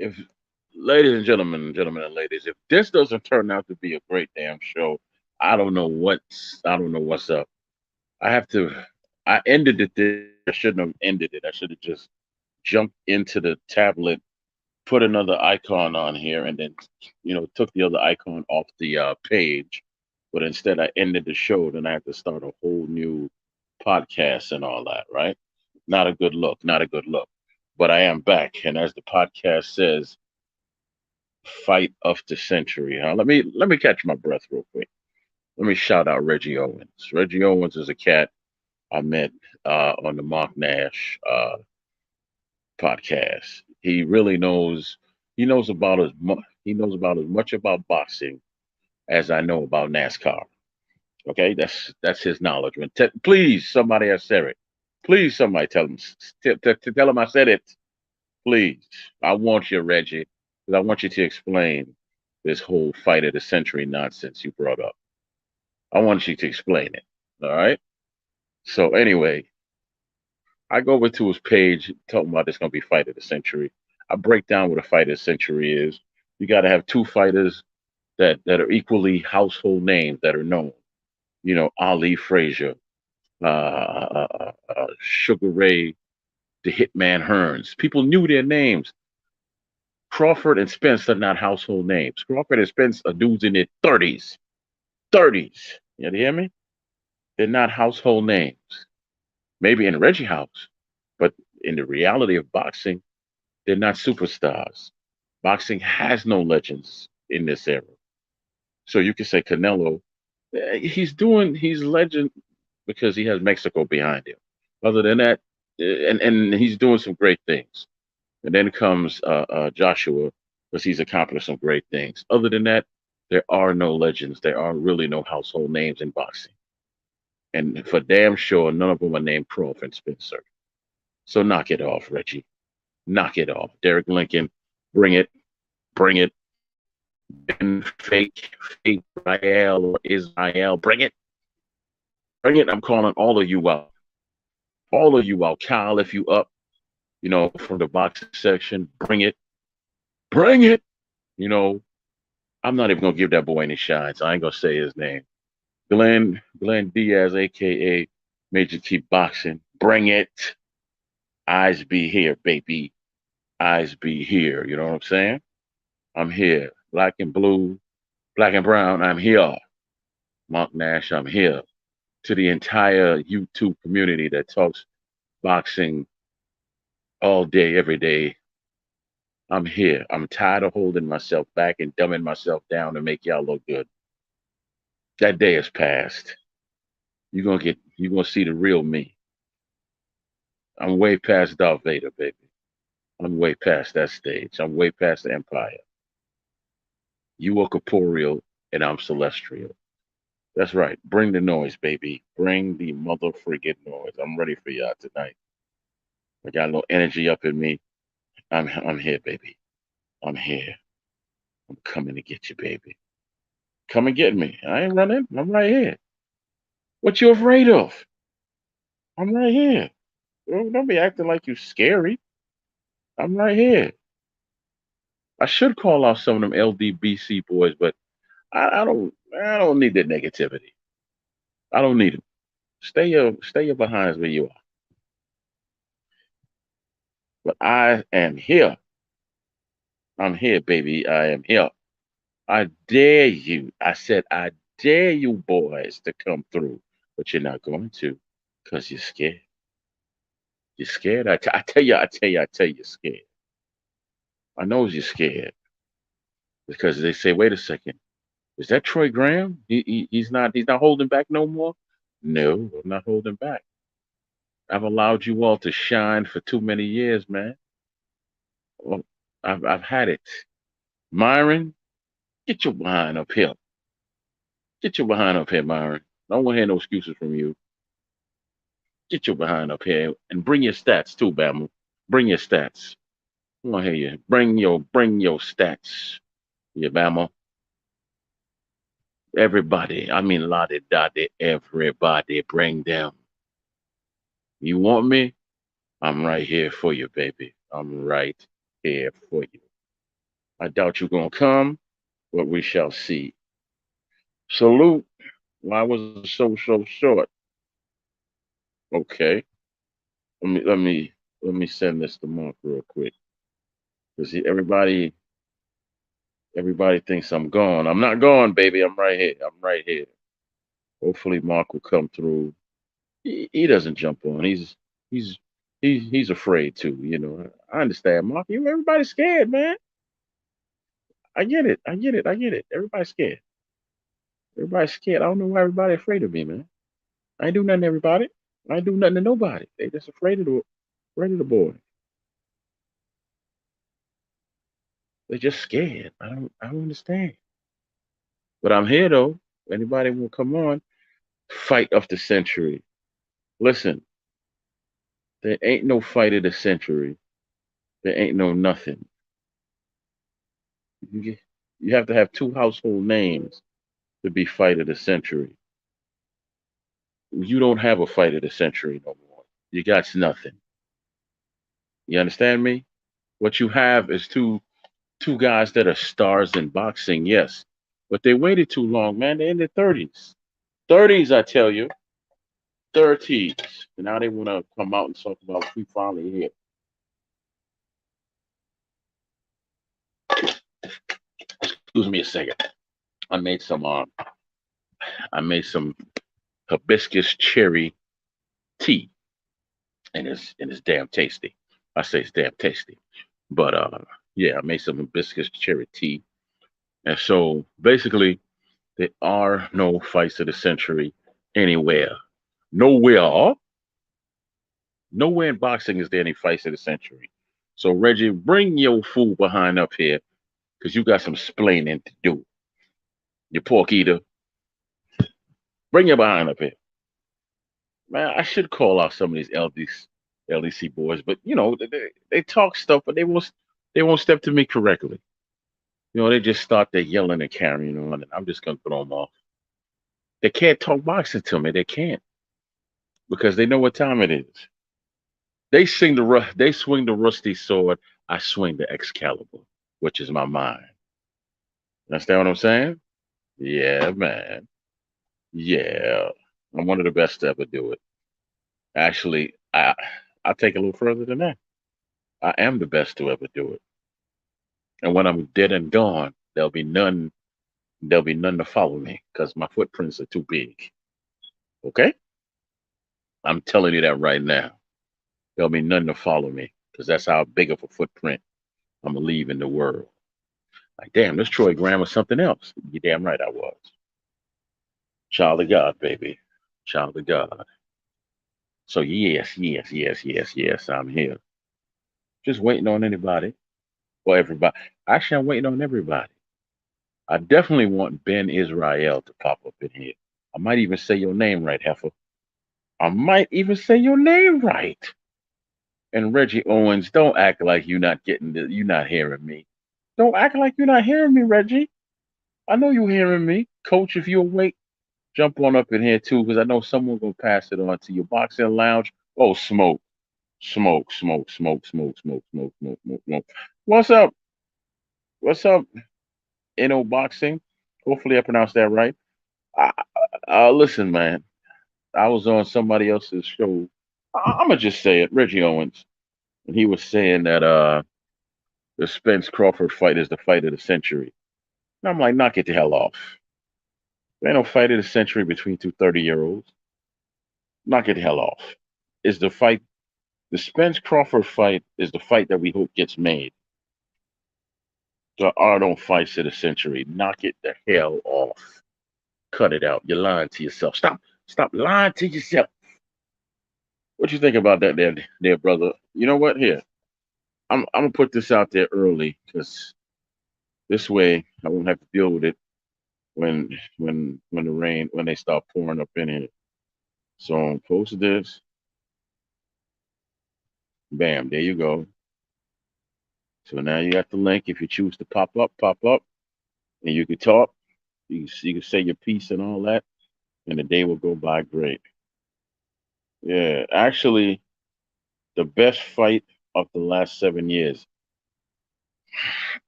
if Gentlemen and ladies, if this doesn't turn out to be a great damn show, I don't know what's up. I have to. I ended it there. I shouldn't have ended it. I should have just jumped into the tablet, put another icon on here, and then took the other icon off the page. But instead, I ended the show. Then I have to start a whole new podcast and all that. Right? Not a good look. Not a good look. But I am back, and as the podcast says, fight of the century. Huh? Let me catch my breath real quick. Let me shout out Reggie Owens. Reggie Owens is a cat I met on the Mark Nash podcast. He really knows. He knows about as much about boxing as I know about NASCAR. Okay, that's his knowledge. Please, somebody I said it. Please, somebody tell him I said it. Please, I want you, Reggie, because I want you to explain this whole fight of the century nonsense you brought up. I want you to explain it. All right. So anyway, I go over to his page talking about this gonna be fight of the century. I break down what a fight of the century is. You got to have two fighters that are equally household names that are known. Ali Frazier, Sugar Ray, the Hitman Hearns. People knew their names. Crawford and Spence are not household names. Crawford and Spence are dudes in their 30s. 30s. You hear me? They're not household names. Maybe in Reggie House, but in the reality of boxing, they're not superstars. Boxing has no legends in this era. So you can say Canelo, he's legend because he has Mexico behind him. Other than that, and he's doing some great things. And then comes Joshua because he's accomplished some great things. Other than that, there are no legends. There are really no household names in boxing. And for damn sure, none of them are named Crawford and Spencer. So knock it off, Reggie. Knock it off. Derek Lincoln, bring it, bring it. Ben fake Rael or Israel, bring it. I'm calling all of you out. All of you out. Kyle, if you up, from the boxing section, bring it. You know, I'm not even gonna give that boy any shines. I ain't gonna say his name. Glenn Diaz, aka Major T Boxing, bring it. Eyes be here, baby. Eyes be here. You know what I'm saying? I'm here. Black and blue, black and brown, I'm here. Mark Nash, I'm here. To the entire YouTube community that talks boxing all day, every day, I'm here. I'm tired of holding myself back and dumbing myself down to make y'all look good. That day has passed. You're gonna see the real me. I'm way past Darth Vader, baby. I'm way past that stage. I'm way past the Empire. You are corporeal and I'm celestial. That's right. Bring the noise, baby. Bring the mother friggin' noise. I'm ready for y'all tonight. I got a little energy up in me. I'm here, baby. I'm here. I'm coming to get you, baby. Come and get me. I ain't running. I'm right here. What you afraid of? I'm right here. Don't be acting like you scary. I'm right here. I should call out some of them LDBC boys, but I don't need that negativity. I don't need it. Stay your behinds where you are. But I am here. I'm here, baby. I am here. I dare you. I said I dare you boys to come through, but you're not going to because you're scared. You're scared. I tell you, you're scared. I know you're scared because they say, wait a second, is that Troy Graham? He's not holding back no more. No, I'm not holding back. I've allowed you all to shine for too many years, man. Well, I've had it. Myron, get your behind up here. Get your behind up here, Myron. I don't want to hear no excuses from you. Get your behind up here and bring your stats too, Bama. Bring your stats. I want to hear you. Bring your stats. Yeah, Bama. Everybody. I mean, lottie dottie. Everybody. Bring them. You want me? I'm right here for you, baby. I'm right here for you. I doubt you're gonna come, but we shall see. Salute. Why was it so short? Okay. Let me send this to Mark real quick. Because everybody thinks I'm gone. I'm not gone, baby. I'm right here. I'm right here. Hopefully Mark will come through. He doesn't jump on. He's he's afraid too, you know. I understand, Mark. Everybody's scared, man. I get it. I get it. I get it. Everybody's scared. Everybody's scared. I don't know why everybody's afraid of me, man. I ain't do nothing to everybody. I ain't do nothing to nobody. They just afraid of the boy. They're just scared. I don't understand. But I'm here though. Anybody will come on. Fight of the century. Listen, there ain't no fight of the century. There ain't no nothing. You, you have to have two household names to be fight of the century. You don't have a fight of the century no more. You got nothing. You understand me? What you have is two guys that are stars in boxing, yes. But they waited too long, man. They're in their 30s. 30s, I tell you. 30s. And now they want to come out and talk about we finally here. Excuse me a second. I made some I made some hibiscus cherry tea, and it's damn tasty. I say it's damn tasty, but yeah, I made some hibiscus cherry tea, and so basically there are no fights of the century anywhere, nowhere, nowhere in boxing is there any fights of the century. So Reggie, bring your fool behind up here, cause you got some splaining to do. You pork eater, bring your behind up here. Man, I should call out some of these LDC boys, but you know they talk stuff, but they won't step to me correctly. You know, they just start there yelling and carrying on, and I'm just gonna throw them off. They can't talk boxing to me. They can't because they know what time it is. They swing the rusty sword. I swing the Excalibur, which is my mind. Understand what I'm saying? Yeah, man. Yeah, I'm one of the best to ever do it. Actually, I take it a little further than that. I am the best to ever do it. And when I'm dead and gone, there'll be none to follow me because my footprints are too big. Okay? I'm telling you that right now. There'll be none to follow me because that's how big of a footprint I'm gonna leave in the world. Like, damn, this Troy Graham was something else. You damn right I was. Child of God, baby. Child of God. So yes, yes, yes, yes, yes, I'm here. Just waiting on anybody or everybody. Actually, I'm waiting on everybody. I definitely want Ben Israel to pop up in here. I might even say your name right, Heifer. I might even say your name right. And Reggie Owens, don't act like you're not hearing me. Don't act like you're not hearing me, Reggie. I know you're hearing me. Coach, if you're awake, jump on up in here too, because I know someone gonna pass it on to your boxing lounge. Oh, smoke. Smoke, smoke, smoke, smoke, smoke, smoke, smoke, smoke, smoke. What's up? What's up, NO Boxing? Hopefully I pronounced that right. I, listen, man. I was on somebody else's show. I'm gonna just say it, Reggie Owens, and he was saying that the Spence Crawford fight is the fight of the century. And I'm like, knock it the hell off. There ain't no fight of the century between two 30-year-olds. Knock it the hell off. Is the fight the Spence Crawford fight is the fight that we hope gets made. There are no fights of the century. Knock it the hell off. Cut it out. You're lying to yourself. Stop lying to yourself. What you think about that there, brother? You know what? Here, I'm gonna put this out there early because this way I won't have to deal with it when they start pouring up in here. So post this. Bam, there you go. So now you got the link. If you choose to pop up, and you can talk. You can say your piece and all that, and the day will go by great. Yeah, actually, the best fight of the last 7 years.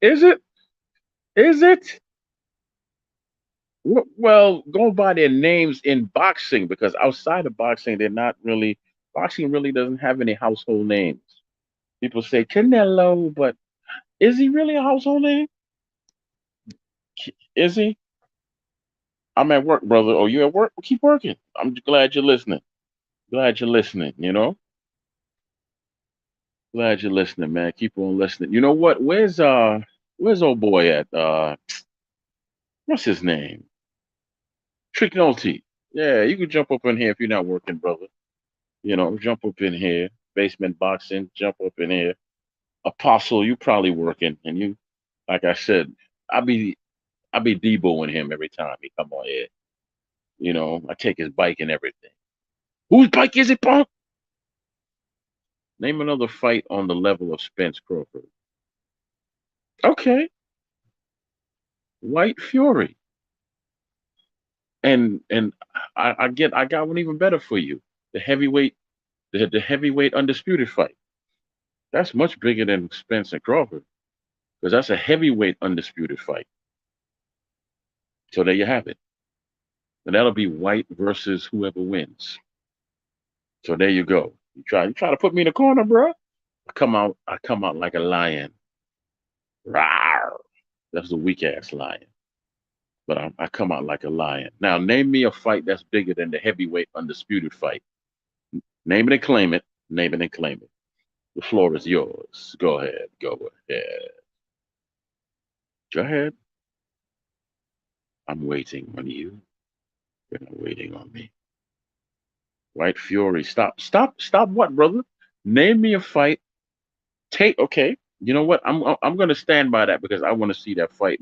Is it? Is it? Well, go by their names in boxing because outside of boxing, they're not really. Boxing really doesn't have any household names. People say Canelo, but is he really a household name? Is he? I'm at work, brother. Oh, you at work? Well, keep working. I'm glad you're listening. Glad you're listening. Glad you're listening, man. Keep on listening. You know what? Where's old boy at? What's his name? Trick Nolte. Yeah, you can jump up in here if you're not working, brother. Jump up in here. Basement boxing, jump up in here. Apostle, you probably working, and you, like I said, I be I be Deboing him every time he come on here. I take his bike and everything. Whose bike is it, punk? Name another fight on the level of Spence Crawford. Okay, White Fury, and I got one even better for you. The heavyweight, the heavyweight undisputed fight. That's much bigger than Spence and Crawford because that's a heavyweight undisputed fight. So there you have it. And that'll be White versus whoever wins. So there you go. You try to put me in the corner, bro. I come out like a lion. Rawr. That's the weak ass lion. But I come out like a lion. Now name me a fight that's bigger than the heavyweight undisputed fight. Name it and claim it. Name it and claim it. The floor is yours. Go ahead. Go ahead. Go ahead. I'm waiting on you. You're not waiting on me. White Fury. Stop what, brother? Name me a fight. Take okay. You know what? I'm gonna stand by that because I want to see that fight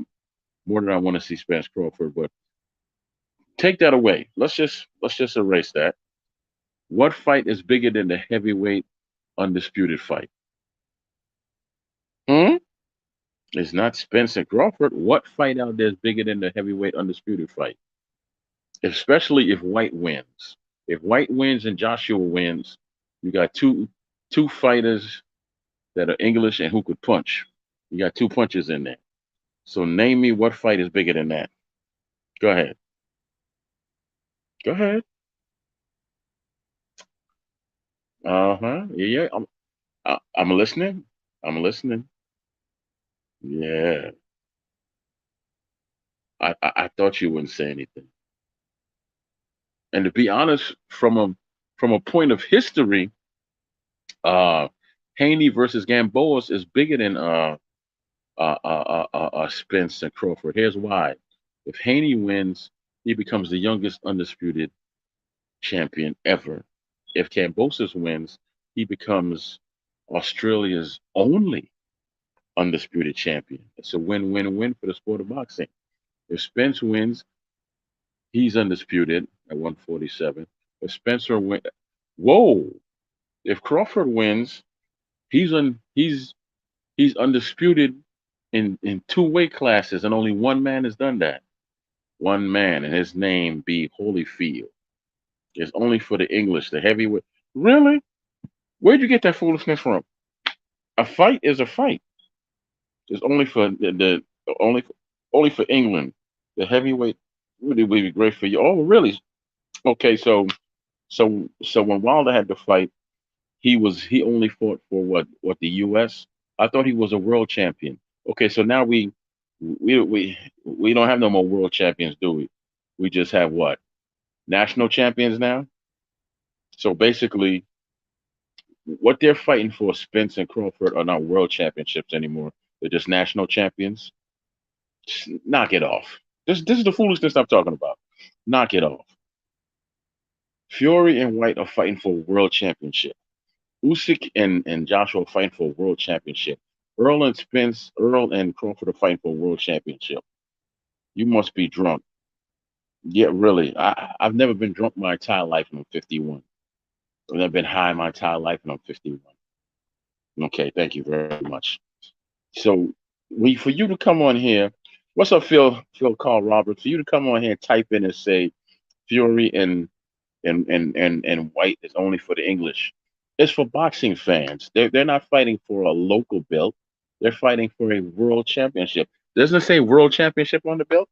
more than I want to see Spence Crawford. But take that away. Let's just erase that. What fight is bigger than the heavyweight undisputed fight? Hmm? It's not Spence and Crawford. What fight out there is bigger than the heavyweight undisputed fight? Especially if White wins. If White wins and Joshua wins, you got two fighters that are English and who could punch. You got two punches in there. So name me what fight is bigger than that. Go ahead. Go ahead. Uh-huh. Yeah. I'm listening. I'm listening. Yeah. I thought you wouldn't say anything. And to be honest, from a point of history, uh Haney versus Gamboa is bigger than Spence and Crawford. Here's why. If Haney wins, he becomes the youngest undisputed champion ever. If Cambosis wins, he becomes Australia's only undisputed champion. It's a win-win-win for the sport of boxing. If Spence wins, he's undisputed at 147. If Spencer wins, whoa! If Crawford wins, he's undisputed in two weight classes, and only one man has done that. One man, and his name be Holyfield. It's only for the English, the heavyweight. Really? Where'd you get that foolishness from? A fight is a fight. It's only for only for England. The heavyweight really would be great for you. Oh, really? Okay, so when Wilder had to fight, he only fought for what the U.S. I thought he was a world champion. Okay, so now we don't have no more world champions, do we? We just have what, national champions now. So basically, what they're fighting for, Spence and Crawford, are not world championships anymore. They're just national champions. Just knock it off. This is the foolishness I'm talking about. Knock it off. Fury and White are fighting for a world championship. Usyk and Joshua are fighting for a world championship. Earl and Crawford are fighting for a world championship. You must be drunk. Yeah, really. I've never been drunk my entire life and I'm 51. I've never been high my entire life and I'm 51. Okay, thank you very much. So for you to come on here, what's up, Phil Carl Roberts? For you to come on here and type in and say Fury and White is only for the English. It's for boxing fans. They're not fighting for a local belt. They're fighting for a world championship. Doesn't it say World Championship on the belt?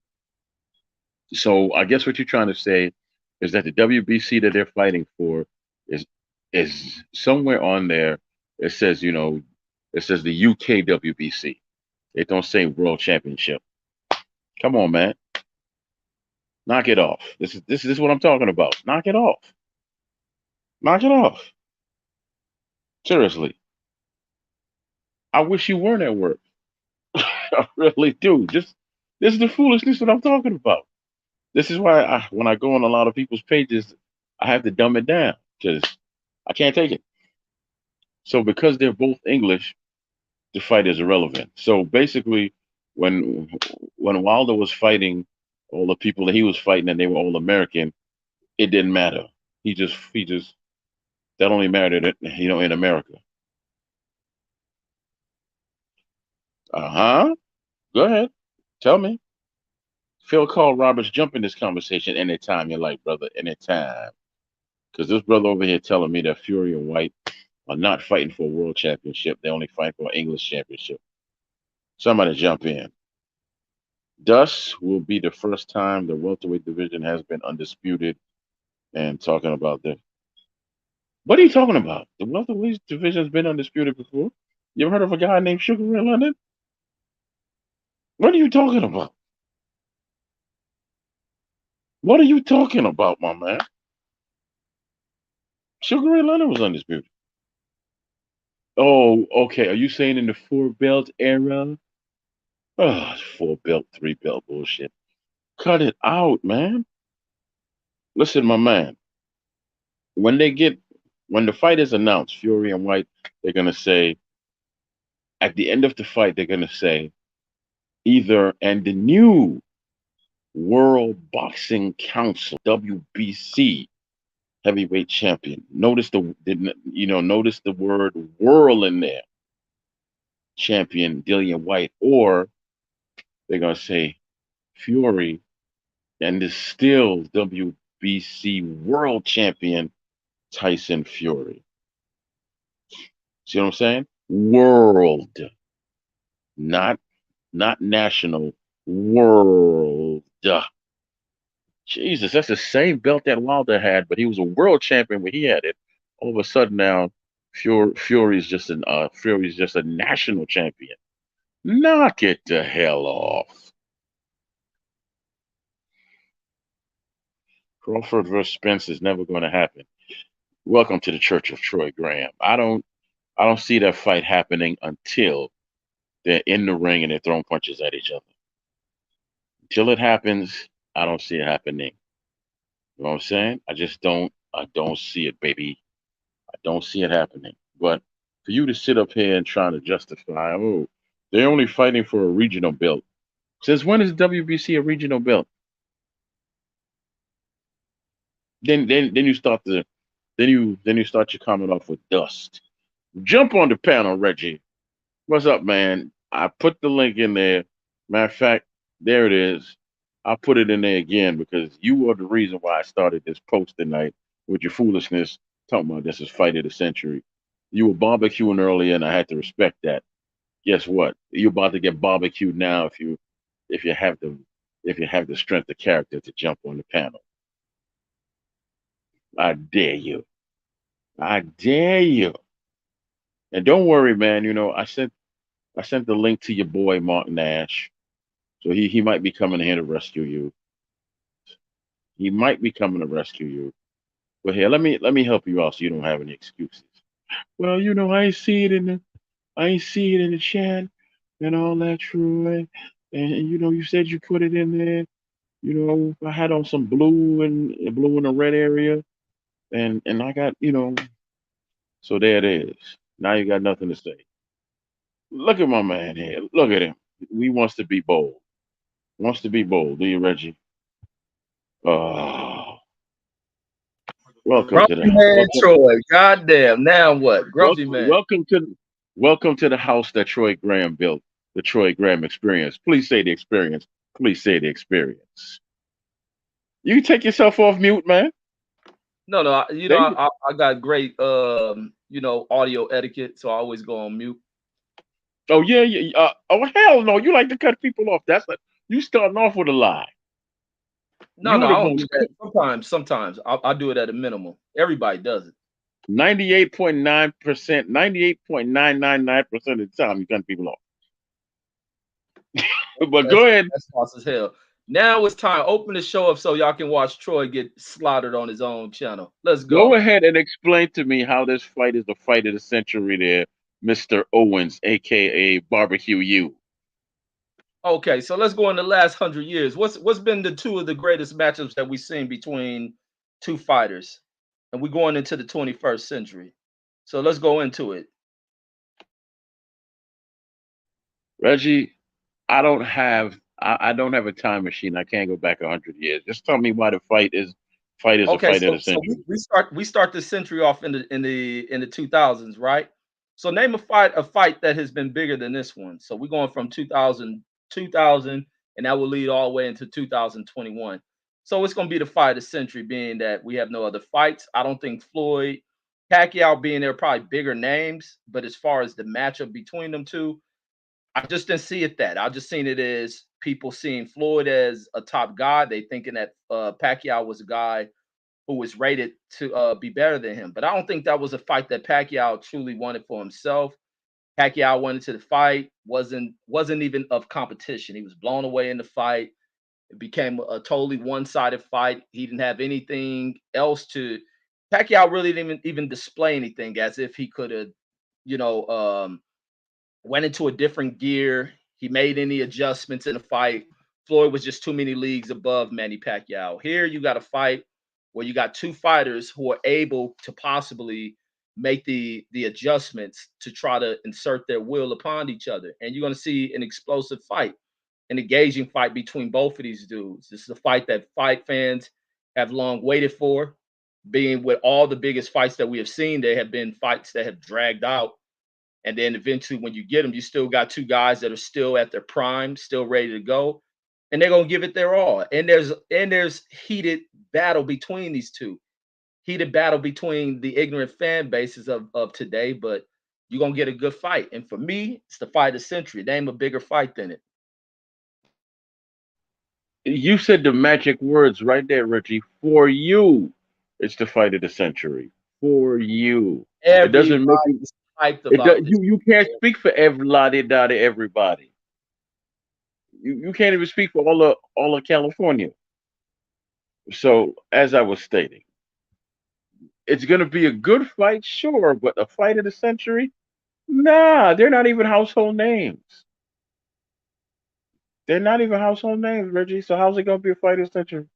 So I guess what you're trying to say is that the WBC that they're fighting for is is somewhere on there. It says, it says the UK WBC. It don't say World Championship. Come on, man, knock it off. This is what I'm talking about. Knock it off. Knock it off. Seriously, I wish you weren't at work. I really do. This is the foolishness that I'm talking about. This is why when I go on a lot of people's pages, I have to dumb it down because I can't take it. So because they're both English, the fight is irrelevant. So basically, when when Wilder was fighting all the people that he was fighting and they were all American, it didn't matter. He just that only mattered, in America. Uh huh. Go ahead, tell me. Phil called Roberts, jump in this conversation anytime you like, brother. Anytime. Because this brother over here telling me that Fury and White are not fighting for a world championship. They only fight for an English championship. Somebody jump in. Thus will be the first time the welterweight division has been undisputed. And talking about the what are you talking about? The welterweight division has been undisputed before. You ever heard of a guy named Sugar Ray Leonard? What are you talking about? What are you talking about, my man? Sugar Ray Leonard was undisputed. Oh, okay. Are you saying in the four belt era? Oh, four belt, three belt bullshit. Cut it out, man. Listen, my man. When they get when the fight is announced, Fury and White, they're gonna say at the end of the fight, they're gonna say either and the new World Boxing Council (WBC) heavyweight champion. Notice the word "world" in there. Champion Dillian White, or they're gonna say Fury and is still WBC World Champion Tyson Fury. See what I'm saying? World, not not national. World. Jesus, that's the same belt that Wilder had, but he was a world champion when he had it. All of a sudden now, Fury's just a national champion. Knock it the hell off. Crawford versus Spence is never going to happen. Welcome to the Church of Troy Graham. I don't see that fight happening until they're in the ring and they're throwing punches at each other. Until it happens, I don't see it happening. You know what I'm saying? I don't see it, baby. I don't see it happening. But for you to sit up here and trying to justify, oh, they're only fighting for a regional belt. Since when is WBC a regional belt? Then you start then you start your comment off with dust. Jump on the panel, Reggie. What's up, man? I put the link in there. Matter of fact, there it is. I'll put it in there again because you are the reason why I started this post tonight with your foolishness talking about this is fight of the century. You were barbecuing earlier, and I had to respect that. Guess what? You're about to get barbecued now if you have the strength of character to jump on the panel. I dare you. I dare you. And don't worry, man. I sent the link to your boy Mark Nash. So he might be coming here to rescue you. He might be coming to rescue you. But here, let me help you out so you don't have any excuses. Well, I ain't see it in the chat and all that, Troy. And you said you put it in there. I had on some blue in the red area, and I got. So there it is. Now you got nothing to say. Look at my man here. Look at him. He wants to be bold. Wants to be bold. Do you, Reggie? Oh, welcome to Grumpy the man welcome, Troy. Goddamn. Now what? Grumpy welcome, man. welcome to the house that Troy Graham built, the Troy Graham experience. Please say the experience. Please say the experience. You take yourself off mute, man. No, no. There you I got great audio etiquette, so I always go on mute. Oh yeah, yeah. Oh hell no! You like to cut people off. That's like you starting off with a lie. No, You no, the I don't do most that. Sometimes I do it at a minimum. Everybody does it. 98.9%, 98.999% of the time you cut people off. But That's go ahead. that's false as hell. Now it's time. Open the show up so y'all can watch Troy get slaughtered on his own channel. Let's Go go. ahead and explain to me how this fight is the fight of the century there, Mr. Owens, aka Barbecue U. Okay, so let's go in the last 100 years. What's been the two of the greatest matchups that we've seen between two fighters, and we're going into the 21st century. So let's go into it. Reggie, I don't have a time machine. I can't go back 100 years. Just tell me why the fight is the Okay, fight of so the so we, century. we start we start the century off in the 2000s, right? So name a fight that has been bigger than this one. So we're going from 2000, and that will lead all the way into 2021. So it's going to be the fight of the century, being that we have no other fights. I don't think Floyd, Pacquiao being there, probably bigger names, but as far as the matchup between them two, I just didn't see it that. I just seen it as people seeing Floyd as a top guy. They thinking that Pacquiao was a guy who was rated to be better than him. But I don't think that was a fight that Pacquiao truly wanted for himself. Pacquiao went into the fight, wasn't even of competition. He was blown away in the fight. It became a totally one-sided fight. He didn't have anything else to. Pacquiao really didn't even display anything as if he could have, you know, went into a different gear. He made any adjustments in the fight. Floyd was just too many leagues above Manny Pacquiao. Here you got a fight where you got two fighters who are able to possibly make the adjustments to try to insert their will upon each other. And you're going to see an explosive fight, an engaging fight between both of these dudes. This is a fight that fight fans have long waited for. Being with all the biggest fights that we have seen, there have been fights that have dragged out, and then eventually, when you get them, you still got two guys that are still at their prime, still ready to go, and they're gonna give it their all. And there's heated battle between these two, heated battle between the ignorant fan bases of today. But you're gonna get a good fight. And for me, it's the fight of the century. Name a bigger fight than it. You said the magic words right there, Reggie. For you, it's the fight of the century. For you, it doesn't make you. Everybody's hyped It does, about this. you can't speak for everybody, everybody. You can't even speak for all of California. So as I was stating, it's gonna be a good fight, sure, but a fight of the century? Nah, they're not even household names. They're not even household names, Reggie. So how's it gonna be a fight of the century?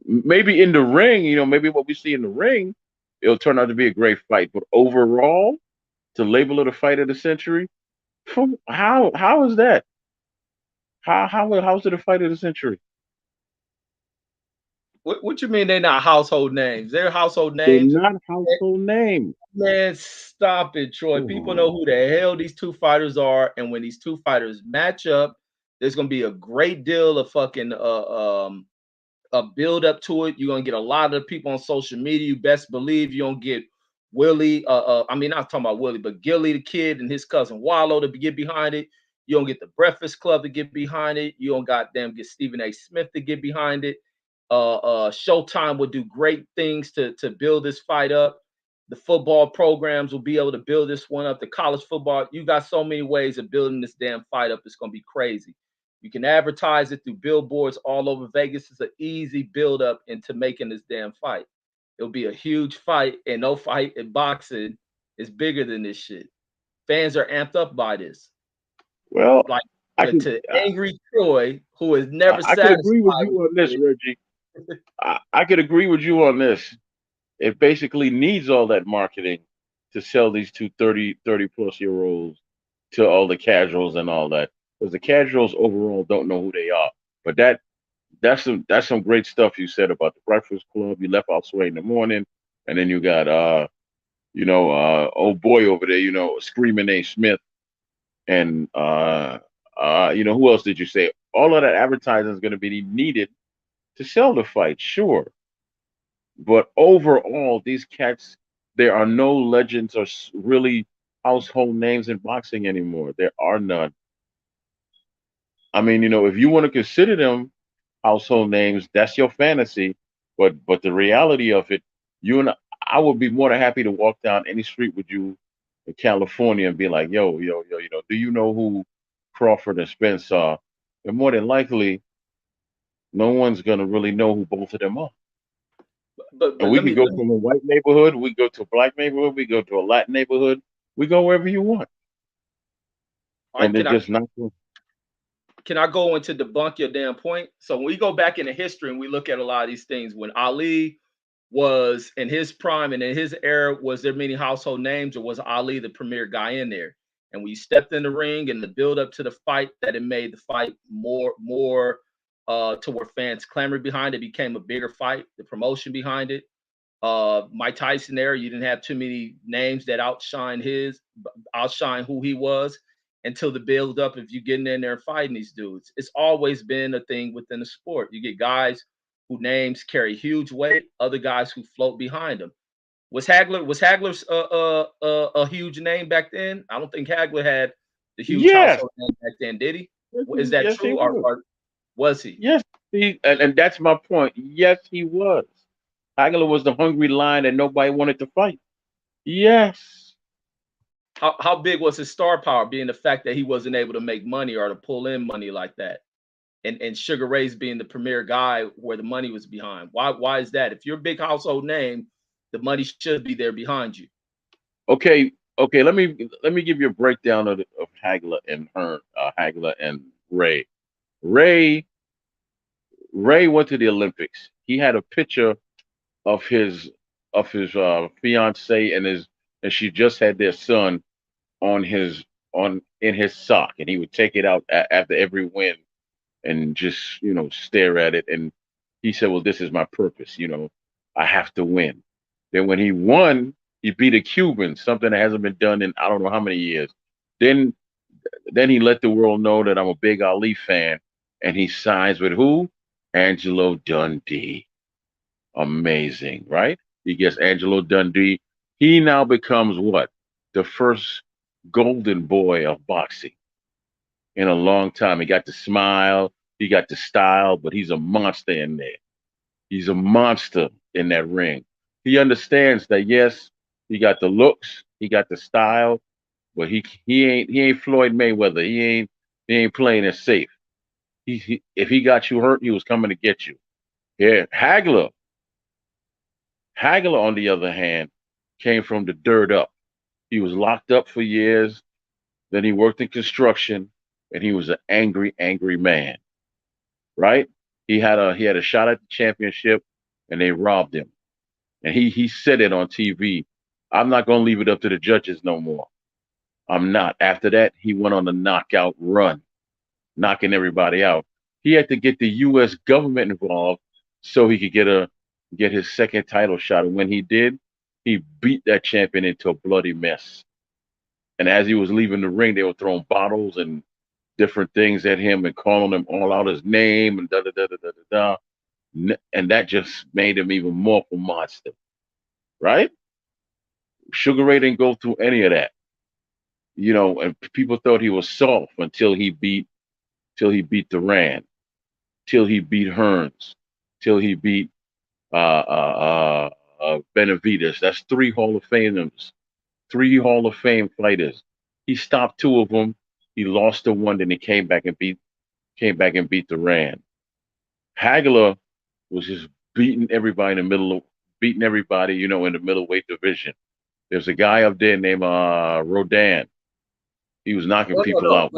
Maybe in the ring, maybe what we see in the ring, it'll turn out to be a great fight. But overall, to label it a fight of the century, how is that? How's it a fight of the century? What you mean they're not household names? They're household They're names. not household names. Man, stop it, Troy. People know Oh. who the hell these two fighters are, and when these two fighters match up, there's gonna be a great deal of fucking a build up to it. You're gonna get a lot of people on social media. You best believe you're gonna get Willie. I mean, not talking about Willie, but Gilly the Kid and his cousin Wallow to get behind it. You don't get the Breakfast Club to get behind it. You don't goddamn get Stephen A. Smith to get behind it. Showtime would do great things to build this fight up. The football programs will be able to build this one up. The college football, you got so many ways of building this damn fight up. It's gonna be crazy. You can advertise it through billboards all over Vegas. It's an easy build up into making this damn fight. It'll be a huge fight, and no fight in boxing is bigger than this shit. Fans are amped up by this. Well, Like I could to angry Troy, who is I never I could agree with satisfied you with on this, shit. Reggie. I could agree with you on this. It basically needs all that marketing to sell these two 30 plus year olds to all the casuals and all that. Because the casuals overall don't know who they are. But that's some great stuff you said about the Breakfast Club. You left out Sway in the morning, and then you got old boy over there, Screaming A. Smith, and who else did you say? All of that advertising is going to be needed to sell the fight, sure. But overall, these cats, there are no legends or really household names in boxing anymore. There are none. I mean, if you want to consider them household names, that's your fantasy. But the reality of it, you and I would be more than happy to walk down any street with you in California and be like, yo, do you know who Crawford and Spence are? And more than likely, no one's gonna really know who both of them are. And But we let could me, go from a white neighborhood, we go to a black neighborhood, we go to a Latin neighborhood, we go wherever you want. all right, And they're just not. can I go into debunk your damn point? So when we go back into history and we look at a lot of these things, when Ali was in his prime and in his era, was there many household names, or was Ali the premier guy in there? And we stepped in the ring and the build up to the fight, that it made the fight more to where fans clamored behind it, became a bigger fight, the promotion behind it. Mike Tyson there, you didn't have too many names that outshine who he was, until the build up of you getting in there and fighting these dudes. It's always been a thing within the sport. You get guys who names carry huge weight, other guys who float behind them. Was Hagler's a huge name back then? I don't think Hagler had the huge Yes, household name back then, did he? yes, Is that yes, he true, was. or was he? Yes, and that's my point. Yes, he was. Hagler was the hungry lion that nobody wanted to fight. Yes. How big was his star power, being the fact that he wasn't able to make money or to pull in money like that? And Sugar Ray's being the premier guy where the money was behind. Why is that? If you're a big household name, the money should be there behind you. Okay. Okay. Let me give you a breakdown of Hagler and Hagler and Ray. Ray Ray went to the Olympics. He had a picture of his fiance and she just had their son on his on in his sock, and he would take it out after every win and just stare at it. And he said, "Well, this is my purpose. I have to win." Then when he won, he beat a Cuban, something that hasn't been done in I don't know how many years. Then then he let the world know that I'm a big Ali fan, and he signs with who? Angelo Dundee. Amazing, right? He gets Angelo Dundee. He now becomes what? The first golden boy of boxing in a long time. He got the smile, he got the style, but he's a monster in there. He's a monster in that ring. He understands that yes, he got the looks, he got the style, but he ain't Floyd Mayweather. He ain't playing it safe. If he got you hurt, he was coming to get you. Yeah, Hagler, on the other hand, came from the dirt up. He was locked up for years. Then he worked in construction, and he was an angry, angry man. Right? He had a shot at the championship, and they robbed him. And he said it on TV. I'm not gonna leave it up to the judges no more. I'm not. After that, he went on a knockout run, knocking everybody out. He had to get the U.S. government involved so he could get his second title shot. And when he did, he beat that champion into a bloody mess. And as he was leaving the ring, they were throwing bottles and different things at him and calling him all out his name and da da da da da da. And that just made him even more of a monster, right? Sugar Ray didn't go through any of that, and people thought he was soft until he beat Duran, till he beat Hearns, till he beat Benavides. That's three Hall of Fame fighters. He stopped two of them. He lost the one, then he came back and beat Duran. Hagler was just beating everybody, in the middleweight division. There's a guy up there named Rodan. He was knocking No, no, people no. out.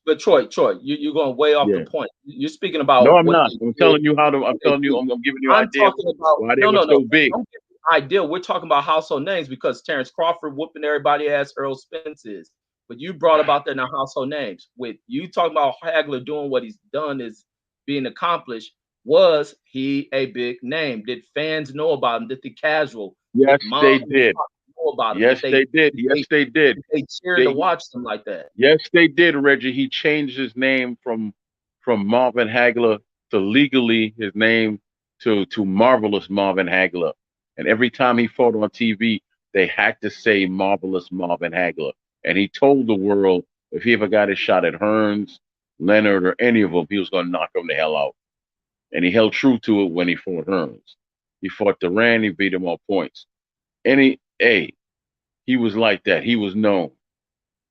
But Troy, you're going way off the Yeah. point. You're speaking No, about I'm what not. they I'm did, telling you how to. I'm what they telling you. do. I'm giving you an I'm idea talking about why they no, were no, no. so big. Don't get the idea. We're talking about household names because Terrence Crawford whooping everybody ass Earl Spence is. But you brought about that now household names. With you talking about Hagler doing what he's done is being accomplished. Was he a big name? Did fans know about him? Did the casual, Yes, did mom they and did. pop know about him? Yes, they did. Yes, they did. Did they cheer to They watch them like that? Yes, they did, Reggie. He changed his name from Marvin Hagler to legally his name to Marvelous Marvin Hagler. And every time he fought on TV, they had to say Marvelous Marvin Hagler. And he told the world if he ever got his shot at Hearns, Leonard, or any of them, he was going to knock them the hell out. And he held true to it when he fought Hearns. He fought Duran, he beat him on points. He was like that. He was known.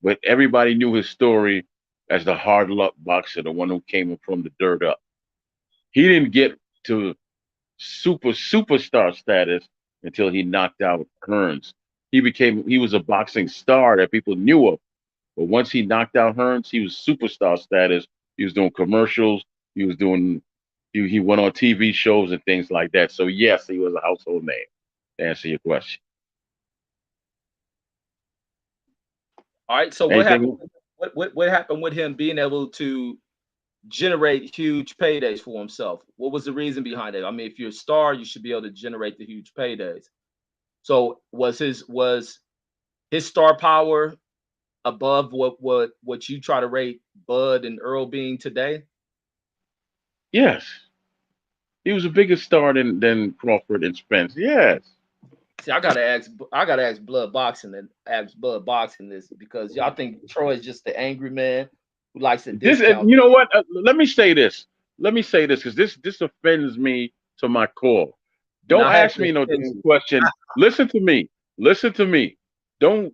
But everybody knew his story as the hard luck boxer, the one who came from the dirt up. He didn't get to superstar status until he knocked out Hearns. He was a boxing star that people knew of. But once he knocked out Hearns, he was superstar status. He was doing commercials. He was doing he went on TV shows and things like that. So yes, he was a household name. To answer your question. All right. So what happened? What happened with him being able to generate huge paydays for himself? What was the reason behind it? I mean, if you're a star, you should be able to generate the huge paydays. So was his star power above what you try to rate Bud and Earl being today? Yes. He was a bigger star than Crawford and Spence. Yes. See, I gotta ask Blood Boxing and ask Blood Boxing this because y'all think Troy is just the angry man who likes to discount. You know what? Let me say this. Let me say this because this offends me to my core. Don't ask me no damn question. Listen to me. Listen to me.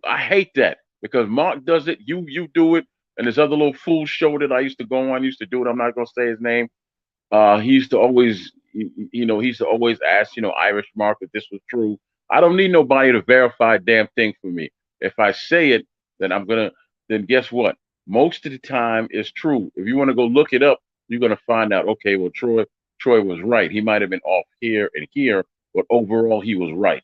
I hate that because Mark does it. You do it. And this other little fool show that I used to go on, used to do it. I'm not gonna say his name. He used to always, he used to always ask, Irish Mark if this was true. I don't need nobody to verify a damn thing for me. If I say it, then guess what? Most of the time it's true. If you want to go look it up, you're gonna find out, okay, well, Troy was right. He might have been off here and here, but overall he was right.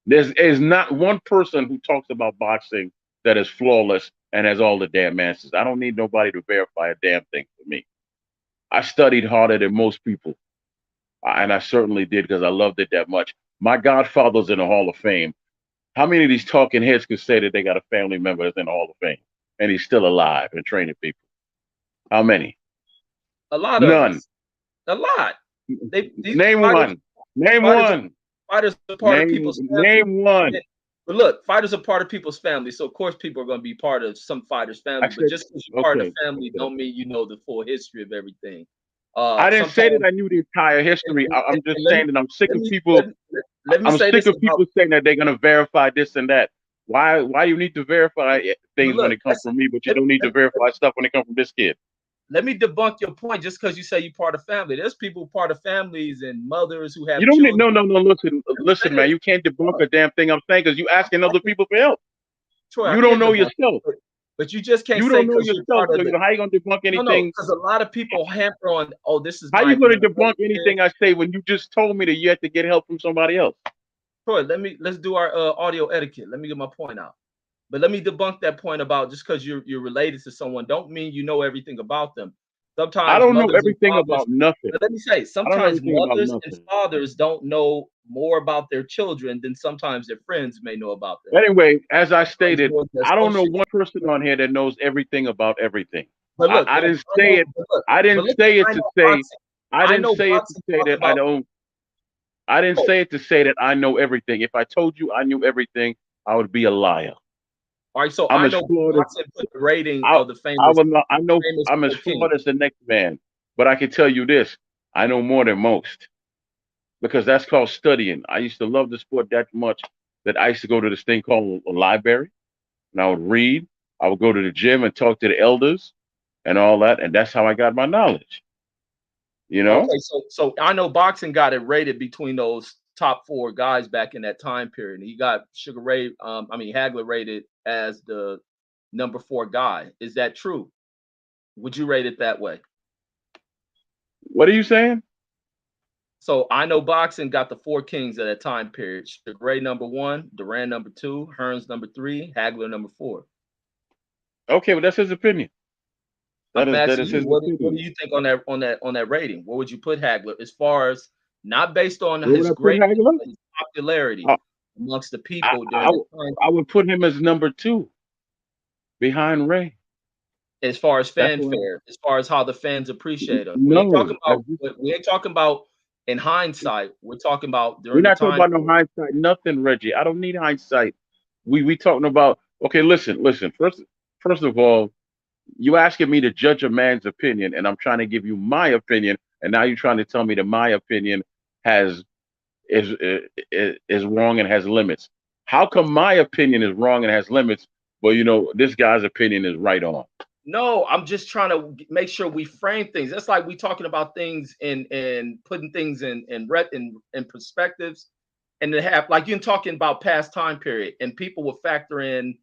There's not one person who talks about boxing that is flawless and has all the damn answers. I don't need nobody to verify a damn thing for me. I studied harder than most people, and I certainly did because I loved it that much. My godfather's in the Hall of Fame. How many of these talking heads could say that they got a family member that's in the Hall of Fame and he's still alive and training people? How many? A lot. None. A lot. Name one. Name one. Fighters are part of people's family. Name one. But look, fighters are part of people's family, so of course people are going to be part of some fighters' family. But just because you're part of the family, don't mean you know the full history of everything. I didn't say that I knew the entire history. I'm just saying that I'm sick of people. I'm sick of people saying that they're going to verify this and that. Why do you need to verify things when it comes from me, but you don't need to verify stuff when it comes from this kid? Let me debunk your point. Just because you say you're part of family, there's people part of families and mothers who have. You don't need no. Listen, man. You can't debunk a damn thing I'm saying because you asking other people for help. Troy, you don't know yourself. But you just can't. You don't know yourself. So how you gonna debunk anything? Because a lot of people hamper on. Oh, this is. How you gonna debunk anything I say when you just told me that you had to get help from somebody else? Troy, let's do our audio etiquette. Let me get my point out. But let me debunk that point about just because you're related to someone don't mean you know everything about them. Sometimes I don't know everything about nothing. Let me say, sometimes mothers and fathers don't know more about their children than sometimes their friends may know about them. Anyway, as I stated, I don't know one person on here that knows everything about everything. But look, I didn't say it. I didn't say it to say. I didn't say it to say that I don't. I didn't say it to say that I know everything. If I told you I knew everything, I would be a liar. All right, so I know Boxing put the rating of the famous. I know I'm as flawed as the next man, but I can tell you this: I know more than most because that's called studying. I used to love the sport that much that I used to go to this thing called a library, and I would read. I would go to the gym and talk to the elders and all that, and that's how I got my knowledge. You know. Okay, so I know boxing got it rated between those top 4 guys back in that time period. He got Sugar Ray, Hagler rated as the number 4 guy. Is that true? Would you rate it that way? What are you saying? So I know boxing got the 4 kings at that time period. Sugar Ray number 1, Duran number 2, Hearns number 3, Hagler number 4. Okay, well that's his opinion. What do you think on that rating? Where would you put Hagler as far as not based on his great popularity amongst the people? I would put him as number 2 behind Ray. As far as fanfare, as far as how the fans appreciate him. No, we ain't talking about in hindsight. We're talking about during We're not talking about no hindsight, nothing, Reggie. I don't need hindsight. We talking about Okay, listen, listen. First of all, you asking me to judge a man's opinion, and I'm trying to give you my opinion, and now you're trying to tell me that my opinion has is wrong and has limits. How come my opinion is wrong and has limits, but this guy's opinion is right on? No, I'm just trying to make sure we frame things. That's like we talking about things and putting things in perspectives, and to have like you're talking about past time period, and people will factor in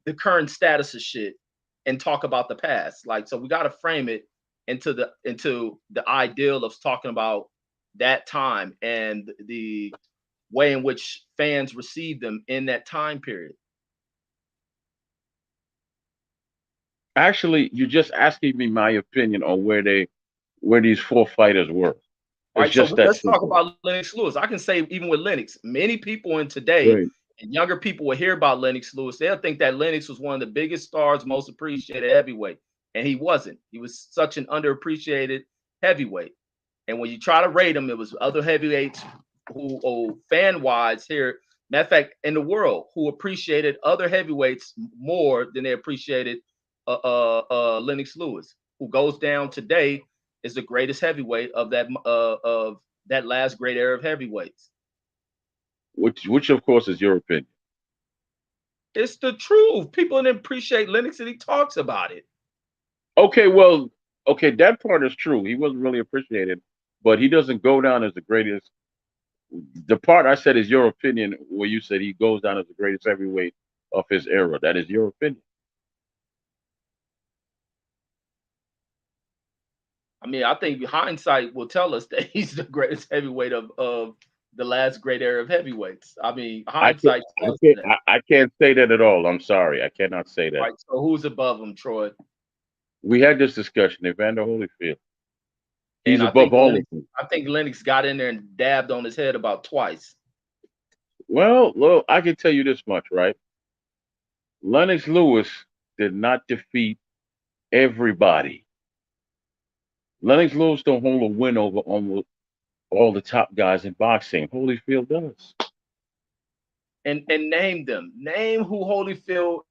the current status of shit and talk about the past. Like, so we got to frame it into the ideal of talking about that time and the way in which fans received them in that time period. Actually, you're just asking me my opinion on where these four fighters were. All It's right, so just that let's talk simple. about Lennox Lewis. I can say even with Lennox, many people in today Right. and younger people will hear about Lennox Lewis. They'll think that Lennox was one of the biggest stars, most appreciated heavyweight, and he wasn't. He was such an underappreciated heavyweight. And when you try to rate him, it was other heavyweights who fan wise here, matter of fact, in the world, who appreciated other heavyweights more than they appreciated Lennox Lewis, who goes down today is the greatest heavyweight of that last great era of heavyweights. Which of course is your opinion. It's the truth. People didn't appreciate Lennox, and he talks about it. Okay, well, okay, that part is true. He wasn't really appreciated, but he doesn't go down as the greatest. The part I said is your opinion, where you said he goes down as the greatest heavyweight of his era. That is your opinion. I mean, I think hindsight will tell us that he's the greatest heavyweight of the last great era of heavyweights. I mean, I can't, hindsight I tells you can't, that. I can't say that at all. I'm sorry, I cannot say that. Right. So who's above him, Troy? We had this discussion, Evander Holyfield. He's And I above think all of Lennox, them. I think Lennox got in there and dabbed on his head about twice. Well, I can tell you this much, right? Lennox Lewis did not defeat everybody. Lennox Lewis don't hold a win over almost all the top guys in boxing. Holyfield does. And name them. Name who Holyfield.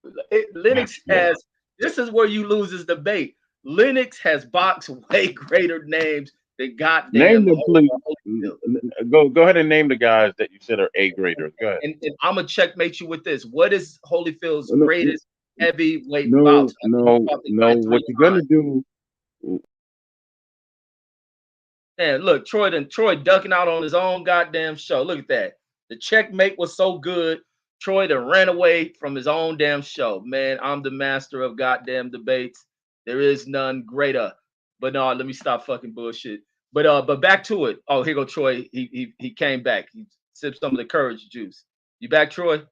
Lennox Yeah. has. This is where you lose this debate. Lennox has boxed way greater names than Name goddamn them, please. Holyfield. Go ahead and name the guys that you said are A graders. Go ahead. And I'm gonna checkmate you with this. What is Holyfield's No, greatest heavyweight no, bout? I think he no, fought the no. guy What three you're gonna times. do? And look, Troy ducking out on his own goddamn show. Look at that. The checkmate was so good. Troy done ran away from his own damn show. Man, I'm the master of goddamn debates. There is none greater. But no, let me stop fucking bullshit. But back to it. Oh, here go Troy. He came back. He sipped some of the courage juice. You back, Troy?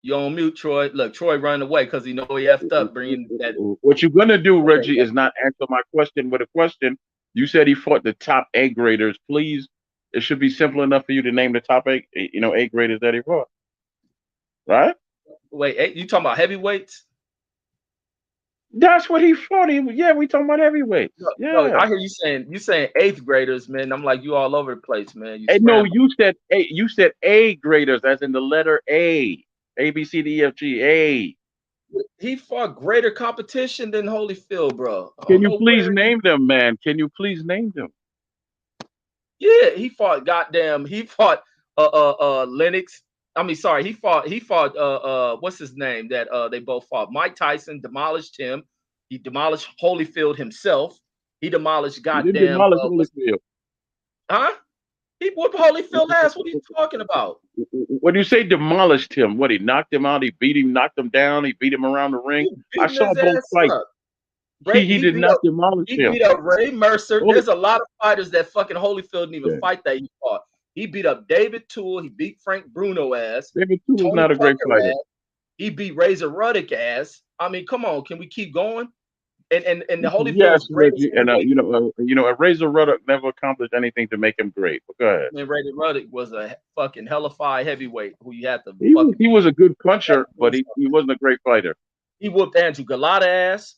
You on mute, Troy. Look, Troy running away because he know he effed up bringing that. What you're gonna do, Okay, Reggie, is not answer my question with a question. You said he fought the top A graders. Please, it should be simple enough for you to name the top A graders that he fought. Right? wait, you talking about heavyweights? That's what he fought. Yeah, we talking about heavyweights. No, Yeah. I hear you saying eighth graders, man. I'm like you all over the place, man. You And no, scramble. you said A graders, as in the letter A. A B C D E F G A. He fought greater competition than Holyfield, bro. I Can don't you know please where. name them, man? Can you please name them? Yeah, he fought. Goddamn, he fought. Lennox. I mean, sorry, he fought. What's his name? That they both fought. Mike Tyson demolished him. He demolished Holyfield himself. He demolished You didn't goddamn. demolish What's Holyfield. huh? He whooped Holyfield ass. What are you talking about? When you say demolished him, what, he knocked him out, he beat him, knocked him down, he beat him around the ring. He I beating saw his both ass fights. up. He He did beat not up. demolish He him. beat up Ray Mercer. Holy, There's a lot of fighters that fucking Holyfield didn't even yeah. fight that he fought. He beat up David Tool. He beat Frank Bruno ass. David Two was Tony not a great Parker fighter. ass. He beat Razor Ruddock ass. I mean, come on, can we keep going? And the Yes, Holyfield's greatest Reggie, and heavyweight. Razor Ruddock never accomplished anything to make him great. But go ahead. Man, Razor Ruddock was a fucking hellified heavyweight who you had to He was fucking. he was a good puncher, but he wasn't a great fighter. He whooped Andrew Galata ass.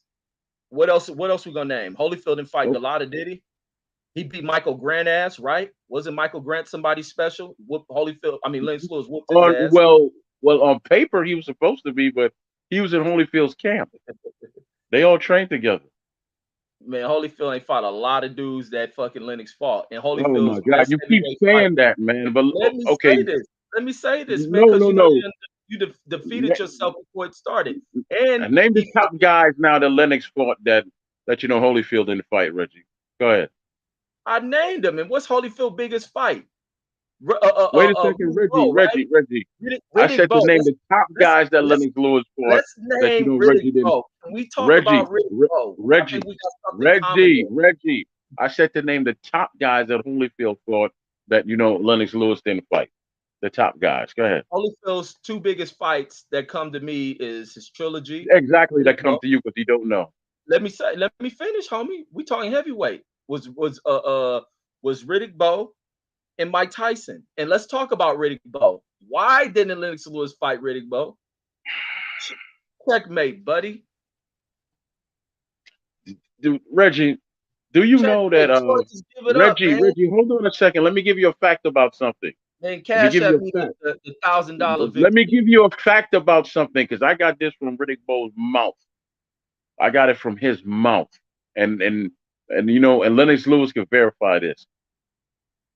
What else? What else we gonna name? Holyfield didn't fight Oh, Galata, did he? He beat Michael Grant ass, right? Wasn't Michael Grant somebody special? Whoop Holyfield. I mean, Lennox Lewis whooped his ass. Well, on paper he was supposed to be, but he was in Holyfield's camp. They all trained together. Man, Holyfield ain't fought a lot of dudes that fucking Lennox fought. And Oh my Holyfield's God, best you keep heavyweight fight. saying that, man. But Let me okay, say this. Let me say this, man, no, because no, you know no. you defeated Na- yourself before it started. And Name the he top guys now that Lennox fought that you know Holyfield didn't fight. Reggie, go ahead. I named them. And what's Holyfield's biggest fight? Wait a second, Riddick Reggie, Bowe, right? Reggie. I Riddick said to Bowe. name the top Let's guys that let's Lennox Lewis fought let's that you name know Riddick Reggie didn't. Bowe. Can we talk about Riddick Bowe? I think we got something common there. Reggie. I said to name the top guys that Holyfield fought that you know Lennox Lewis didn't fight. The top guys. Go ahead. Holyfield's two biggest fights that come to me is his trilogy. Exactly, Riddick that Bowe. come to you because you don't know. Let me finish, homie. We talking heavyweight. Was Riddick Bowe and Mike Tyson. And let's talk about Riddick Bowe. Why didn't Lennox Lewis fight Riddick Bowe? Checkmate, buddy. Dude, Reggie, do you know that Troy, just give it up, man. Reggie, hold on a second. Let me give you a fact about something. Man, Let me cash give you at a me fact. the $1,000 Let me victory. give you a fact about something because I got this from Riddick Bowe's mouth. I got it from his mouth. And you know, and Lennox Lewis can verify this.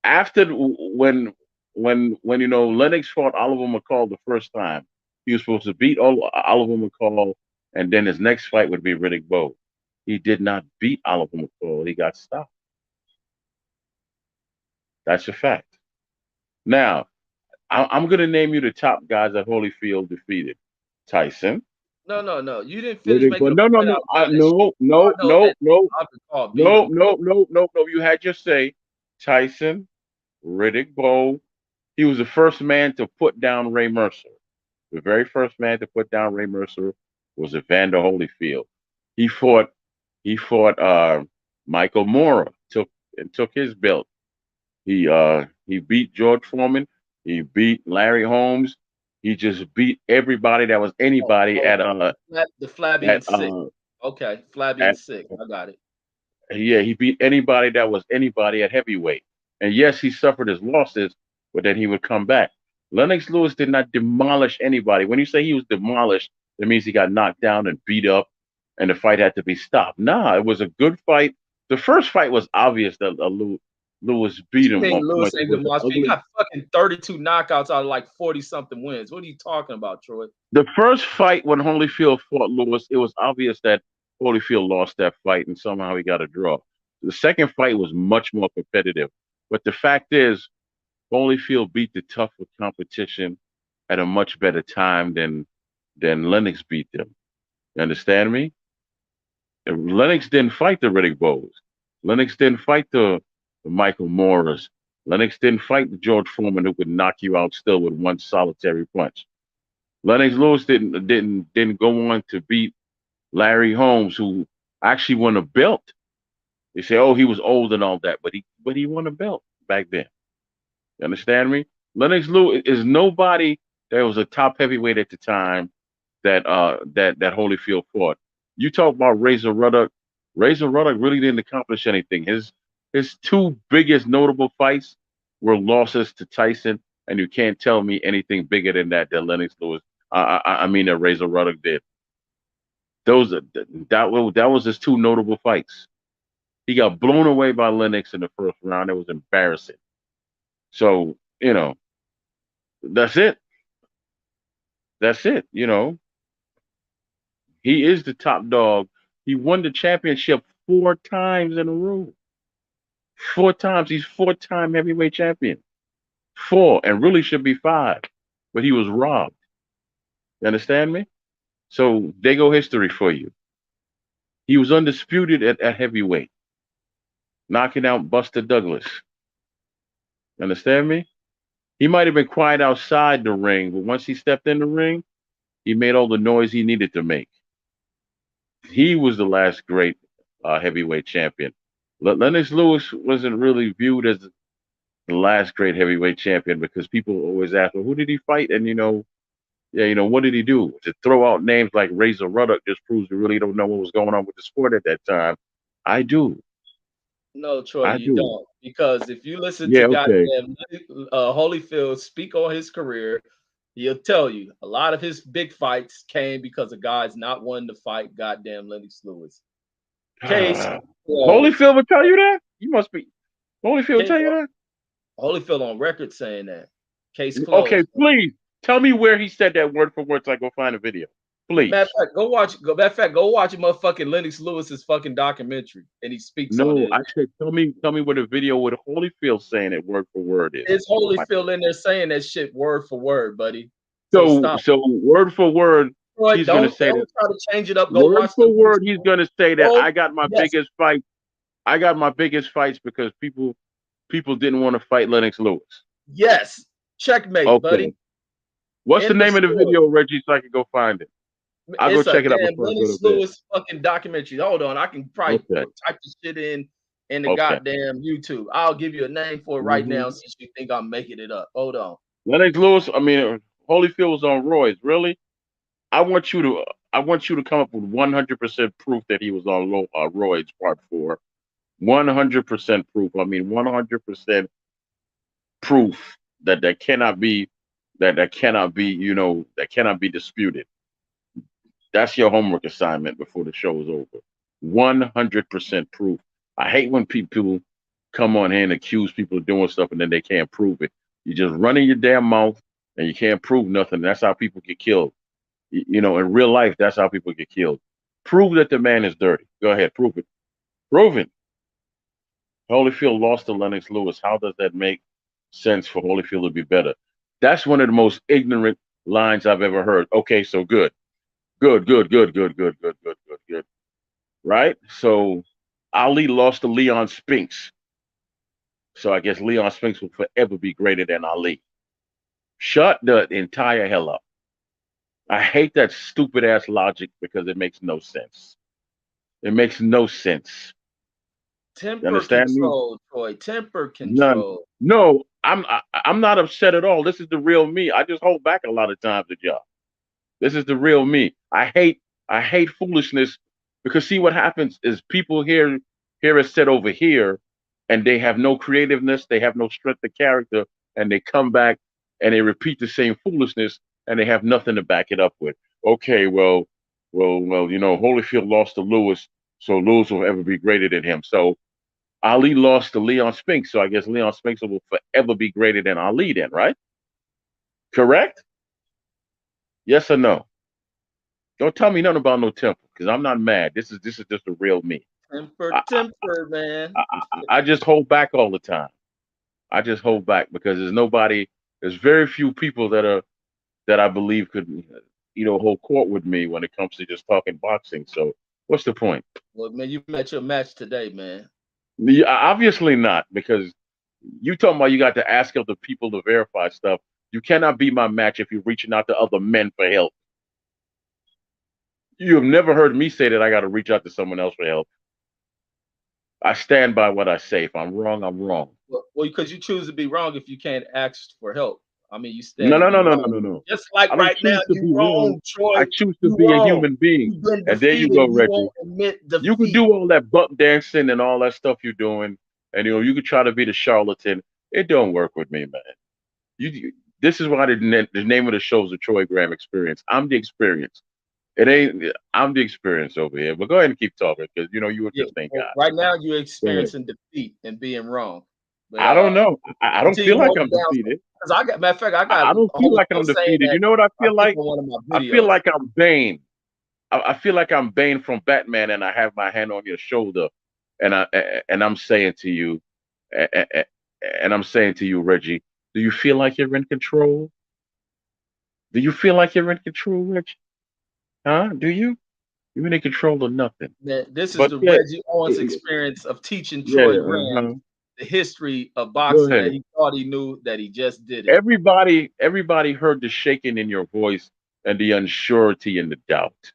After when you know Lennox fought Oliver McCall the first time, he was supposed to beat Oliver McCall, and then his next fight would be Riddick Bowe. He did not beat Oliver McCall. He got stopped. That's a fact. Now, I'm going to name you the top guys that Holyfield defeated. Tyson, No. You didn't finish Riddick Bowe. making a No, no, point no, out there that no, I no, know no, that no, Oliver McCall beat no, him. no, no, no, no. You had your say. Tyson, Riddick Bowe. He was the first man to put down Ray Mercer. The very first man to put down Ray Mercer was Evander Holyfield. He fought Michael Moorer, took his belt. He beat George Foreman. He beat Larry Holmes. He just beat everybody that was anybody Oh, the Flabby at and Sick. Okay, Flabby and at Sick. I got it. yeah, he beat anybody that was anybody at heavyweight. And yes, he suffered his losses, but then he would come back. Lennox Lewis did not demolish anybody. When you say he was demolished, that means he got knocked down and beat up, and the fight had to be stopped. Nah, it was a good fight. The first fight was obvious that Lewis beat You him mean on Lewis points. It ain't was demolished? He ugly. got fucking 32 knockouts out of like 40 something wins. What are you talking about, Troy? The first fight when Holyfield fought Lewis, it was obvious that Holyfield lost that fight and somehow he got a draw. The second fight was much more competitive. But the fact is, Holyfield beat the tougher competition at a much better time than Lennox beat them. You understand me? And Lennox didn't fight the Riddick Bowe's. Lennox didn't fight the Michael Moores. Lennox didn't fight the George Foreman who could knock you out still with one solitary punch. Lennox Lewis didn't go on to beat Larry Holmes, who actually won a belt. They say, oh, he was old and all that, but he won a belt back then. You understand me? Lennox Lewis is nobody that was a top heavyweight at the time that Holyfield fought. You talk about Razor Ruddock. Razor Ruddock really didn't accomplish anything. His two biggest notable fights were losses to Tyson, and you can't tell me anything bigger than that Lennox Lewis. I mean that Razor Ruddock did. That was his two notable fights. He got blown away by Lennox in the first round. It was embarrassing. So you know that's it. That's it. You know he is the top dog. He won the championship 4 times in a row. 4 times. He's 4-time heavyweight champion. Four, and really should be five, but he was robbed. You understand me? So they go history for you. He was undisputed at heavyweight, knocking out Buster Douglas. You understand me? He might have been quiet outside the ring, but once he stepped in the ring, he made all the noise he needed to make. He was the last great heavyweight champion. Lennox Lewis wasn't really viewed as the last great heavyweight champion because people always ask, well, who did he fight? And yeah, what did he do? To throw out names like Razor Ruddock just proves you really don't know what was going on with the sport at that time. I do. No, Troy, I you do. don't. Because if you listen to Yeah, okay. goddamn Holyfield speak on his career, he'll tell you a lot of his big fights came because of guys not wanting to fight goddamn Lennox Lewis. Case closed. Holyfield would tell you that? You must be Holyfield would Case, tell you that? Holyfield on record saying that. Case Okay, closed. please tell me where he said that word for word so I go find a video. Matter of Please. fact, go watch. Matter of fact, go watch motherfucking Lennox Lewis's fucking documentary, and he speaks on No, it. I said tell me what a video with Holyfield saying it word for word is. It's Go find Holyfield in there saying that shit word for word, buddy. it. So So stop. so word for word, Troy, he's gonna say that don't try to change it up. Go word watch the for word, he's gonna say that go. I got my Yes, biggest fight. I got my biggest fights because people didn't want to fight Lennox Lewis. yes. Checkmate, Okay. buddy. What's the End of name of the story. video, Reggie, so I can go find it? I'll go It's a check it out damn before I go to Lennox bed. Lewis fucking documentary. Hold on, I can probably Okay. type the shit in the Okay. goddamn YouTube. I'll give you a name for it right hmm now since you think I'm making it up. Hold on. Lennox Lewis, I mean Holyfield was on roids. Really? I want you to I want you to come up with 100% proof that he was on roids part 4. 100% proof. I mean 100% proof that cannot be that cannot be, that cannot be disputed. That's your homework assignment before the show is over. 100% proof. I hate when people come on here and accuse people of doing stuff and then they can't prove it. You just running your damn mouth and you can't prove nothing. That's how people get killed. In real life, that's how people get killed. Prove that the man is dirty. Go ahead, prove it. Prove it. Holyfield lost to Lennox Lewis. How does that make sense for Holyfield to be better? That's one of the most ignorant lines I've ever heard. Okay, so good. Good, good, good, good, good, good, good, good, good. Right? So Ali lost to Leon Spinks. So I guess Leon Spinks will forever be greater than Ali. Shut the entire hell up. I hate that stupid ass logic because it makes no sense. It makes no sense. You Temper understand me? control, Troy. Temper None. control. No, I'm not upset at all. This is the real me. I just hold back a lot of times at y'all. This is the real me. I hate foolishness because see what happens is people hear it said over here and they have no creativeness, they have no strength of character, and they come back and they repeat the same foolishness and they have nothing to back it up with. Okay, well, Holyfield lost to Lewis, so Lewis will ever be greater than him. So Ali lost to Leon Spinks, so I guess Leon Spinks will forever be greater than Ali then, right? Correct? Yes or no? Don't tell me nothing about no temper, because I'm not mad. This is just a real me. Temper, I, temper, man. I just hold back all the time. I just hold back because there's very few people that I believe could, hold court with me when it comes to just talking boxing. So what's the point? Well, man, you met your match today, man. Obviously not, because you talking about you got to ask other people to verify stuff. You cannot be my match if you're reaching out to other men for help. You have never heard me say that I got to reach out to someone else for help. I stand by what I say. If I'm wrong, I'm wrong. Well, because you choose to be wrong if you can't ask for help. I mean, you stand No, to no, be no, no, no, wrong. no, no. Just like I don't right now, choose to you be wrong. wrong, Troy. I choose to You be a wrong. human being. You've been And there you defeated. go, You Reggie. won't admit You could defeat. do all that buck dancing and all that stuff you're doing, and you could try to be the charlatan. It don't work with me, man. This is why the name of the show is the Troy Graham Experience. I'm the experience. It ain't. I'm the experience over here. But go ahead and keep talking because you were Yeah. just thank Well, God. right now you're Go ahead. experiencing defeat and being wrong. But I don't know. I don't until you feel like hold I'm it down, defeated. because I got matter of fact, I got I don't feel like Holyfield I'm saying defeated. that You know what I I feel think like? on one of my I feel videos. like I'm Bane. I feel like I'm Bane from Batman, and I have my hand on your shoulder, and I'm saying to you, and I'm saying to you, Reggie, do you feel like you're in control? Do you feel like you're in control, Reggie? Huh? Do you? You're in control of nothing. That this is But the yeah, Reggie Owens yeah, experience of teaching yeah. Troy Graham Uh-huh. the history of Go boxing that ahead. he thought he knew that he just did it. Everybody heard the shaking in your voice and the unsurety and the doubt.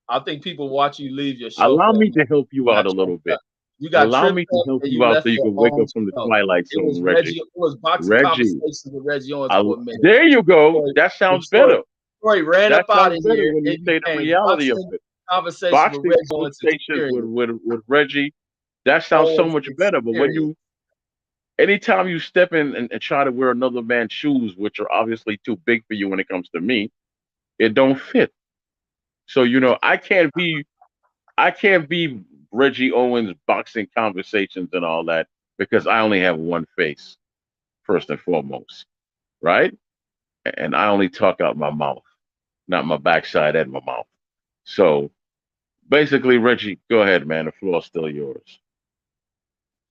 I think people watch you leave your show Allow for a me minute. to help you You out got a tripped little bit. up. You got Allow tripped me to up help and you you out so left you your can wake up own from the show. twilight It was zone, Reggie. Reggie. It was boxing Reggie, conversations with Reggie Owens for a minute. there you go. Troy, That and sounds better. Troy ran That up out sounds of better here when you and you say the came reality of boxing it. conversation with Boxing Reggie Owens conversations experience. with Reggie. That sounds so Always much better. But when experience. you, anytime you step in and try to wear another man's shoes, which are obviously too big for you when it comes to me, it don't fit. So I can't be Reggie Owens boxing conversations and all that because I only have one face, first and foremost, right? And I only talk out my mouth, not my backside and my mouth. So basically, Reggie, go ahead, man. The floor's still yours.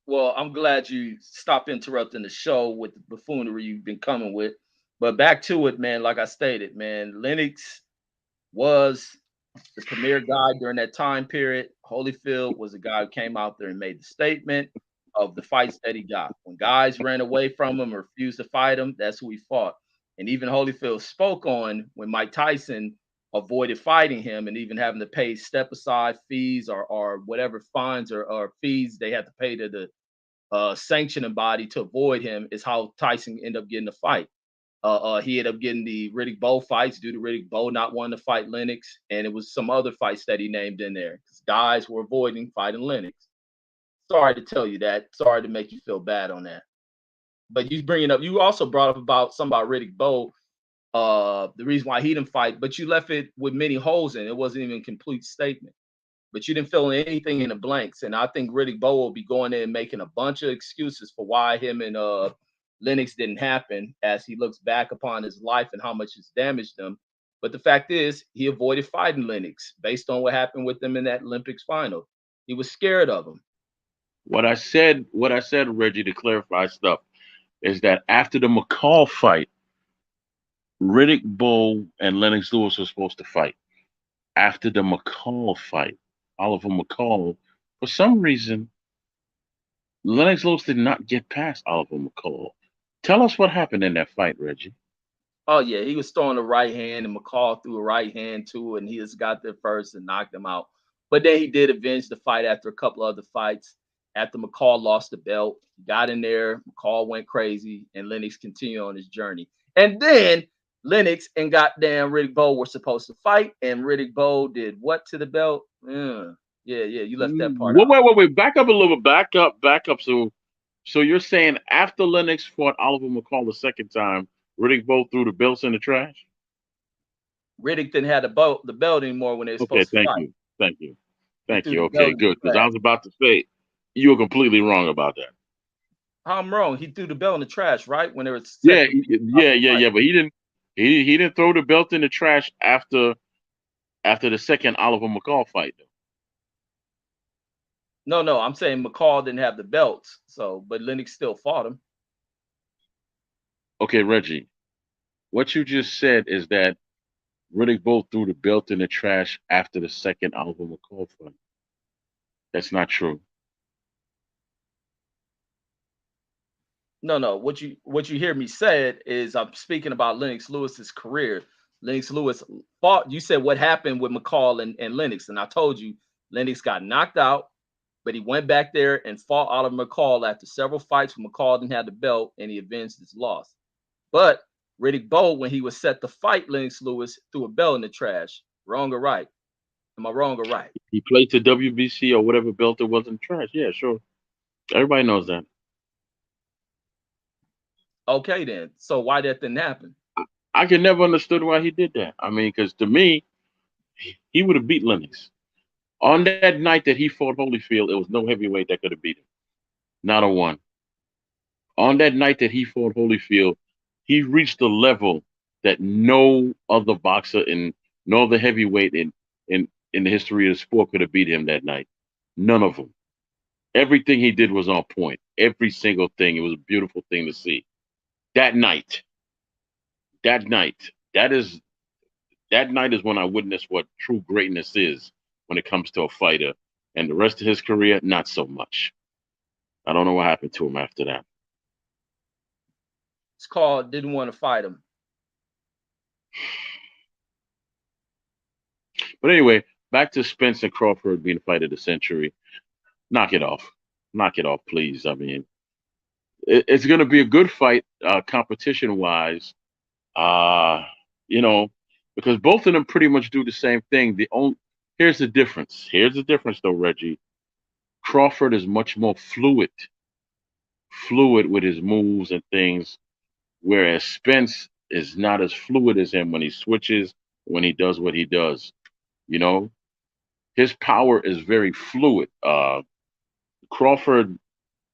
Well, I'm glad you stopped interrupting the show with the buffoonery you've been coming with. But back to it, man. Like I stated, man, Lennox was the premier guy during that time period. Holyfield was the guy who came out there and made the statement of the fights that he got. When guys ran away from him or refused to fight him, that's who he fought. And even Holyfield spoke on when Mike Tyson avoided fighting him and even having to pay step aside fees or whatever fines or fees they had to pay to the sanctioning body to avoid him is how Tyson ended up getting the fight. He ended up getting the Riddick Bowe fights due to Riddick Bowe not wanting to fight Lennox, and it was some other fights that he named in there because guys were avoiding fighting Lennox. Sorry to tell you that. Sorry to make you feel bad on that. But you also brought up about something about Riddick Bowe, the reason why he didn't fight, but you left it with many holes in it. It wasn't even a complete statement. But you didn't fill in anything in the blanks. And I think Riddick Bowe will be going in and making a bunch of excuses for why him and Lennox didn't happen as he looks back upon his life and how much it's damaged him. But the fact is, he avoided fighting Lennox based on what happened with him in that Olympics final. He was scared of him. What I said, Reggie, to clarify stuff, is that after the McCall fight, Riddick Bowe and Lennox Lewis were supposed to fight. After the McCall fight, Oliver McCall, for some reason, Lennox Lewis did not get past Oliver McCall. Tell us what happened in that fight, Reggie. Oh yeah, he was throwing a right hand, and McCall threw a right hand too, and he just got there first and knocked him out. But then he did avenge the fight after a couple other fights. After McCall lost the belt, he got in there. McCall went crazy, and Lennox continued on his journey. And then Lennox and goddamn Riddick Bowe were supposed to fight, and Riddick Bowe did what to the belt? Yeah. You left that part Wait, out. wait, wait, wait. Back up a little bit. Back up. So you're saying after Lennox fought Oliver McCall the second time, Riddick Bowe threw the belts in the trash? Riddick didn't have the belt anymore when they were Okay, supposed to thank fight. you. Thank you. He Thank threw you. the Okay, belt in the good. Because I trash. was about to say you were completely wrong about that. I'm wrong. He threw the belt in the trash, right? When they were set Yeah, to be about yeah, to yeah, fight. yeah. But he didn't throw the belt in the trash after the second Oliver McCall fight. No. I'm saying McCall didn't have the belts. So, but Lennox still fought him. Okay, Reggie, what you just said is that Riddick Bowe threw the belt in the trash after the second Oliver McCall fight. That's not true. No. What you hear me said is I'm speaking about Lennox Lewis's career. Lennox Lewis fought. You said what happened with McCall and Lennox, and I told you Lennox got knocked out, but he went back there and fought Oliver McCall after several fights when McCall didn't have the belt, and he avenged his loss. But Riddick Bowe, when he was set to fight Lennox Lewis, threw a belt in the trash. Wrong or right? Am I wrong or right? He played to WBC or whatever belt it was in the trash. Yeah, sure. Everybody knows that. Okay, then. So why that didn't happen? I could never understood why he did that. I mean, because to me, he would have beat Lennox. On that night that he fought Holyfield, it was no heavyweight that could have beat him. Not a one. On that night that he fought Holyfield, he reached a level that no other boxer in no other heavyweight in the history of the sport could have beat him that night. None of them. Everything he did was on point. Every single thing. It was a beautiful thing to see. That night, that night, that night is when I witnessed what true greatness is when it comes to a fighter. And the rest of his career, not so much. I don't know what happened to him after that. It's called didn't want to fight him. But anyway, back to Spence and Crawford being the fight of the century. Knock it off. Knock it off, please. I mean, it's going to be a good fight, competition wise. Uh, you know, because both of them pretty much do the same thing. Here's the difference. Here's the difference, though, Reggie. Crawford is much more fluid with his moves and things, whereas Spence is not as fluid as him when he switches, when he does what he does. You know, his power is very fluid. Crawford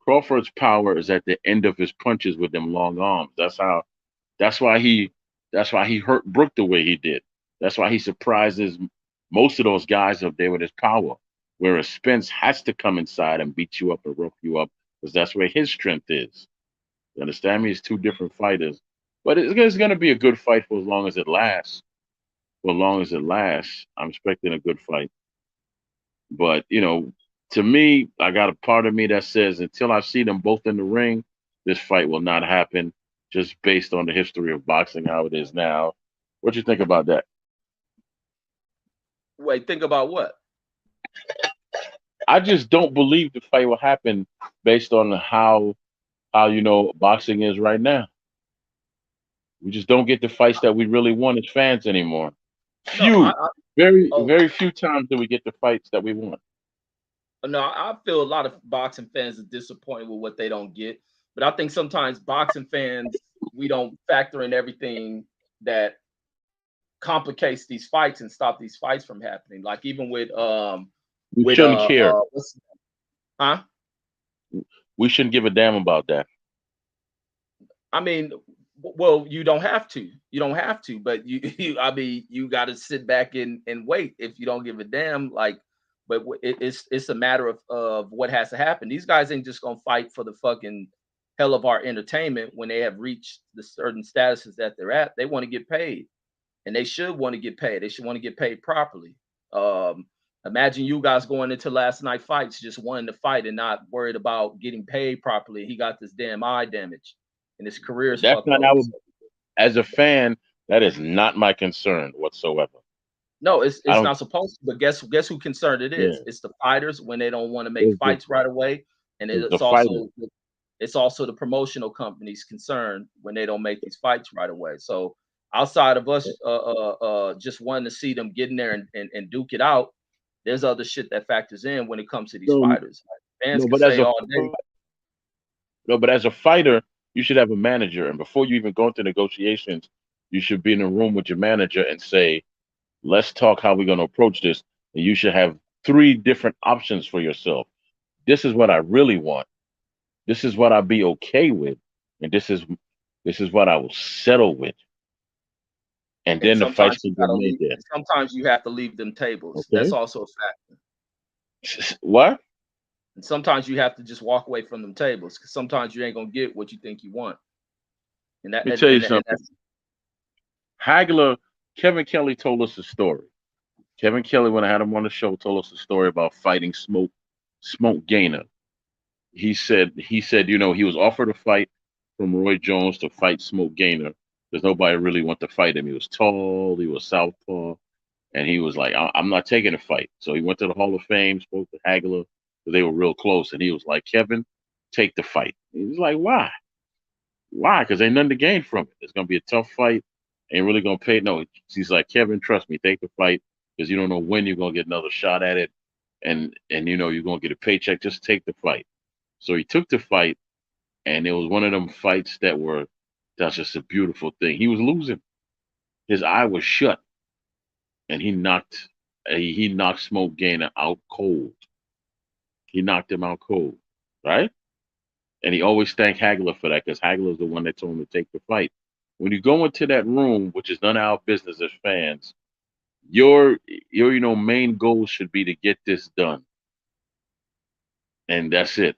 Crawford's power is at the end of his punches with them long arms. That's why he that's why he hurt Brook the way he did. That's why he surprises most of those guys up there with his power. Whereas Spence has to come inside and beat you up and rough you up because that's where his strength is. You understand me? It's two different fighters. But it's going to be a good fight for as long as it lasts. For as long as it lasts, I'm expecting a good fight. But, to me, I got a part of me that says until I see them both in the ring, this fight will not happen just based on the history of boxing, how it is now. What you think about that? Wait, think about what? I just don't believe the fight will happen based on how boxing is right now. We just don't get the fights that we really want as fans anymore. No, Few, very, oh, very few times do we get the fights that we want. no, I feel a lot of boxing fans are disappointed with what they don't get. But I think sometimes boxing fans, we don't factor in everything that complicates these fights and stop these fights from happening. Like even We shouldn't care. Huh? We shouldn't give a damn about that. I mean, well, you don't have to. You don't have to, but I mean, you got to sit back and wait if you don't give a damn. Like, but it's a matter of what has to happen. These guys ain't just gonna fight for the fucking hell of our entertainment when they have reached the certain statuses that they're at. They want to get paid, and they should want to get paid. They should want to get paid properly. Imagine you guys going into last night fights just wanting to fight and not worried about getting paid properly. He got this damn eye damage, and his career is That's fucked not over. our, as a fan, that is not my concern whatsoever. No, I it's don't. not supposed to. But guess who concerned it is? Yeah, It's the fighters when they don't want to make it's the fights right away, and it's the it's fighters. also the promotional companies concerned when they don't make these fights right away. So outside of us just wanting to see them get in there and duke it out, there's other shit that factors in when it comes to these No, fighters. Like, fans no, can but as say a all day. no, but as a fighter, you should have a manager, and before you even go into negotiations, you should be in a room with your manager and say, "Let's talk how we're going to approach this." And you should have three different options for yourself. This is what I really want. This is what I'll be okay with, and this is what I will settle with, and And then the fights can get made there. sometimes you have to leave them tables. That's Okay. also a fact. What? And sometimes you have to just walk away from them tables because sometimes you ain't gonna get what you think you want. And that Let me tell you and something. that's Hagler, Kevin Kelly told us a story. Kevin Kelly, when I had him on the show, told us a story about fighting Smoke Gainer. He said, he was offered a fight from Roy Jones to fight Smoke Gainer because nobody really wanted to fight him. He was tall, he was southpaw, and he was like, I'm not taking a fight. So he went to the Hall of Fame, spoke to Hagler, because they were real close, and he was like, Kevin, take the fight. He was like, why? Why? Because ain't nothing to gain from it. It's gonna be a tough fight. Ain't really gonna pay. No, he's like, Kevin, trust me, take the fight because you don't know when you're gonna get another shot at it, and you're gonna get a paycheck. Just take the fight. So he took the fight, and it was one of them fights that's just a beautiful thing. He was losing. His eye was shut, and he knocked Smoke Gainer out cold. He knocked him out cold, right? And he always thanked Hagler for that because Hagler's the one that told him to take the fight. When you go into that room, which is none of our business as fans, your main goal should be to get this done, and that's it.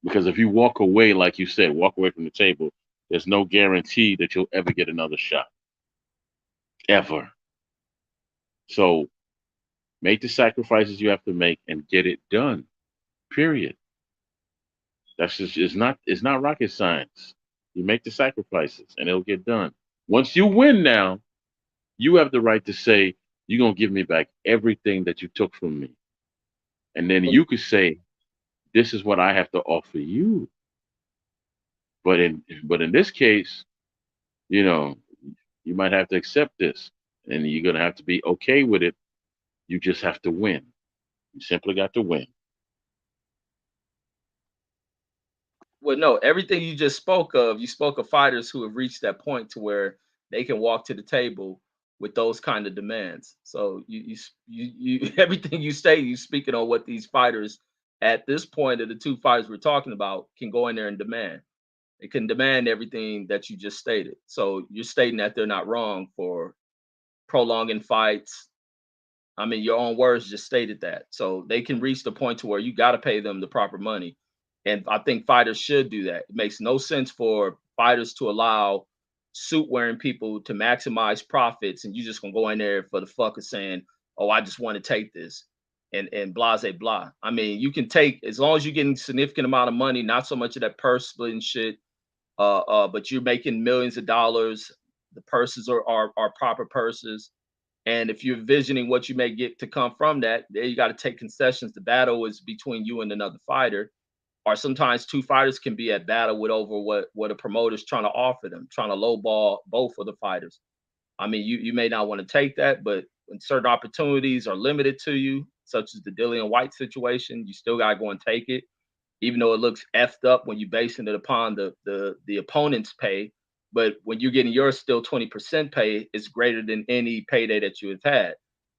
Because if you walk away, like you said, walk away from the table, there's no guarantee that you'll ever get another shot, ever. So make the sacrifices you have to make and get it done. Period. That's just it's not rocket science. You make the sacrifices and it'll get done. Once you win now, you have the right to say, you're gonna give me back everything that you took from me. And then you could say, this is what I have to offer you. But in this case, you know, you might have to accept this. And you're gonna have to be okay with it. You just have to win. You simply got to win. Well, no, everything you just spoke of, you spoke of fighters who have reached that point to where they can walk to the table with those kind of demands. So everything you say, you speaking on what these fighters at this point of the two fighters we're talking about can go in there and demand. They can demand everything that you just stated. So you're stating that they're not wrong for prolonging fights. I mean, your own words just stated that. So they can reach the point to where you got to pay them the proper money. And I think fighters should do that. It makes no sense for fighters to allow suit wearing people to maximize profits and you just gonna go in there for the fuck of saying, oh, I just want to take this and blah blah blah. I mean, you can take as long as you're getting significant amount of money, not so much of that purse splitting shit, but you're making millions of dollars. The purses are proper purses. And if you're envisioning what you may get to come from that, there you got to take concessions. The battle is between you and another fighter, or sometimes two fighters can be at battle with over what a promoter's trying to offer them, trying to lowball both of the fighters. I mean, you may not want to take that, but when certain opportunities are limited to you, such as the Dillian White situation, you still gotta go and take it, even though it looks effed up when you basing it upon the opponent's pay. But when you're getting yours still 20% pay, it's greater than any payday that you have had.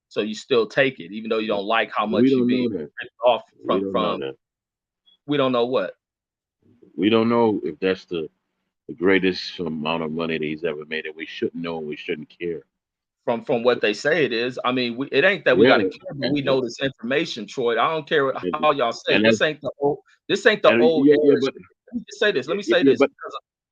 So you still take it, even though you don't like how We much you don't being know that. ripped off We don't know from that. we don't know what. We don't know if that's the greatest amount of money that he's ever made, and we shouldn't know and we shouldn't care. From what they say it is. I mean, it ain't that we Yeah, got to care, but and we know this information, Troy. I don't care and, how y'all say it. and, that's, This ain't the and old yeah, yeah, era but shit. Let me just say this. Let me yeah, say yeah, this but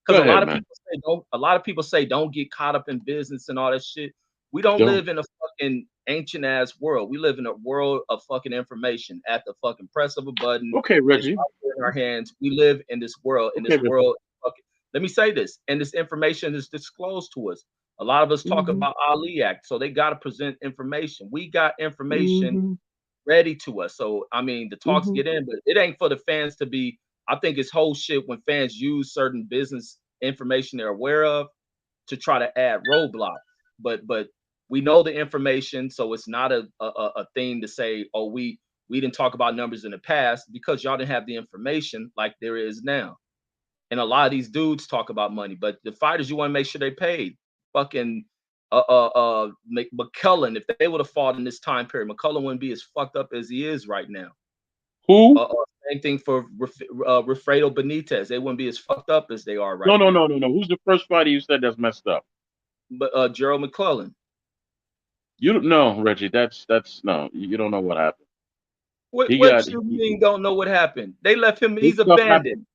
because go a lot ahead, of man. people say don't. A lot of people say don't get caught up in business and all that shit. We don't Don't. live in a fucking ancient ass world. We live in a world of fucking information. At the fucking press of a button, Okay, it's Reggie. right there in our hands. We live in this world. In Okay, this Reggie. world, fucking, let me say this. And this information is disclosed to us. A lot of us talk Hmm. about Ali Act, so they got to present information. We got information Hmm. ready to us. So I mean, the talks Hmm. get in, but it ain't for the fans to be. I think it's whole shit when fans use certain business information they're aware of to try to add roadblocks. But we know the information, so it's not a thing to say, oh, we didn't talk about numbers in the past because y'all didn't have the information like there is now. And a lot of these dudes talk about money, but the fighters you want to make sure they paid. Fucking McCullen, if they would have fought in this time period, McCullen wouldn't be as fucked up as he is right now. Who? Same thing for Rafredo Benitez. They wouldn't be as fucked up as they are No, right no, now. no, no, no. Who's the first fighter you said that's messed up? But Gerald McClellan. You don't know, Reggie. That's no. You don't know what happened. What He what got you mean don't know what happened? They left him. his He's stuff happened. abandoned.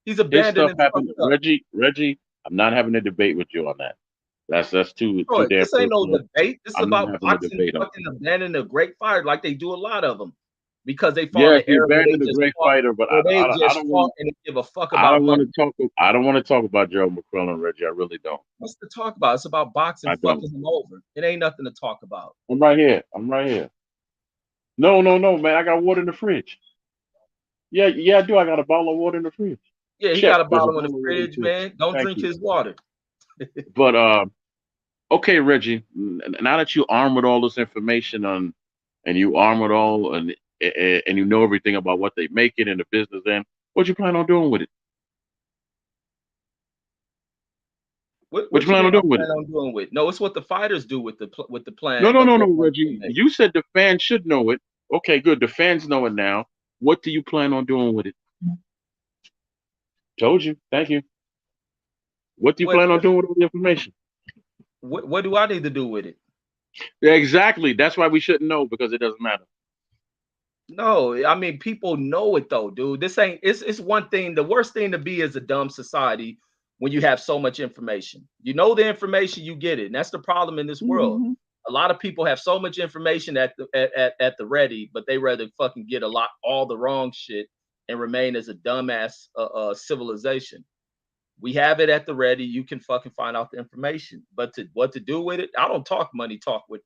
He's His abandoned stuff and happened. fucked up. Reggie. I'm not having a debate with you on that. That's too Troy, damn this ain't no personal. debate. This is I'm not about having a boxing debate on fucking abandoning a great fighter like they do a lot of them because they fall in yes, the he era where they abandoned a just great fought, fighter, but where they I just don't want fought and they give a fuck I about don't want money. to talk. I don't want to talk about Gerald McClellan, Reggie. I really don't. What's to talk about? It's about boxing I don't. fucking him over. It ain't nothing to talk about. I'm right here. I'm right here. No, no, no, man. I got water in the fridge. Yeah, yeah, I do. I got a bottle of water in the fridge. Yeah, he Chef, got a there's a bottle in the bottle of water in the fridge, fridge. man. Don't Thank drink you. his water. But okay, Reggie. Now that you armed with all this information on, and you armed with all, and you know everything about what they make it in the business, then what you plan on doing with it? What you What you plan mean? on I doing with it? plan on doing with? No, it's what the fighters do with the No, plan no, of no, their no, money Reggie. they make. You said the fans should know it. Okay, good. The fans know it now. What do you plan on doing with it? Told you. Thank you. What do you What plan on what doing with all the information? what do I need to do with it? Yeah, exactly. That's why we shouldn't know because it doesn't matter. No, I mean people know it though, dude. This ain't it's one thing. The worst thing to be is a dumb society when you have so much information. You know the information, you get it. And that's the problem in this world. Hmm. A lot of people have so much information at the ready, but they rather fucking get a lot all the wrong shit and remain as a dumbass civilization. We have it at the ready. You can fucking find out the information. But to what to do with it? I don't talk money talk with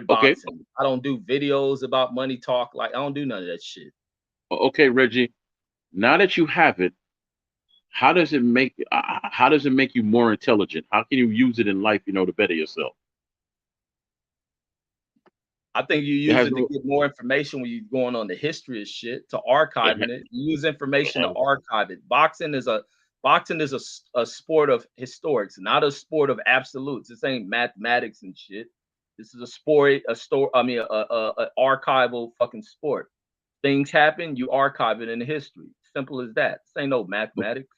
Okay. boxing. I don't do videos about money talk. Like I don't do none of that shit. Okay, Reggie. Now that you have it, how does it make you more intelligent? How can you use it in life, to better yourself? I think you It use has it to no. get more information when you're going on the history of shit, to It, archiving it. You use information to ha- archive it. Boxing is a sport of historics, not a sport of absolutes. This ain't mathematics and shit. This is a sport, a store. I mean, a archival fucking sport. Things happen, you archive it in the history. Simple as that. This ain't no mathematics.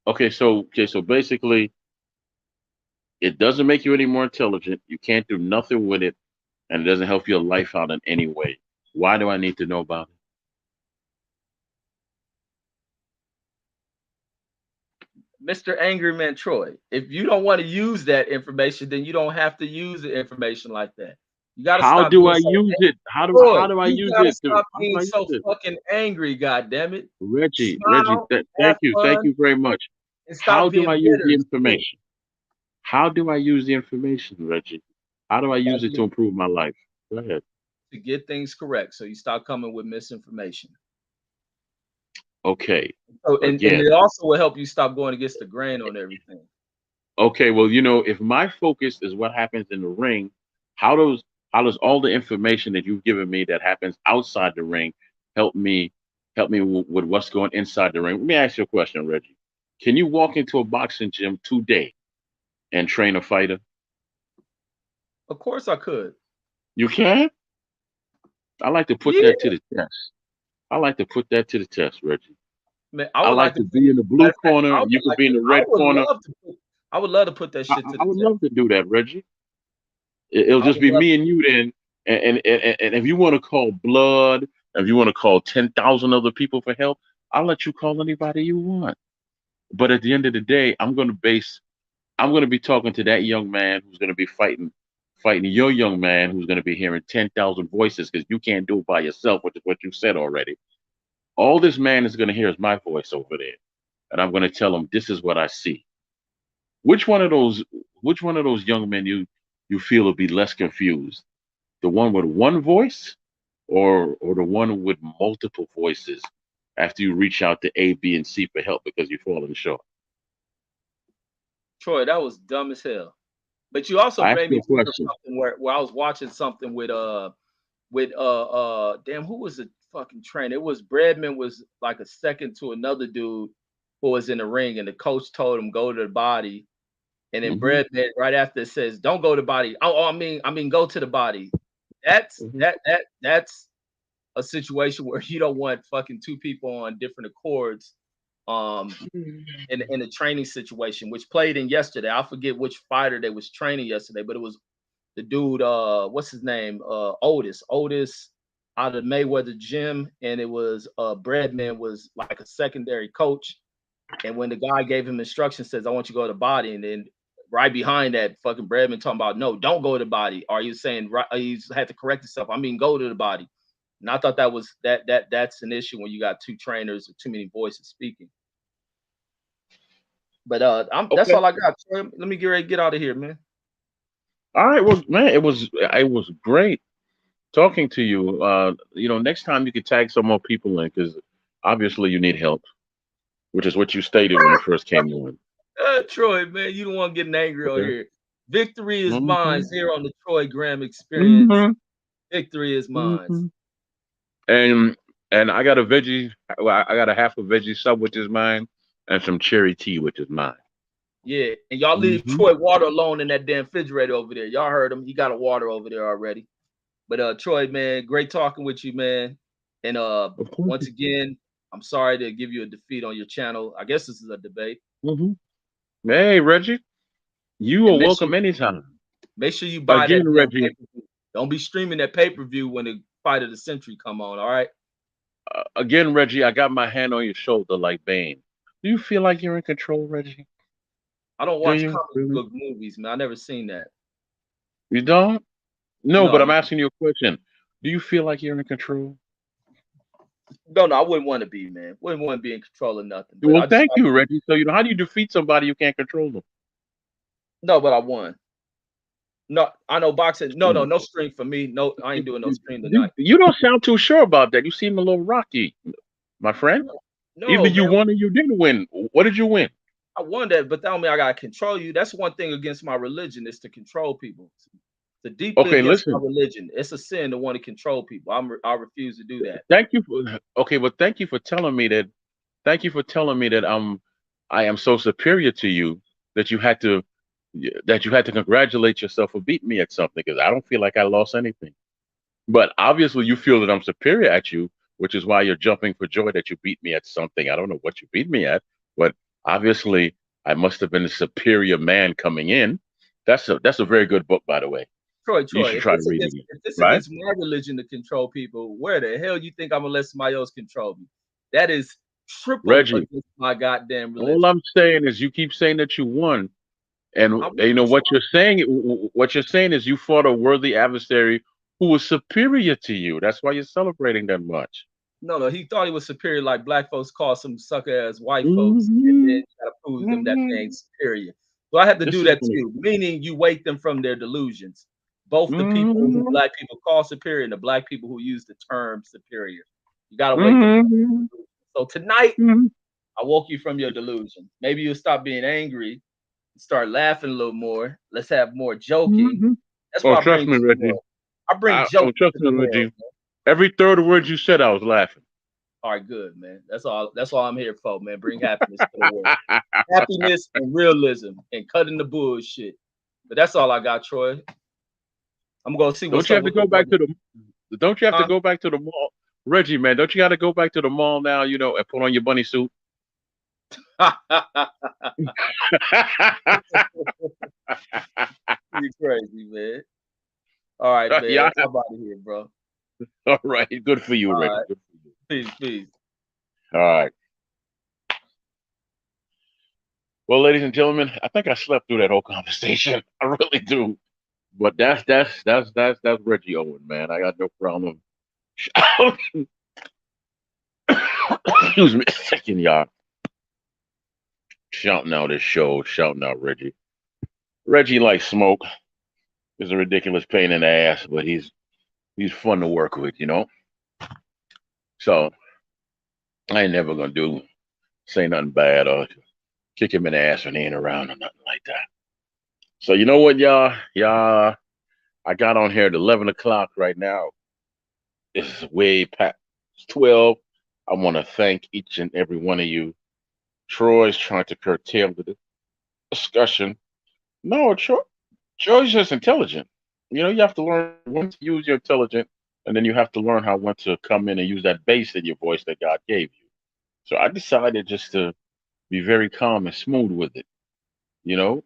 okay, so basically, it doesn't make you any more intelligent. You can't do nothing with it, and it doesn't help your life out in any way. Why do I need to know about it? Mr. Angry Man Troy, if you don't want to use that information, then you don't have to use the information like that. You got to How stop do being I so use it? How do Troy. how do I You use got to it, dude? stop How do being I use so it? fucking angry. God damn it! Reggie, Smile, thank have you, fun, very much. and How stop do being I use the bitter. Shit. information? How do I use the information, Reggie? How do I You got use to it to improve my life? Go ahead. to get things correct, so you stop coming with misinformation. Okay, So, and again. it also will help you stop going against the grain on everything. Okay, well, if my focus is what happens in the ring, how does all the information that you've given me that happens outside the ring help me with what's going inside the ring? Let me ask you a question, Reggie. Can you walk into a boxing gym today and train a fighter? Of course, I could. You can? I like to put Yeah, that to the test. I like to put that to the test, Reggie. man. I I would like like to to put be it. in the Matter blue of fact, corner I and you would could like be in to. the I red would corner. love to. I would love to put that I, shit to I the would test. love to do that, Reggie. It'll I just would be love. me and you then. And if you want to call blood, if you want to call 10,000 other people for help, I'll let you call anybody you want. But at the end of the day, I'm going to be talking to that young man who's going to be fighting your young man who's going to be hearing 10,000 voices because you can't do it by yourself, which is what you said already. All this man is going to hear is my voice over there. And I'm going to tell him, this is what I see. Which one of those, which one of those young men you feel will be less confused? The one with one voice or the one with multiple voices after you reach out to A, B, and C for help because you're falling short? Troy, that was dumb as hell. But you also I asked made you me a think of question. something where I was watching something with damn, who was the fucking trainer? It was Bradman, was like a second to another dude who was in the ring, and the coach told him go to the body, and then Hmm. Bradman right after says don't go to the body. Oh, I mean go to the body. That's Hmm. that's a situation where you don't want fucking two people on different accords um in a training situation, which played in yesterday. I forget which fighter they was training yesterday, but it was the dude, what's his name? Otis out of Mayweather gym, and it was Breadman was like a secondary coach. And when the guy gave him instructions, says, I want you to go to the body, and then right behind that, fucking Breadman talking about no, don't go to the body. Or you saying right he had to correct himself. I mean, go to the body. And I thought that was that's an issue when you got two trainers or too many voices speaking. But that's Okay. all I got. Troy. Let me get ready to get out of here, man. All right. Well, man, it was great talking to you. Next time you could tag some more people in because obviously you need help, which is what you stated when you first came on. Troy, man, you don't want getting angry on Okay. here. Victory is mine Hmm. here on the Troy Graham Experience. Hmm. Victory is mine. Hmm. And I got a veggie. Well, I got a half a veggie sub, which is mine, and some cherry tea, which is mine. Yeah, and y'all leave Hmm. Troy water alone in that damn refrigerator over there. Y'all heard him. He got a water over there already. But Troy, man, great talking with you, man. And Of course. once again, I'm sorry to give you a defeat on your channel. I guess this is a debate. Hmm. Hey, Reggie, you And are welcome anytime. make sure you buy that Again, damn Reggie. pay-per-view. Don't be streaming that pay-per-view when the fight of the century come on, all right? Again, Reggie. I got my hand on your shoulder like Bane. Do you feel like you're in control, Reggie? I don't Do watch you comic really? book movies, man. I never seen that. You don't? No, but No, I'm man. asking you a question. Do you feel like you're in control? No, I wouldn't want to be, man. Wouldn't want to be in control of nothing. But Well, I just thank you, Reggie. So, how do you defeat somebody you can't control them? no, but I won. No, I know boxing. No, Mm. no, no stream for me. No, I ain't doing no You, stream you tonight. you don't sound too sure about that. You seem a little rocky, my friend. No, Either no, you man. won or you didn't win. What did you win? I won that, but that don't mean I gotta control you. That's one thing against my religion is to control people. It's deeply Okay, against my listen. religion. It's a sin to want to control people. I refuse to do that. Thank you for okay, but thank you for telling me that. Thank you for telling me that I am so superior to you that you had to congratulate yourself for beating me at something because I don't feel like I lost anything. But obviously, you feel that I'm superior at you, which is why you're jumping for joy that you beat me at something. I don't know what you beat me at, but obviously, I must have been a superior man coming in. That's a very good book, by the way. You Troy, should try reading it, if it's right? against my religion to control people, where the hell you think I'm gonna let somebody else control me? That is triple Reggie, against my goddamn all religion. I'm saying is you keep saying that you won, and I you know wouldn't what try. you're saying. What you're saying is you fought a worthy adversary who was superior to you. That's why you're celebrating that much. No, no, he thought he was superior, like black folks call some sucker ass white folks, and then Hmm. you gotta prove them that they ain't Hmm. superior. So I have to This do is that funny. too, meaning you wake them from their delusions. Both the people who Hmm. black people call superior and the black people who use the term superior. You gotta wake them from Hmm. their delusions. So tonight, Hmm. I woke you from your delusion. Maybe you'll stop being angry and start laughing a little more. Let's have more joking. Hmm. That's Oh, why I trust bring me, Reggie. humor. I bring Oh, jokes trust to me, the world. Reggie. Every third word you said, I was laughing. All right, good, man. That's all I'm here for, man. Bring happiness to the world. Happiness and realism and cutting the bullshit. But that's all I got, Troy. I'm gonna see Don't what's you up have to with the go back brother. to the? Don't you have to Huh? go back to the mall, Reggie? Man, don't you got to go back to the mall now? You know, and put on your bunny suit. You crazy, man. All right, Yeah. man. I'm out of here, bro. All right. Good for you, All Reggie. right. Good for you. Peace, peace. All right. Well, ladies and gentlemen, I think I slept through that whole conversation. I really do. But that's Reggie Owen, man. I got no problem. Excuse me, second y'all shouting out his show, shouting out Reggie. Reggie like smoke is a ridiculous pain in the ass, but he's fun to work with, you know. So I ain't never gonna say nothing bad or kick him in the ass when he ain't around or nothing like that. So you know what, y'all, I got on here at 11 o'clock right now. It's way past 12. I want to thank each and every one of you. Troy's trying to curtail the discussion. No, Troy's just intelligent. You know, you have to learn when to use your intelligence, and then you have to learn how when to come in and use that bass in your voice that God gave you. So I decided just to be very calm and smooth with it. You know,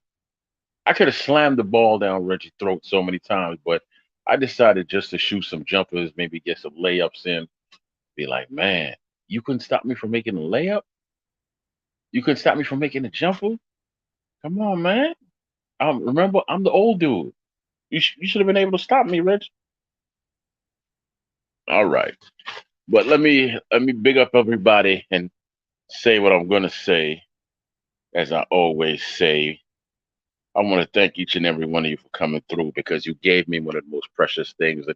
I could have slammed the ball down Reggie's throat so many times, but I decided just to shoot some jumpers, maybe get some layups in. Be like, man, you couldn't stop me from making a layup. You couldn't stop me from making a jumper. Come on, man. Remember, I'm the old dude. You should have been able to stop me, Reg. All right, but let me big up everybody and say what I'm gonna say, as I always say. I want to thank each and every one of you for coming through because you gave me one of the most precious things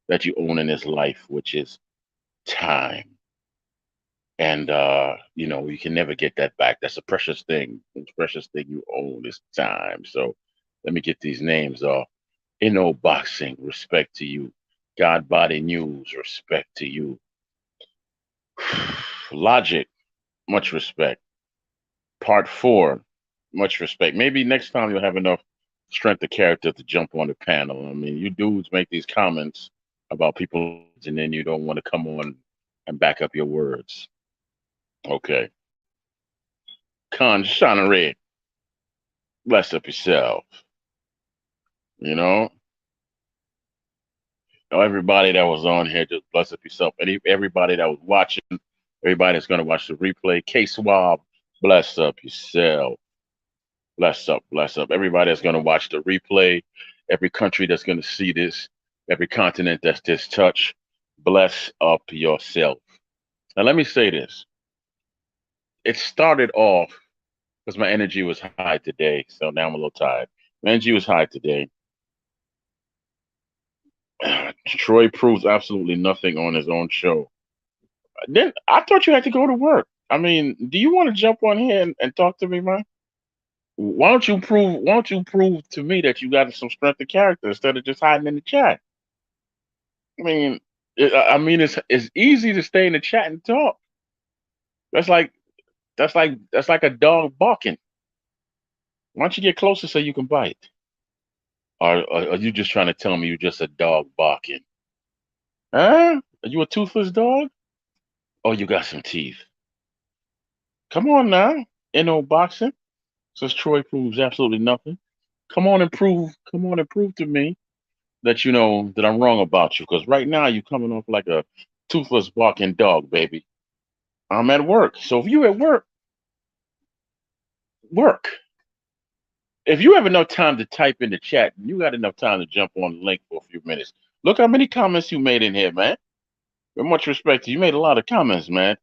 that you own in this life, which is time. And you know, you can never get that back. That's a precious thing. The most precious thing you own is time. So let me get these names off. Inno Boxing, respect to you. God Body News, respect to you. Logic, much respect. Part four, much respect. Maybe next time you'll have enough strength of character to jump on the panel. I mean, you dudes make these comments about people and then you don't want to come on and back up your words. Okay. Con Red, bless up yourself. You know, everybody that was on here, just bless up yourself. Everybody that was watching, everybody that's going to watch the replay, K Swab, bless up yourself. Bless up, bless up. Everybody that's going to watch the replay, every country that's going to see this, every continent that's this touch, bless up yourself. Now, let me say this. It started off because my energy was high today. So now I'm a little tired. My energy was high today. Troy proves absolutely nothing on his own show. Then I thought you had to go to work. I mean, do you want to jump on here and talk to me, man? Why don't you prove to me that you got some strength of character instead of just hiding in the chat? I mean, it's easy to stay in the chat and talk. That's like that's like a dog barking. Why don't you get closer so you can bite? Or are you just trying to tell me you're just a dog barking? Huh? Are you a toothless dog? Oh, you got some teeth. Come on now. No boxing. Says Troy proves absolutely nothing. Come on and prove to me that you know that I'm wrong about you. Because right now you're coming off like a toothless barking dog, baby. I'm at work. So if you at work, work. If you have enough time to type in the chat, you got enough time to jump on the link for a few minutes. Look how many comments you made in here, man. With much respect to you, made a lot of comments, man.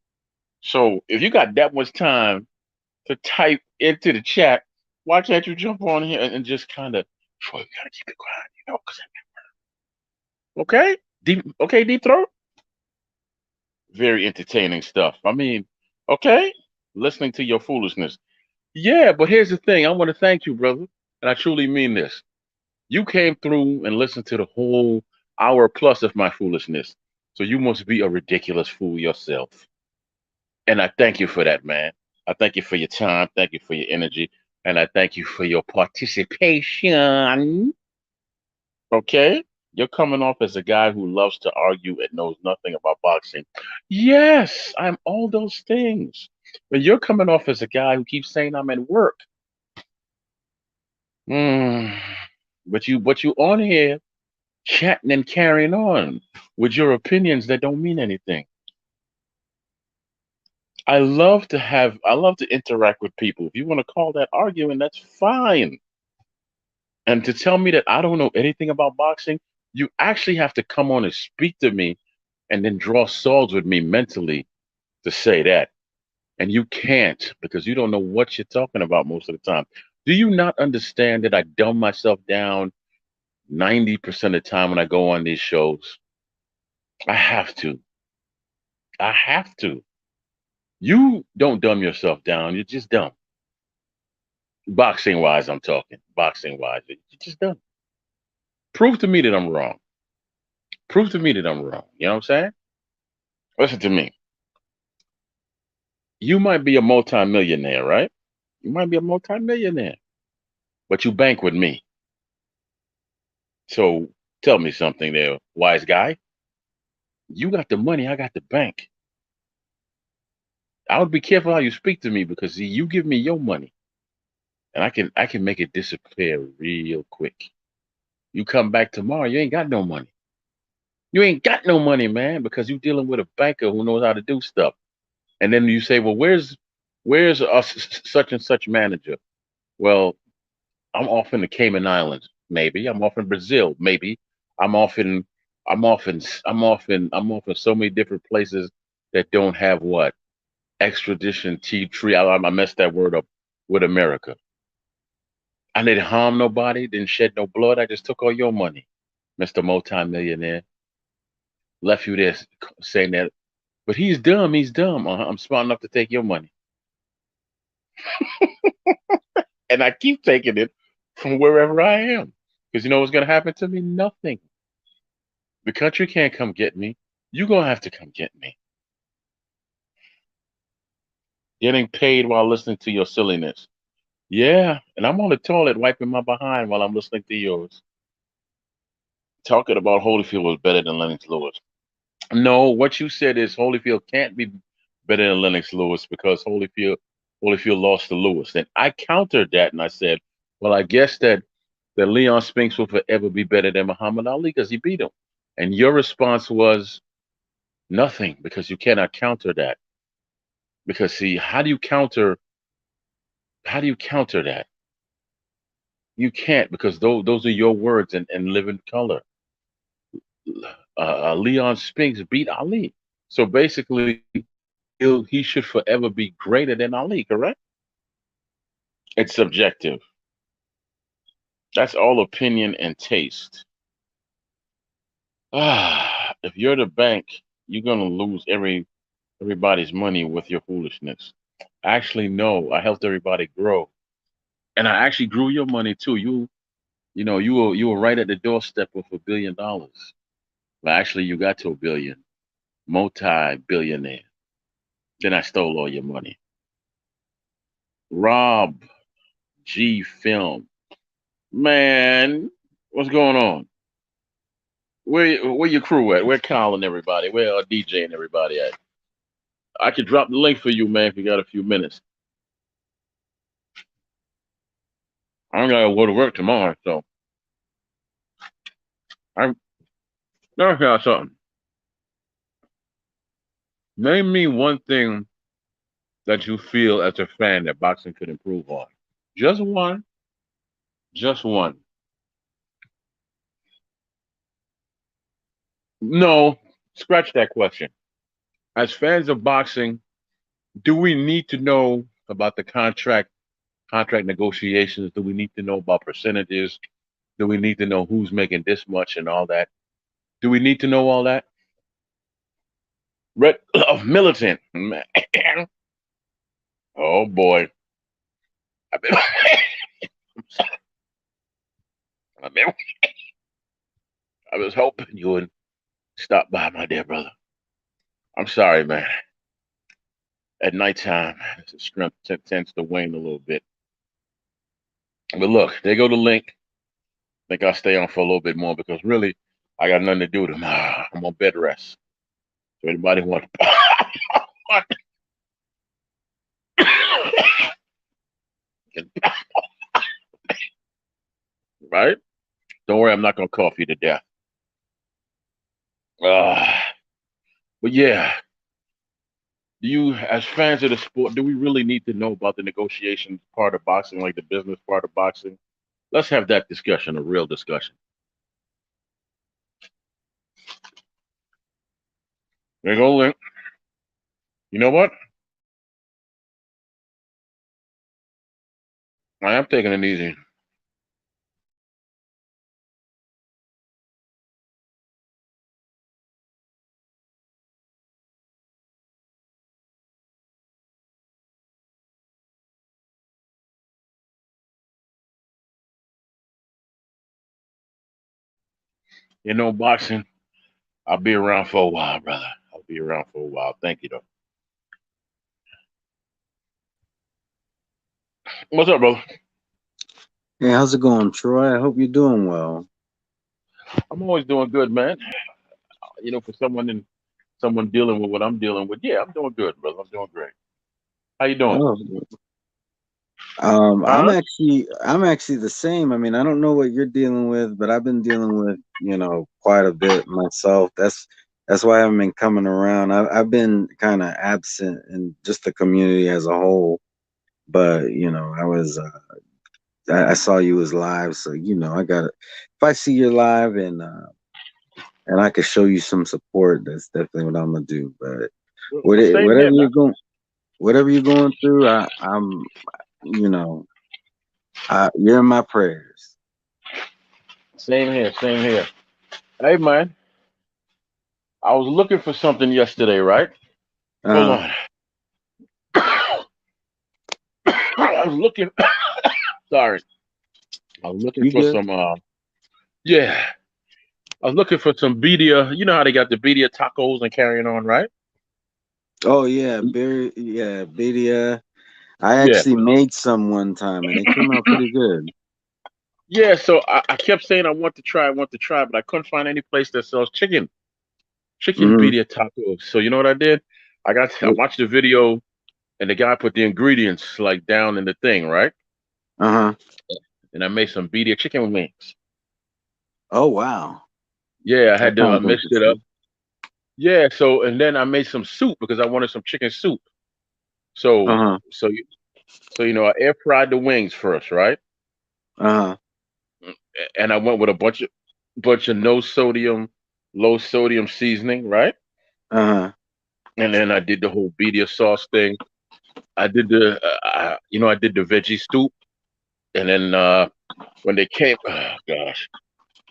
So if you got that much time to type into the chat, why can't you jump on here and just kind of, Troy, we gotta keep it quiet, you know? Okay, deep throat. Very entertaining stuff. I mean, okay, listening to your foolishness. Yeah, but here's the thing. I want to thank you, brother, and I truly mean this. You came through and listened to the whole hour plus of my foolishness. So you must be a ridiculous fool yourself. And I thank you for that, man. I thank you for your time. Thank you for your energy. And I thank you for your participation. Okay? You're coming off as a guy who loves to argue and knows nothing about boxing. Yes, I'm all those things. But you're coming off as a guy who keeps saying I'm at work. Mm. But you on here chatting and carrying on with your opinions that don't mean anything. I love to interact with people. If you want to call that arguing, that's fine. And to tell me that I don't know anything about boxing, you actually have to come on and speak to me and then draw swords with me mentally to say that. And you can't because you don't know what you're talking about most of the time. Do you not understand that I dumb myself down 90% of the time when I go on these shows? I have to. I have to. You don't dumb yourself down. You're just dumb. Boxing wise, I'm talking. Boxing wise, you're just dumb. Prove to me that I'm wrong. Prove to me that I'm wrong. You know what I'm saying? Listen to me. You might be a multimillionaire, right? You might be a multimillionaire, but you bank with me. So tell me something there, wise guy. You got the money, I got the bank. I would be careful how you speak to me because see, you give me your money and I can make it disappear real quick. You come back tomorrow, you ain't got no money. You ain't got no money, man, because you're dealing with a banker who knows how to do stuff. And then you say, well, where's such and such manager? Well, I'm off in the Cayman Islands, maybe. I'm off in Brazil, maybe. I'm off in I'm off in so many different places that don't have what? Extradition tea tree. I messed that word up with America. I didn't harm nobody, didn't shed no blood. I just took all your money, Mr. Multimillionaire. Left you there saying that. But he's dumb. He's dumb. I'm smart enough to take your money. And I keep taking it from wherever I am. Because you know what's going to happen to me? Nothing. The country can't come get me. You're going to have to come get me. Getting paid while listening to your silliness. Yeah. And I'm on the toilet wiping my behind while I'm listening to yours. Talking about Holyfield was better than Lennox Lewis. No, what you said is Holyfield can't be better than Lennox Lewis because Holyfield lost to Lewis. And I countered that and I said, well, I guess that Leon Spinks will forever be better than Muhammad Ali because he beat him. And your response was nothing because you cannot counter that. Because see, how do you counter that? You can't because those are your words and live in color. Leon Spinks beat Ali. So basically, he should forever be greater than Ali, correct? It's subjective. That's all opinion and taste. If you're the bank, you're gonna lose everybody's money with your foolishness. Actually, no, I helped everybody grow. and I actually grew your money too. You were right at the doorstep of $1 billion. Well, actually, you got to a billion, multi-billionaire. Then I stole all your money. Rob G Film, man, what's going on? Where your crew at? Where Kyle and everybody? Where DJ and everybody at? I could drop the link for you, man, if you got a few minutes. I'm gonna go to work tomorrow, so I'm never got something. Name me one thing that you feel as a fan that boxing could improve on. Just one. Just one. No, scratch that question. As fans of boxing, do we need to know about the contract negotiations? Do we need to know about percentages? Do we need to know who's making this much and all that? Do we need to know all that? Red of Militant. Man. Oh boy. I've been, I've been, I was hoping you would stop by, my dear brother. I'm sorry, man. At nighttime, the strength tends to wane a little bit. But look, there go the link. I think I'll stay on for a little bit more because really, I got nothing to do tomorrow. I'm on bed rest. So anybody want right? Don't worry, I'm not gonna cough you to death. But yeah, do you, as fans of the sport, do we really need to know about the negotiations part of boxing, like the business part of boxing? Let's have that discussion, a real discussion. There you go, Link. You know what? I am taking it easy. You know, boxing, I'll be around for a while, brother. I'll be around for a while. Thank you, though. What's up, brother? Hey, how's it going, Troy? I hope you're doing well. I'm always doing good, man. For someone dealing with what I'm dealing with, yeah, I'm doing good, brother. I'm doing great. How you doing? Oh, Huh? I'm actually the same. I mean, I don't know what you're dealing with, but I've been dealing with, quite a bit myself. That's why I haven't been coming around. I've been kind of absent in just the community as a whole. But I saw you was live, so I got it. If I see you live and I could show you some support, that's definitely what I'm gonna do. But Well, same here, man. whatever you're going through, I'm, you know, you're in my prayers. Same here. Same here. Hey, man. I was looking for something yesterday, right? Hold Uh, on. I was looking. Sorry. I was looking you for good? some. Yeah. I was looking for some birria. You know how they got the birria tacos and carrying on, right? Oh yeah, Bedia. I Yeah. actually made some one time, and they came out pretty good. Yeah. So I kept saying I want to try, but I couldn't find any place that sells chicken Mm-hmm. birria tacos. So you know what I did? I watched the video and the guy put the ingredients like down in the thing, right? Uh-huh. And I made some birria chicken wings. Oh wow, Yeah, I that had to sounds mix it up. interesting. Yeah, so and then I made some soup because I wanted some chicken soup. So Uh-huh. so I air fried the wings first, right? Uh-huh. And I went with a bunch of no sodium, low sodium seasoning, right? Uh-huh. And then I did the whole birria sauce thing. I did I did the veggie soup, and then when they came, oh gosh,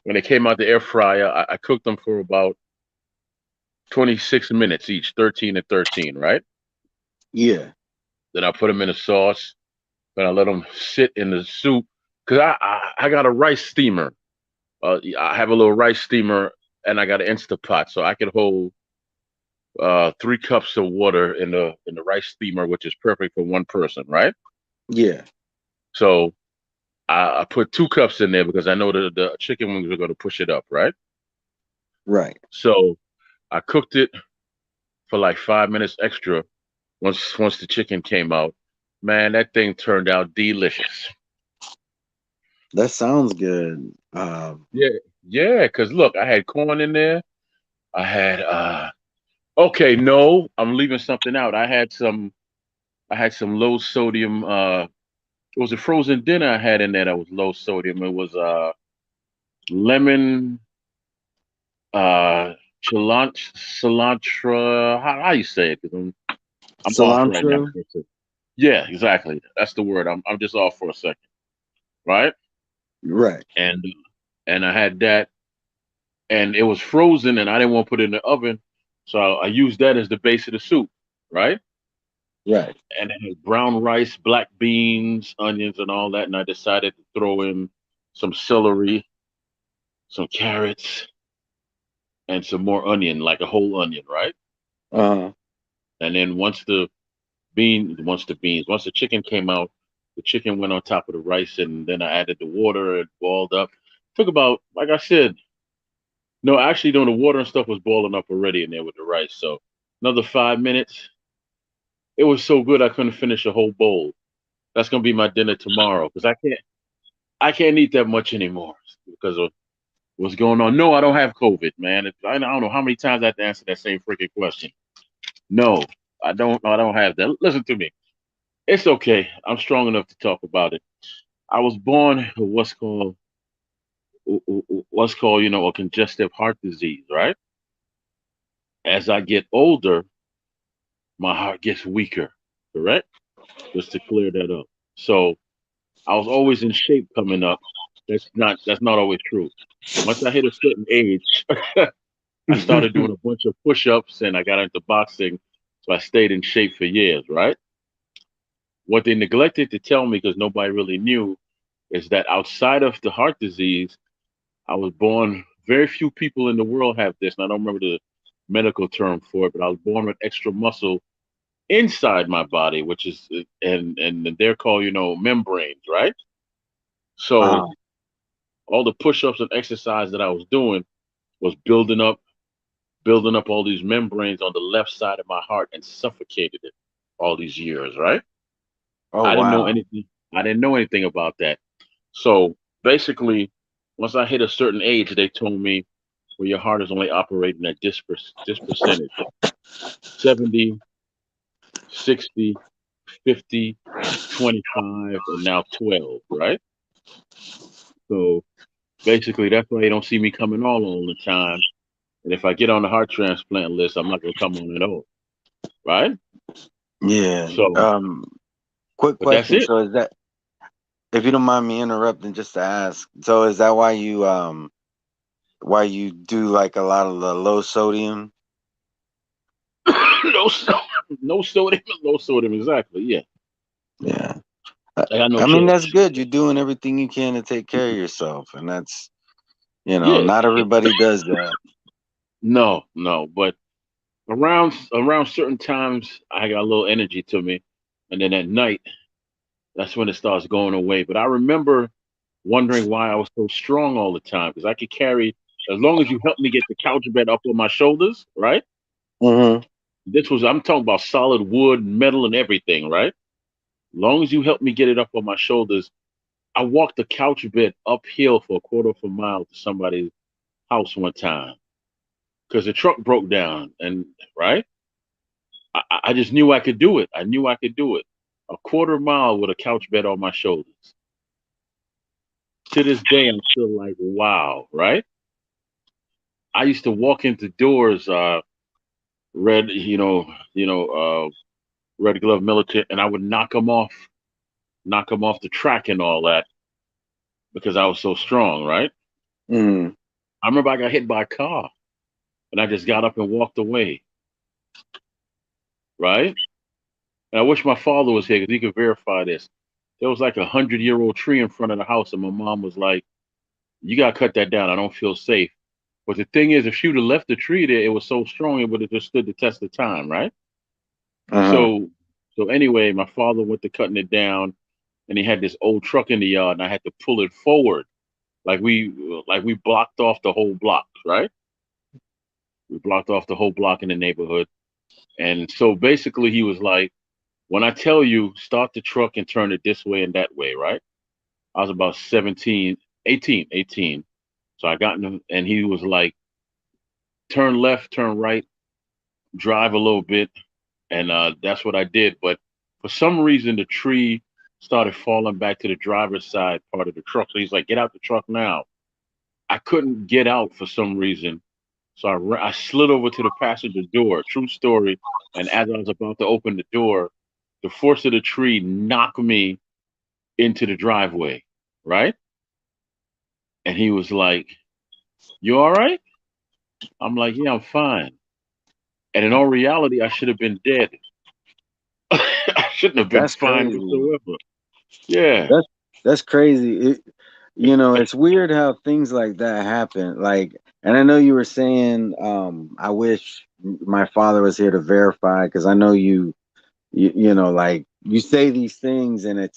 when they came out the air fryer, I cooked them for about 26 minutes each, 13 and 13, right? Yeah. Then I put them in a sauce. and I let them sit in the soup because I got a rice steamer. I have a little rice steamer, and I got an Instapot, so I could hold 3 cups of water in the rice steamer, which is perfect for one person, right? Yeah. So I put 2 cups in there because I know that the chicken wings are going to push it up, right? Right. So I cooked it for like 5 minutes extra. Once the chicken came out, man, that thing turned out delicious. That sounds good. Yeah, yeah. Because look, I had corn in there. I had okay, no, I'm leaving something out. I had some low sodium. It was a frozen dinner I had in there that was low sodium. It was lemon, uh, cilantro. How you say it? 'Cause I'm off right now. Cilantro. Yeah, exactly. That's the word. I'm just off for a second, right? Right. And I had that, and it was frozen, and I didn't want to put it in the oven, so I used that as the base of the soup, right? Right. And it had brown rice, black beans, onions, and all that. And I decided to throw in some celery, some carrots, and some more onion, like a whole onion, right? Uh-huh. And then once the chicken came out, the chicken went on top of the rice, and then I added the water. It boiled up. Took about, like I said, no, actually, no, the water and stuff was boiling up already in there with the rice. So another 5 minutes. It was so good I couldn't finish a whole bowl. That's gonna be my dinner tomorrow because I can't eat that much anymore because of what's going on. No, I don't have COVID, man. I don't know how many times I have to answer that same freaking question. No, I don't. I don't have that. Listen to me. It's okay. I'm strong enough to talk about it. I was born with what's called a congestive heart disease, right? As I get older, my heart gets weaker. Correct? Just to clear that up. So I was always in shape coming up. That's not always true. Once I hit a certain age, I started doing a bunch of push-ups and I got into boxing, so I stayed in shape for years, right? What they neglected to tell me because nobody really knew is that outside of the heart disease, I was born. Very few people in the world have this, and I don't remember the medical term for it, but I was born with extra muscle inside my body, which is and they're called membranes, right? So uh, all the push-ups and exercise that I was doing was building up all these membranes on the left side of my heart and suffocated it all these years, right? oh I didn't know wow. anything. I didn't know anything about that. So basically, once I hit a certain age, they told me, well, your heart is only operating at this percentage 70, 60, 50, 25, and now 12, right? So basically, that's why you don't see me coming all the time. And if I get on the heart transplant list, I'm not going to come on at all, right? Yeah. So, Quick but that's question. it. So is that, if you don't mind me interrupting just to ask, so is that why you do like a lot of the low sodium? no, no sodium, low sodium, exactly. Yeah, Yeah. I I got no I mean, that's choice. good. You're doing everything you can to take care of yourself, and that's, Yeah, not everybody does that. no, no, but around certain times, I got a little energy to me, and then at night, that's when it starts going away. But I remember wondering why I was so strong all the time because I could carry as long as you helped me get the couch bed up on my shoulders, right? Hmm. I'm talking about solid wood, metal, and everything, right? Long as you helped me get it up on my shoulders, I walked the couch bed uphill for a quarter of a mile to somebody's house one time because the truck broke down, and right, I just knew I could do it. I knew I could do it. A quarter mile with a couch bed on my shoulders. To this day, I'm still like, wow, right? I used to walk into doors, red, red glove militant, and I would knock them off the track and all that because I was so strong, right? Hmm. I remember I got hit by a car and I just got up and walked away, right? And I wish my father was here because he could verify this. there was like 100-year-old tree in front of the house, and my mom was like, "You gotta cut that down. I don't feel safe." But the thing is, if she would have left the tree there, it was so strong it would have just stood the test of time, right? Uh-huh. So, so anyway, my father went to cutting it down, and he had this old truck in the yard, and I had to pull it forward, like we blocked off the whole block, right? We blocked off the whole block in the neighborhood, and so basically, he was like, "When I tell you, start the truck and turn it this way and that way," right? I was about 17, 18, 18. So I got in, and he was like, "Turn left, turn right, drive a little bit," and that's what I did. But for some reason, the tree started falling back to the driver's side part of the truck. So he's like, "Get out the truck now." I couldn't get out for some reason, so I slid over to the passenger door. True story. And as I was about to open the door, the force of the tree knocked me into the driveway, right? And he was like, "You all right?" I'm like, "Yeah, I'm fine." And in all reality, I should have been dead. I shouldn't have been That's fine crazy. whatsoever. Yeah. That's that's crazy. It's weird how things like that happen. Like, and I know you were saying, I wish my father was here to verify because I know like you say these things and it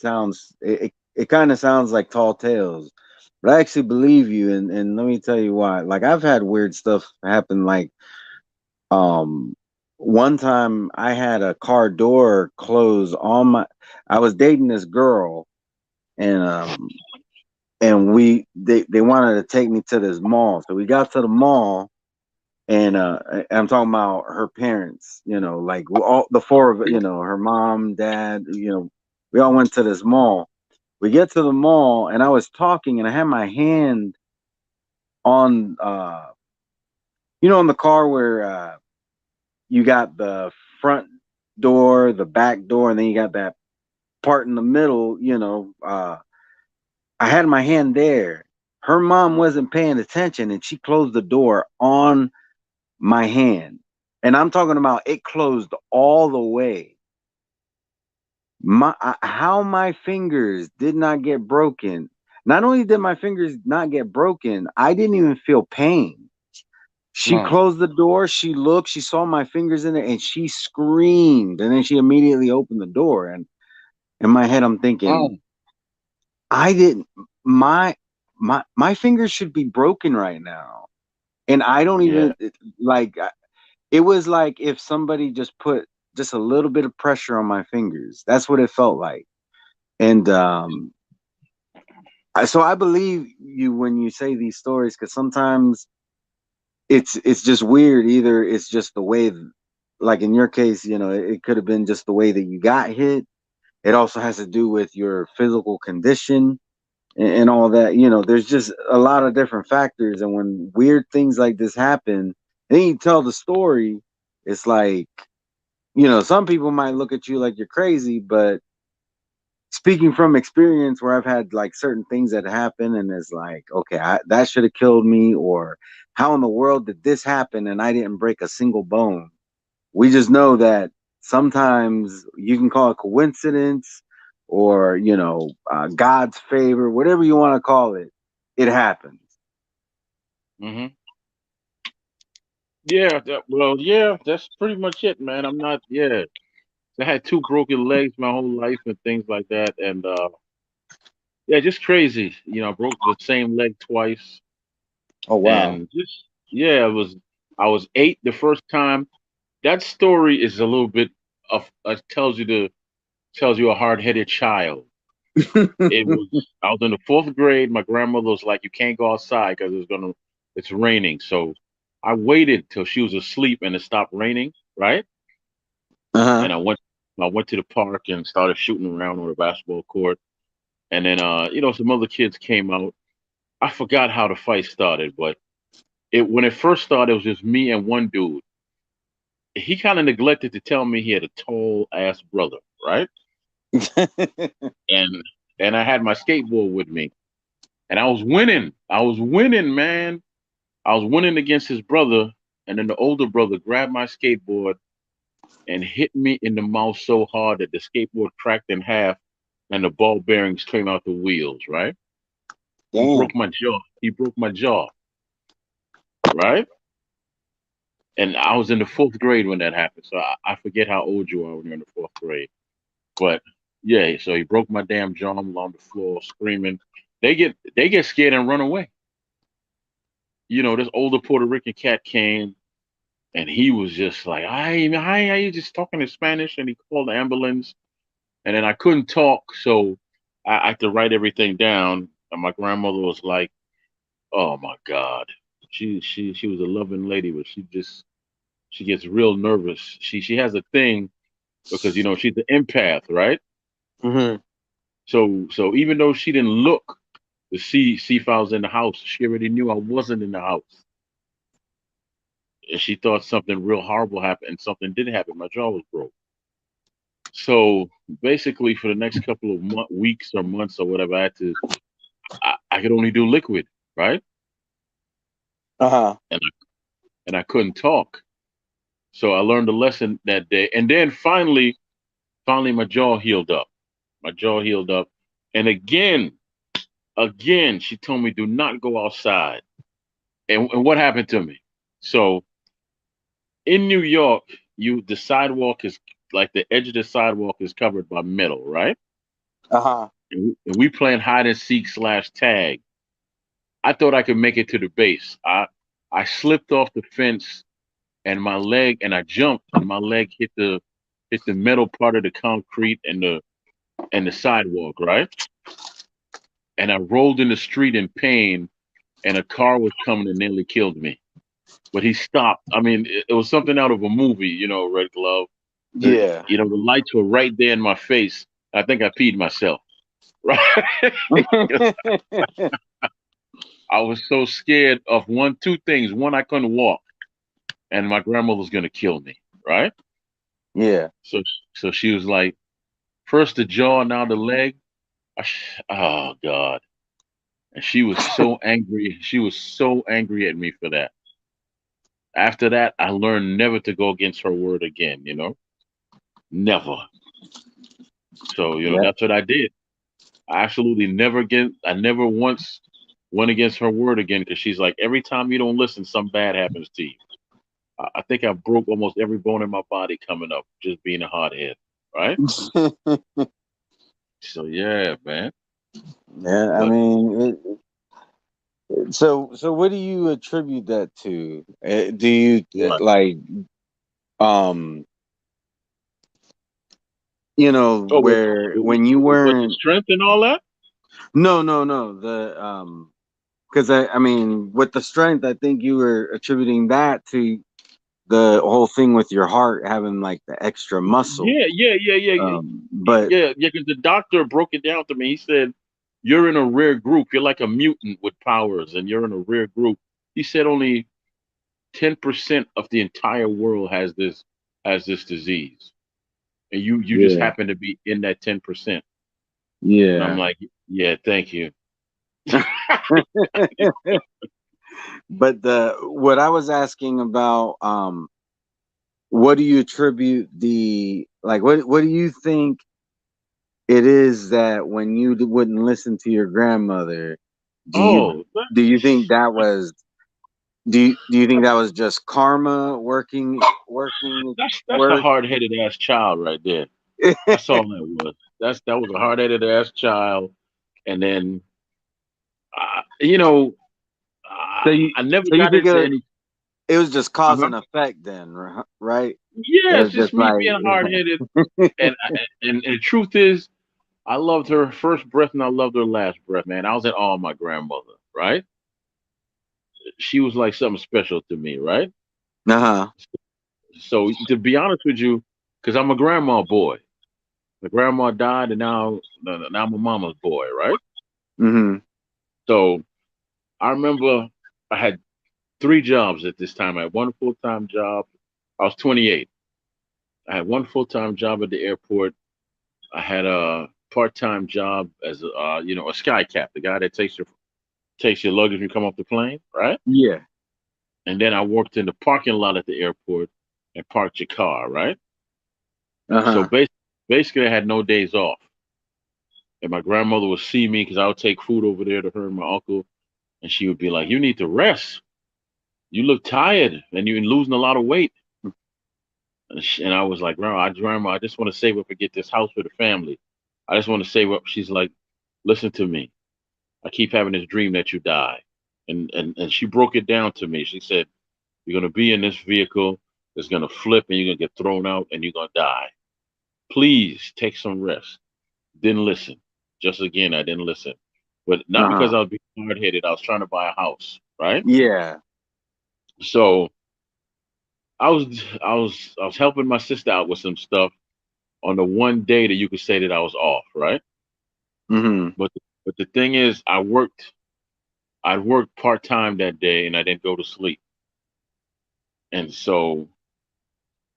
kind of sounds like tall tales. But I actually believe you, and let me tell you why. Like I've had weird stuff happen. Like um, one time I had a car door close on my. I was dating this girl, and they wanted to take me to this mall. So we got to the mall, and I'm talking about her parents. Like all the four of her mom, dad. We all went to this mall. We get to the mall, and I was talking, and I had my hand on on the car where you got the front door, the back door, and then you got that part in the middle. I had my hand there. Her mom wasn't paying attention, and she closed the door on my hand. And I'm talking about it closed all the way. How my fingers did not get broken. Not only did my fingers not get broken, I didn't even feel pain. She No. closed the door, she looked, she saw my fingers in there, and she screamed. And then she immediately opened the door. And in my head, I'm thinking, Oh, I didn't my my fingers should be broken right now. And I don't yeah. even like it was like if somebody just put just a little bit of pressure on my fingers. That's what it felt like. And so I believe you when you say these stories because sometimes it's just weird. Either it's just the way, like in your case, it could have been just the way that you got hit. It also has to do with your physical condition and all that. There's just a lot of different factors. And when weird things like this happen, and then you tell the story, it's like, some people might look at you like you're crazy, but speaking from experience where I've had like certain things that happen and it's like, okay, that should have killed me, or how in the world did this happen and I didn't break a single bone? We just know that sometimes you can call it coincidence or, God's favor, whatever you want to call it, it happens. Hmm. Yeah. Well, yeah, that's pretty much it, man. I'm not, yeah. I had two broken legs my whole life and things like that. And yeah, just crazy. I broke the same leg twice. Oh, wow. And just, yeah, I was 8 the first time. That story is a little bit of, tells you a hard headed child. I was in the fourth grade. My grandmother was like, "You can't go outside because it's raining." So I waited till she was asleep and it stopped raining, right? Uh-huh. And I went to the park and started shooting around on the basketball court. And then, some other kids came out. I forgot how the fight started, but when it first started, it was just me and one dude. He kind of neglected to tell me he had a tall ass brother, right? And I had my skateboard with me, and I was winning. I was winning, man. I was winning against his brother, and then the older brother grabbed my skateboard and hit me in the mouth so hard that the skateboard cracked in half. and the ball bearings came out the wheels, right? He Damn. broke my jaw. He broke my jaw, right? And I was in the fourth grade when that happened. So I forget how old you are when you're in the fourth grade. But yeah, so he broke my damn jaw. I'm on the floor screaming. They get scared and run away. This older Puerto Rican cat came and he was just like, hi, you just talking in Spanish, and he called the ambulance. And then I couldn't talk, so I had to write everything down. And my grandmother was like, "Oh my God." She was a loving lady, but she gets real nervous. She has a thing because she's an empath, right? Hmm. So even though she didn't look to see if I was in the house, she already knew I wasn't in the house, and she thought something real horrible happened, and something did happen. My jaw was broke. So basically, for the next couple of weeks or months or whatever, I could only do liquid, right? Uh-huh. And I couldn't talk. So I learned a lesson that day, and then finally, my jaw healed up. My jaw healed up, and again, she told me do not go outside. And what happened to me? So in New York, the sidewalk is like the edge of the sidewalk is covered by metal, right? Uh-huh. And we playing hide and seek / tag. I thought I could make it to the base. I slipped off the fence and I jumped and my leg hit the metal part of the concrete and the sidewalk, right? And I rolled in the street in pain and a car was coming and nearly killed me. But he stopped. I mean, it was something out of a movie, Red Glove. Yeah. The lights were right there in my face. I think I peed myself. Right? I was so scared of two things. One, I couldn't walk, and my grandmother was gonna kill me. Right? Yeah. So, so she was like, first the jaw, now the leg. Oh God! And she was so angry. She was so angry at me for that. After that, I learned never to go against her word again. Never. So Yeah. that's what I did. I absolutely never again. I never once went against her word again because she's like, every time you don't listen, some bad happens to you. I think I broke almost every bone in my body coming up, just being a hothead, right? So yeah, man. Yeah, I But mean, so what do you attribute that to? Do you what? like um Oh, where when you with the weren't strength and all that? no the because I mean with the strength I think you were attributing that to the whole thing with your heart having like the extra muscle. Yeah, yeah, yeah, yeah, But yeah, yeah. Because the doctor broke it down to me. He said, "You're in a rare group. You're like a mutant with powers, and you're in a rare group." He said only 10% of the entire world has this disease, and you just yeah, happen to be in that 10%. And I'm yeah. like, yeah, thank you. But the what I was asking about what do you attribute the like what do you think it is that when you wouldn't listen to your grandmother, do you Oh, do you think that was do you think that was just karma working that's a work? hard-headed ass child right there. That's all that was. That was a hard-headed ass child, and then you know, so you I never so you got think into any. it was just cause Uh-huh. and effect then, right? It Yeah, it's was just just me like being hard-headed, and the truth is, I loved her first breath and I loved her last breath, man. I was at all my grandmother, right? She was like something special to me, right? uh-huh. So to be honest with you, because I'm a grandma boy. My grandma died, and now I'm a mama's boy, right? Mm-hmm. So I remember I had three jobs at this time. I had one full time job. I was 28. I had one full time job at the airport. I had a part time job as a sky cap, the guy that takes your luggage when you come off the plane, right? Yeah. And then I worked in the parking lot at the airport and parked your car, right? So Uh-huh. basically, I had no days off. And my grandmother would see me because I would take food over there to her and my uncle, and she would be like, "You need to rest. You look tired, and you're losing a lot of weight." And I was like, Grandma, I just want to save up and get this house for the family. I just want to save up. She's like, listen to me. I keep having this dream that you die. And she broke it down to me. She said, you're going to be in this vehicle that's going to flip and you're going to get thrown out and you're going to die. Please take some rest. Didn't listen. Just again, I didn't listen. But not because I was being hard headed. I was trying to buy a house, right? Yeah. So I was helping my sister out with some stuff on the one day that you could say that I was off, right? Mm-hmm. But the thing is, I worked part time that day and I didn't go to sleep. And so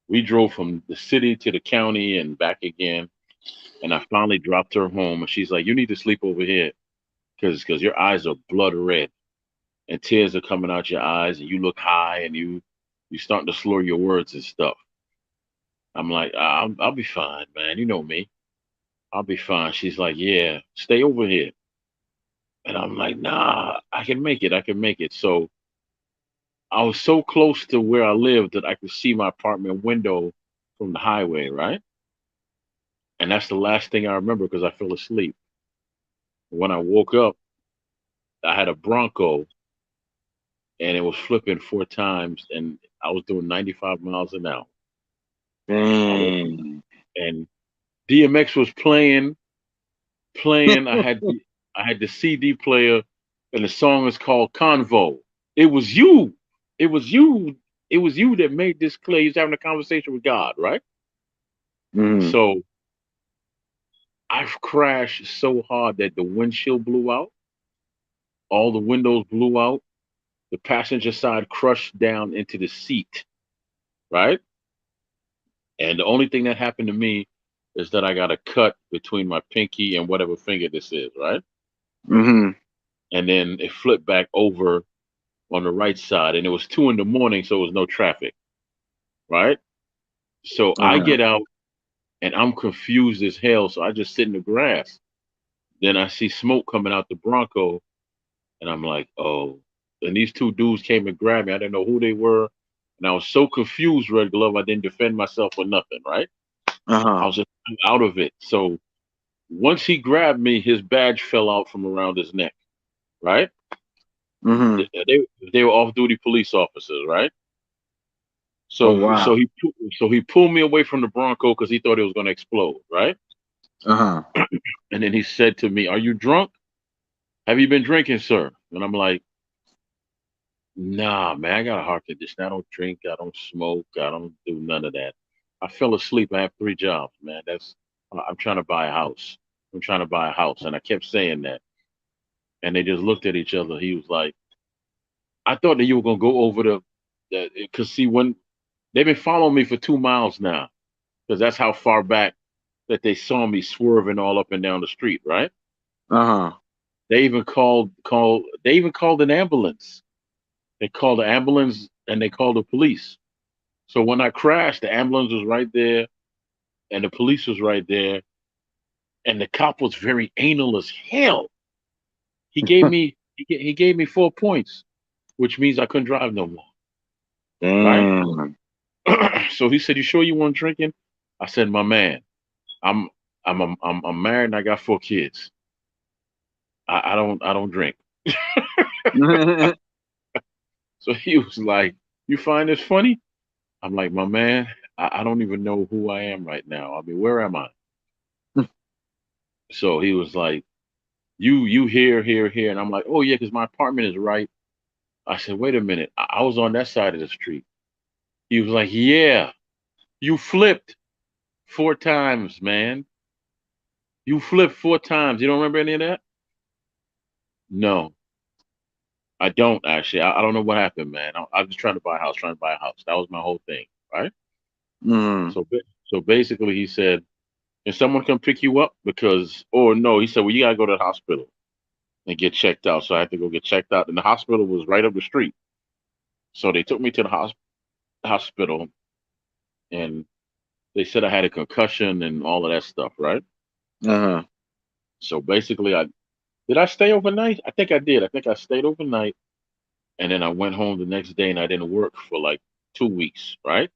we drove from the city to the county and back again. And I finally dropped her home and she's like, you need to sleep over here because your eyes are blood red and tears are coming out your eyes and you look high and you starting to slur your words and stuff. I'm like, I'll be fine, man. You know me. I'll be fine. She's like, yeah, stay over here. And I'm like, nah, I can make it. I can make it. So I was so close to where I lived that I could see my apartment window from the highway, right? And that's the last thing I remember because I fell asleep. When I woke up, I had a Bronco and it was flipping 4 times and I was doing 95 miles an hour. Dang. And DMX was playing. I had the CD player and the song is called Convo. It was you. It was you. It was you that made this play. He's having a conversation with God, right? Mm-hmm. So I've crashed so hard that the windshield blew out, all the windows blew out, the passenger side crushed down into the seat, right? And the only thing that happened to me is that I got a cut between my pinky and whatever finger this is, right? Mm-hmm. And then it flipped back over on the right side, and it was 2 in the morning, so it was no traffic, right? So I Uh-huh. get out and I'm confused as hell. So I just sit in the grass. Then I see smoke coming out the Bronco, and I'm like, oh. And these two dudes came and grabbed me. I didn't know who they were. And I was so confused, Red Glove, I didn't defend myself or nothing, right? I Uh-huh. was just out of it. So once he grabbed me, his badge fell out from around his neck, right? Mm-hmm. They were off-duty police officers, right? Oh So wow. so he pulled me away from the Bronco because he thought it was going to explode, right? Uh-huh. And then he said to me, "Are you drunk? Have you been drinking, sir?" And I'm like, "Nah, man, I got a heart condition. I don't drink. I don't smoke. I don't do none of that. I fell asleep. I have 3 jobs, man. I'm trying to buy a house. I'm trying to buy a house." And I kept saying that. And they just looked at each other. He was like, "I thought that you were gonna go over because see when they've been following me for 2 miles now, because that's how far back that they saw me swerving all up and down the street, right? Uh-huh. They even called an ambulance. They called the ambulance and they called the police. So when I crashed, the ambulance was right there and the police was right there, and the cop was very anal as hell. He gave me 4 points, which means I couldn't drive no more, right? Damn. So he said, "You sure you weren't drinking?" I said, "My man, I'm I'm married and I got 4 kids. I don't drink." So he was like, "You find this funny?" I'm like, "My man, I don't even know who I am right now. I mean, where am I?" So he was like, "You here," and I'm like, "Oh yeah, because my apartment is right." I said, "Wait a minute, I was on that side of the street." He was like, "Yeah, you flipped 4 times, man. You flipped 4 times. You don't remember any of that?" No, I don't actually. I don't know what happened, man. I'm just trying to buy a house, trying to buy a house. That was my whole thing, right? Mm-hmm. So basically, he said, "Can someone come pick you up?" Because, or no, he said, "Well, you gotta go to the hospital and get checked out." So I had to go get checked out, and the hospital was right up the street. So they took me to the hospital, and they said I had a concussion and all of that stuff, right? Uh-huh. So basically, did I stay overnight? I think I did. I think I stayed overnight, and then I went home the next day, and I didn't work for like 2 weeks. Right?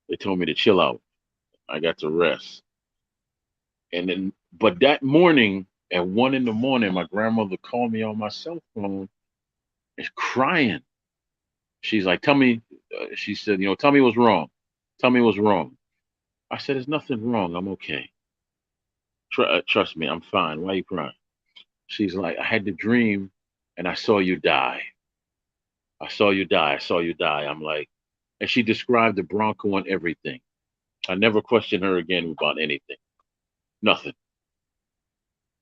They told me to chill out. I got to rest, and then but that morning at 1 in the morning, my grandmother called me on my cell phone, and crying. She's like, "Tell me," she said, "Tell me what's wrong. Tell me what's wrong." I said, "There's nothing wrong. I'm okay. Trust me, I'm fine. Why are you crying?" She's like, "I had the dream, and I saw you die. I saw you die. I saw you die." I'm like, and she described the Bronco and everything. I never questioned her again about anything, nothing.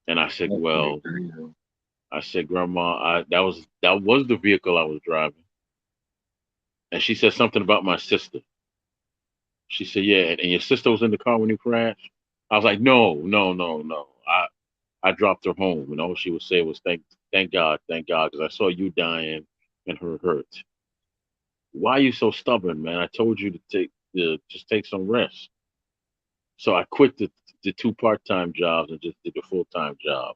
And I said, That's pretty "Well," crazy. I said, "Grandma, that was the vehicle I was driving." And she said something about my sister. She said, "Yeah, and your sister was in the car when you crashed." I was like, "No, no, no, no. I dropped her home, and all she would say was thank God, because I saw you dying and her hurt. Why are you so stubborn, man? I told you to just take some rest." So I quit the two part-time jobs and just did the full-time job.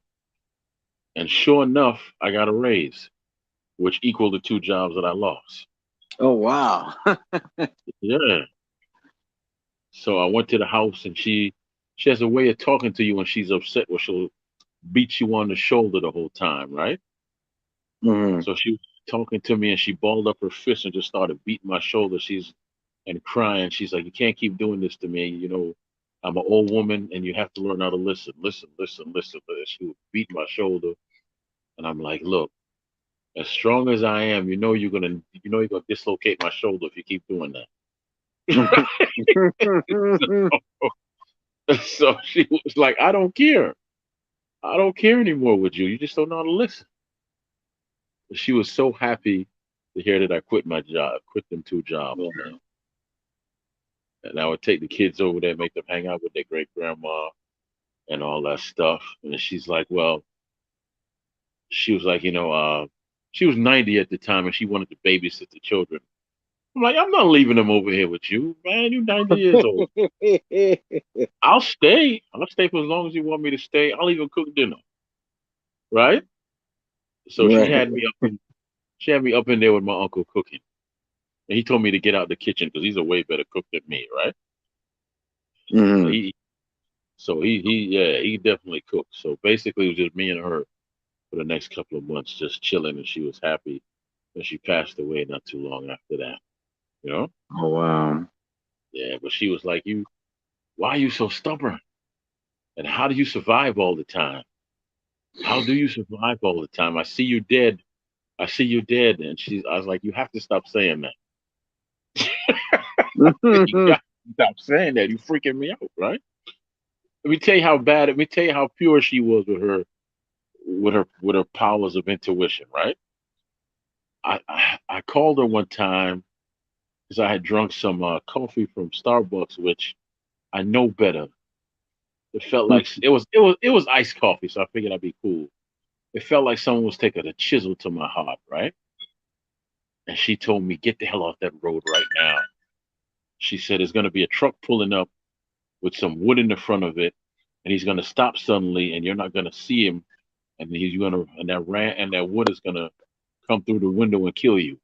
And sure enough, I got a raise, which equaled the two jobs that I lost. Oh wow. Yeah. So I went to the house, and she has a way of talking to you when she's upset, where she'll beat you on the shoulder the whole time, right? Mhm. So she was talking to me, and she balled up her fist and just started beating my shoulder. She's and crying. She's like, "You can't keep doing this to me. I'm an old woman, and you have to learn how to listen, listen, listen, listen." But she would beat my shoulder, and I'm like, "Look, as strong as I am, you're gonna dislocate my shoulder if you keep doing that." So she was like, "I don't care. I don't care anymore with you. You just don't know how to listen." But she was so happy to hear that I quit my job, quit them two jobs, Yeah. man. And I would take the kids over there, make them hang out with their great grandma and all that stuff. And she's like, well, she was like, she was 90 at the time, and she wanted to babysit the children. I'm like, I'm not leaving them over here with you, man. You're 90 years old. I'll stay. I'll stay for as long as you want me to stay. I'll even cook dinner, right? So Right. she had me up in there with my uncle cooking, and he told me to get out the kitchen because he's a way better cook than me, right? Mhm. He so he definitely cooked. So basically, it was just me and her for the next couple of months, just chilling, and she was happy. And she passed away not too long after that. You know? Oh wow. Yeah, but she was like, "You, why are you so stubborn? And how do you survive all the time? How do you survive all the time? I see you dead. I see you dead." And I was like, "You have to stop saying that. You got to stop saying that. You freaking me out, right?" Let me tell you how bad. Let me tell you how pure she was with her powers of intuition, right? I called her one time because I had drunk some coffee from Starbucks, which I know better. It felt like it was iced coffee, so I figured I'd be cool. It felt like someone was taking a chisel to my heart, right? And she told me, "Get the hell off that road right now." She said, "There's going to be a truck pulling up with some wood in the front of it, and he's going to stop suddenly, and you're not going to see him, and that wood is going to come through the window and kill you."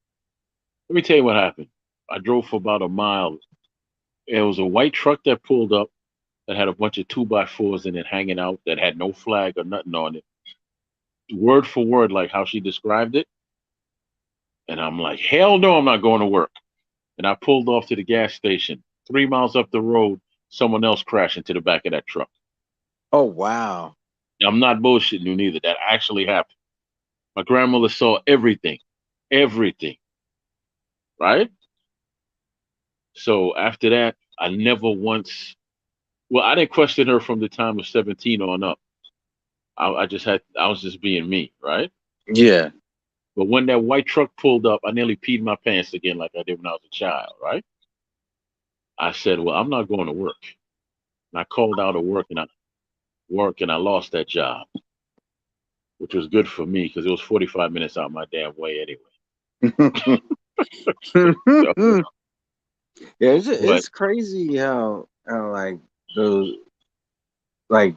Let me tell you what happened. I drove for about a mile. It was a white truck that pulled up that had a bunch of 2x4s in it hanging out that had no flag or nothing on it, word for word, like how she described it. And I'm like, hell no, I'm not going to work. And I pulled off to the gas station. 3 miles up the road, someone else crashed into the back of that truck. Oh wow. I'm not bullshitting you neither. That actually happened. My grandmother saw everything, everything, right? So after that, I never once, well, I didn't question her from the time of 17 on up. I was just being me, right? Yeah. But when that white truck pulled up, I nearly peed my pants again like I did when I was a child, right? I said, well, I'm not going to work. And I called out of work and I lost that job, which was good for me because it was 45 minutes out my damn way anyway. So, Yeah, but it's crazy how like those like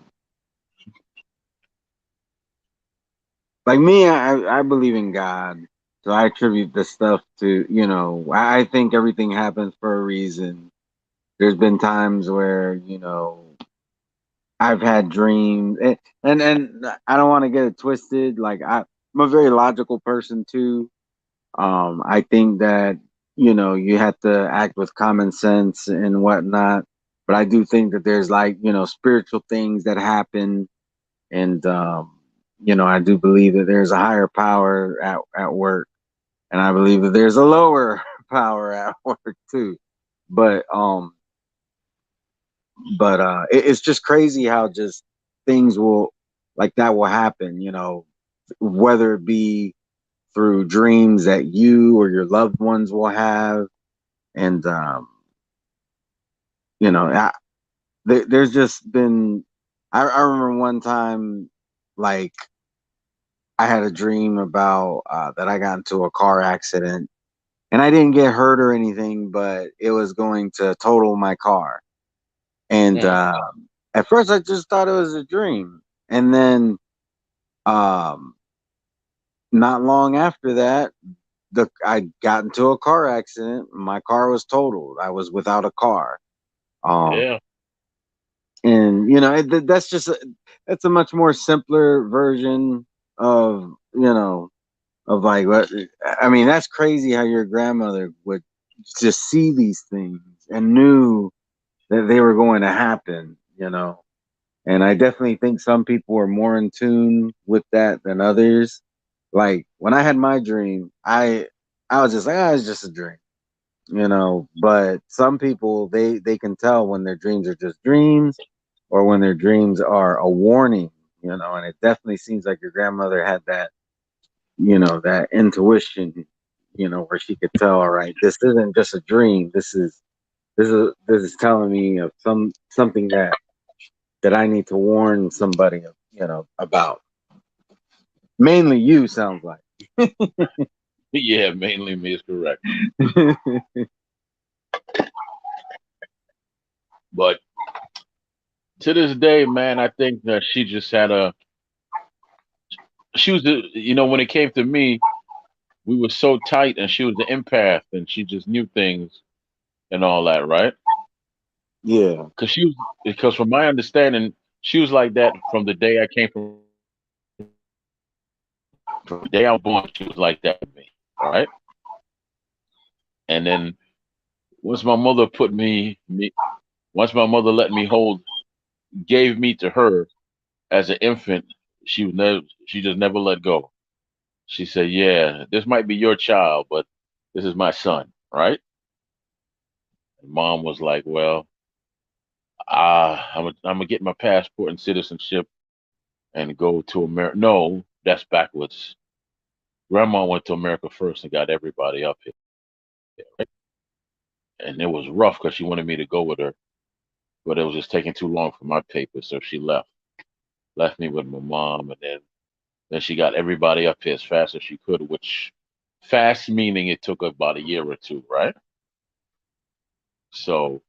like me, I believe in God. So I attribute this stuff to, I think everything happens for a reason. There's been times where, I've had dreams, and I don't want to get it twisted. Like I'm a very logical person too. I think that, you have to act with common sense and whatnot. But I do think that there's like, spiritual things that happen. And, I do believe that there's a higher power at work. And I believe that there's a lower power at work too. But, it's just crazy how just things will, like that will happen, whether it be through dreams that you or your loved ones will have. And, I, there's just been, I remember one time, like, I had a dream about that I got into a car accident and I didn't get hurt or anything, but it was going to total my car. And Mm. at first, I just thought it was a dream. And then, um, not long after that, I got into a car accident. My car was totaled. I was without a car. Um, Yeah. and that's just that's a much more simpler version of of like what I mean. That's crazy how your grandmother would just see these things and knew that they were going to happen. And I definitely think some people are more in tune with that than others. Like when I had my dream, I was just like, it's just a dream, But some people they can tell when their dreams are just dreams or when their dreams are a warning, And it definitely seems like your grandmother had that, that intuition, where she could tell, all right, this isn't just a dream. This is telling me of something that I need to warn somebody, about. Mainly you, sounds like. Yeah, mainly me is correct. But to this day, man, I think that she just had she was when it came to me, we were so tight and she was the empath and she just knew things and all that, right? Yeah. Because from my understanding, she was like that from the day I came from the day I was born, she was like that with me, all right? And then once my mother once my mother let me gave me to her as an infant, she just never let go. She said, "Yeah, this might be your child, but this is my son, right?" And mom was like, "Well, I'm gonna get my passport and citizenship and go to America." No, that's backwards. Grandma went to America first and got everybody up here, right? And it was rough because she wanted me to go with her, but it was just taking too long for my papers, so she left me with my mom, and then she got everybody up here as fast as she could, which fast meaning it took about a year or two, right? So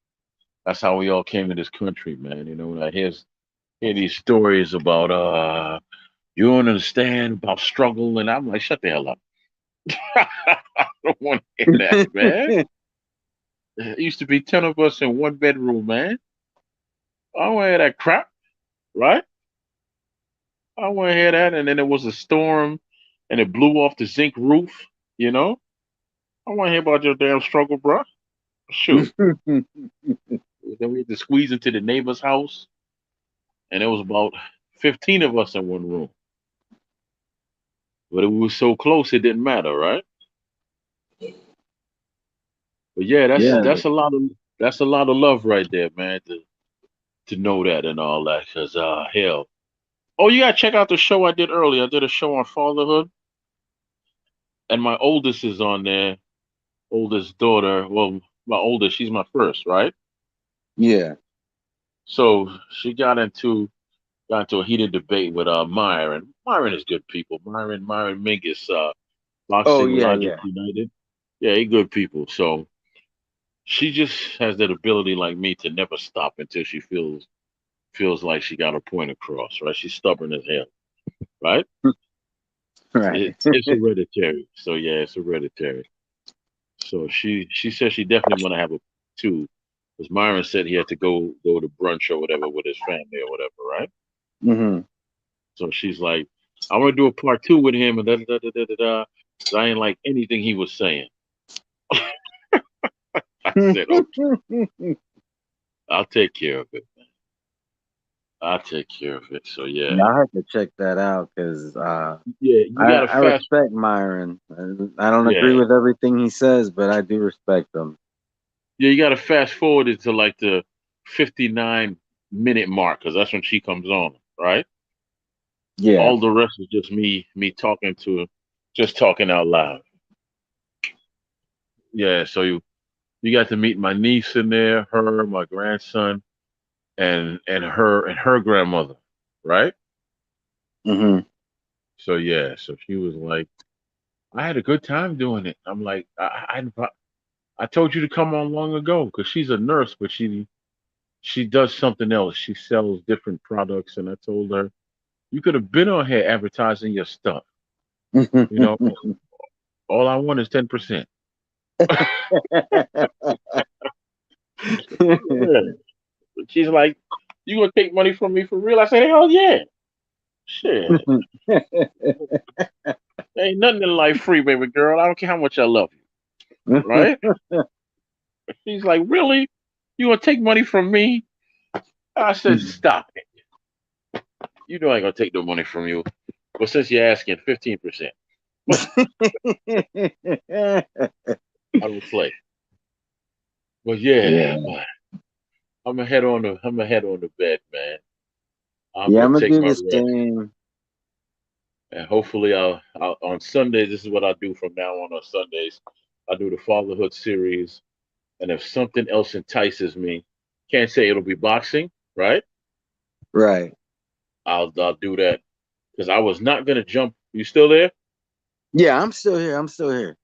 that's how we all came to this country, man. When I hear these stories about you don't understand about struggle, and I'm like, shut the hell up. I don't want to hear that, man. It used to be 10 of us in one bedroom, man. I don't want to hear that crap, right? I don't want to hear that. And then there was a storm and it blew off the zinc roof, you know? I want to hear about your damn struggle, bro. Shoot. Then we had to squeeze into the neighbor's house, and there was about 15 of us in one room. But it was so close, it didn't matter, right? But yeah, that's Yeah. that's a lot of love right there, man. To know that and all that, cause hell. Oh, you gotta check out the show I did earlier. I did a show on fatherhood, and my oldest is on there. Oldest daughter, well, my oldest, she's my first, right? Yeah. So she got into a heated debate with Myron. Myron is good people. Myron Mingus, Oh Boxing yeah, Logic yeah. United. Yeah, he good people. So she just has that ability like me to never stop until she feels like she got her point across, right? She's stubborn as hell, right? Right. It's hereditary. So yeah, it's hereditary. So she said she definitely want to have a two, because Myron said he had to go to brunch or whatever with his family or whatever, right? Hmm. So she's like, I want to do a part two with him and da da da da da da. 'Cause I ain't like anything he was saying. I said, okay, I'll take care of it. I'll take care of it. So yeah, Yeah, I have to check that out because yeah, you gotta I fast. respect Myron. I don't agree Yeah, with everything he says, but I do respect him. yeah, you gotta fast forward it to like the 59-minute mark, because that's when she comes on, right? Yeah. All the rest is just me talking to, just talking out loud. Yeah, so you got to meet my niece in there, her, my grandson, and her grandmother, right? Hmm. So yeah, so she was like, I had a good time doing it. I'm like, I told you to come on long ago, because she's a nurse, but she does something else. She sells different products, and I told her you could have been on here advertising your stuff. You know, all I want is 10%. Yeah. She's like, you gonna take money from me for real? I said, hell yeah. Shit. Ain't nothing in life free, baby girl. I don't care how much I love you. Right? She's like, really? You gonna take money from me? I said, stop it. You know I ain't gonna take no money from you. But since you're asking 15%, I don't play. But yeah, Yeah. but I'm gonna head on the bed, man. I'm Yeah, gonna I'm gonna take do my the rest. same. And hopefully I'll on Sundays, this is what I do from now on Sundays. I do the fatherhood series. And if something else entices me, can't say it'll be boxing, right? Right. I'll do that, because I was not gonna jump. You still there? Yeah, I'm still here. I'm still here.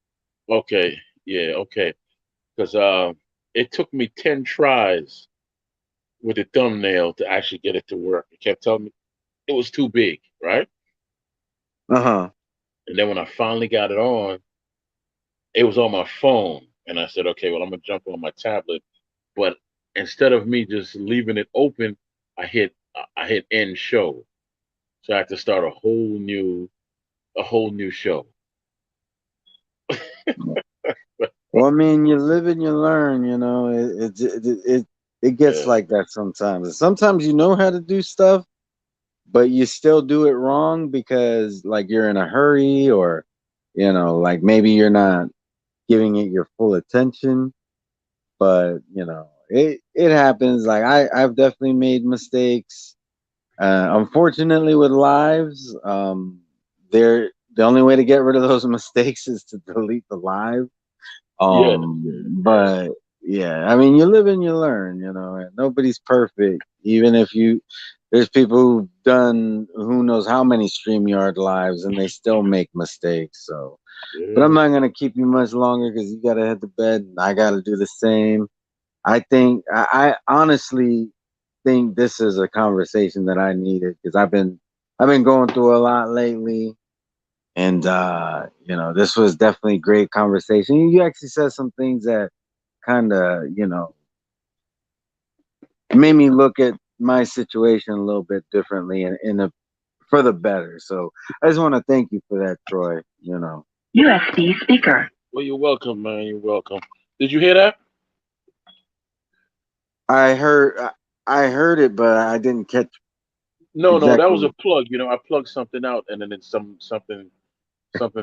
Okay, yeah, okay. Because it took me 10 tries with the thumbnail to actually get it to work. It kept telling me it was too big, right? Uh-huh. And then when I finally got it on, it was on my phone, and I said, okay, well I'm gonna jump on my tablet. But instead of me just leaving it open, I hit end show, so I had to start a whole new show. Well, I mean, you live and you learn, you know. It gets Yeah, like that sometimes. And sometimes you know how to do stuff, but you still do it wrong because like you're in a hurry or like maybe you're not giving it your full attention. But it happens. Like I've definitely made mistakes. Unfortunately, with lives, they're the only way to get rid of those mistakes is to delete the live. yeah, yeah, yeah. But yeah, I mean, you live and you learn, and nobody's perfect. Even if there's people who've done who knows how many StreamYard lives and they still make mistakes. So, but I'm Yeah. not gonna keep you much longer because you gotta head to bed. And I gotta do the same. I think I honestly think this is a conversation that I needed because I've been going through a lot lately. And this was definitely a great conversation. You actually said some things that kind of, made me look at my situation a little bit differently and for the better. So I just want to thank you for that, Troy. USB speaker. Well, you're welcome, man. You're welcome. Did you hear that? I heard I heard it, but I didn't catch No, no, that was exactly. a plug. I plugged something out, and then it's something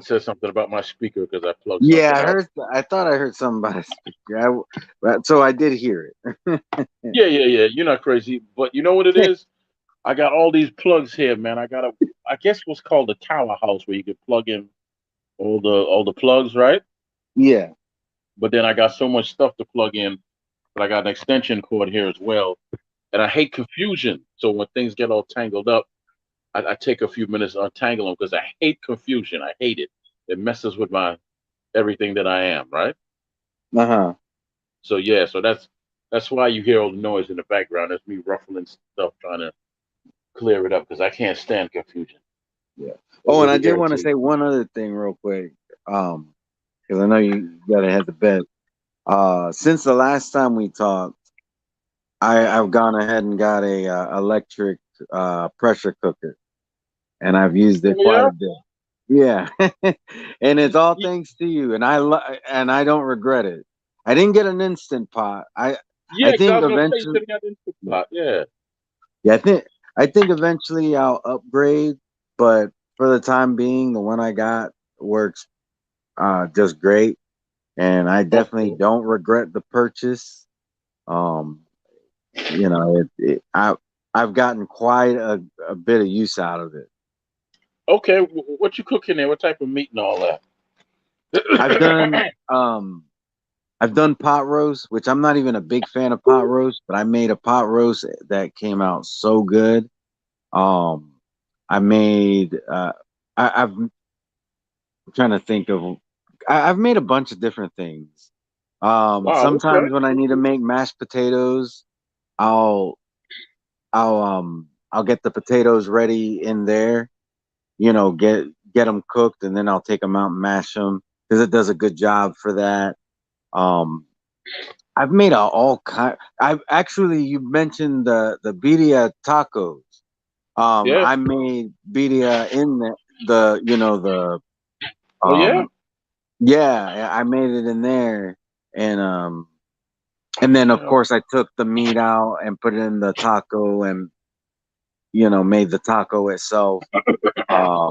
said something about my speaker because I plugged Yeah, something out. I thought I heard something about a speaker. So I did hear it. Yeah, yeah, yeah. You're not crazy, but you know what it is? I got all these plugs here, man. I guess what's called a tower house where you can plug in all the plugs, right? Yeah. But then I got so much stuff to plug in, but I got an extension cord here as well. And I hate confusion. So when things get all tangled up, I take a few minutes to untangle them, because I hate confusion. I hate it. It messes with my everything that I am, right? Uh-huh. So yeah, so that's why you hear all the noise in the background. That's me ruffling stuff, trying to clear it up, because I can't stand confusion. Yeah. It Oh, and was I did want to irritating. say one other thing real quick. Because I know you gotta head to bed. Since the last time we talked, I've gone ahead and got a electric pressure cooker, and I've used Oh it quite yeah, a bit. Yeah, and it's all Y- thanks to you, and and I don't regret it. I didn't get an instant pot. I yeah. Because I think was gonna say you eventually, should have got into the spot. Yeah. yeah, I think eventually I'll upgrade, but for the time being, the one I got works just great, and I definitely Okay. don't regret the purchase. Um, you know, I've gotten quite a bit of use out of it. Okay. What you cooking there? What type of meat and all that? I've done um I've done pot roast, which I'm not even a big fan of pot roast, but I made a pot roast that came out so good. Um, I made I'm trying to think of I've made a bunch of different things. Wow. Okay. Sometimes when I need to make mashed potatoes, I'll I'll get the potatoes ready in there, you know, get them cooked, and then I'll take them out and mash them because it does a good job for that. Um, I've made all kind. I've actually, you mentioned the birria tacos. Yeah. I made birria in the you know the Oh yeah. um yeah, I made it in there, and then of Yeah. course I took the meat out and put it in the taco, and made the taco itself.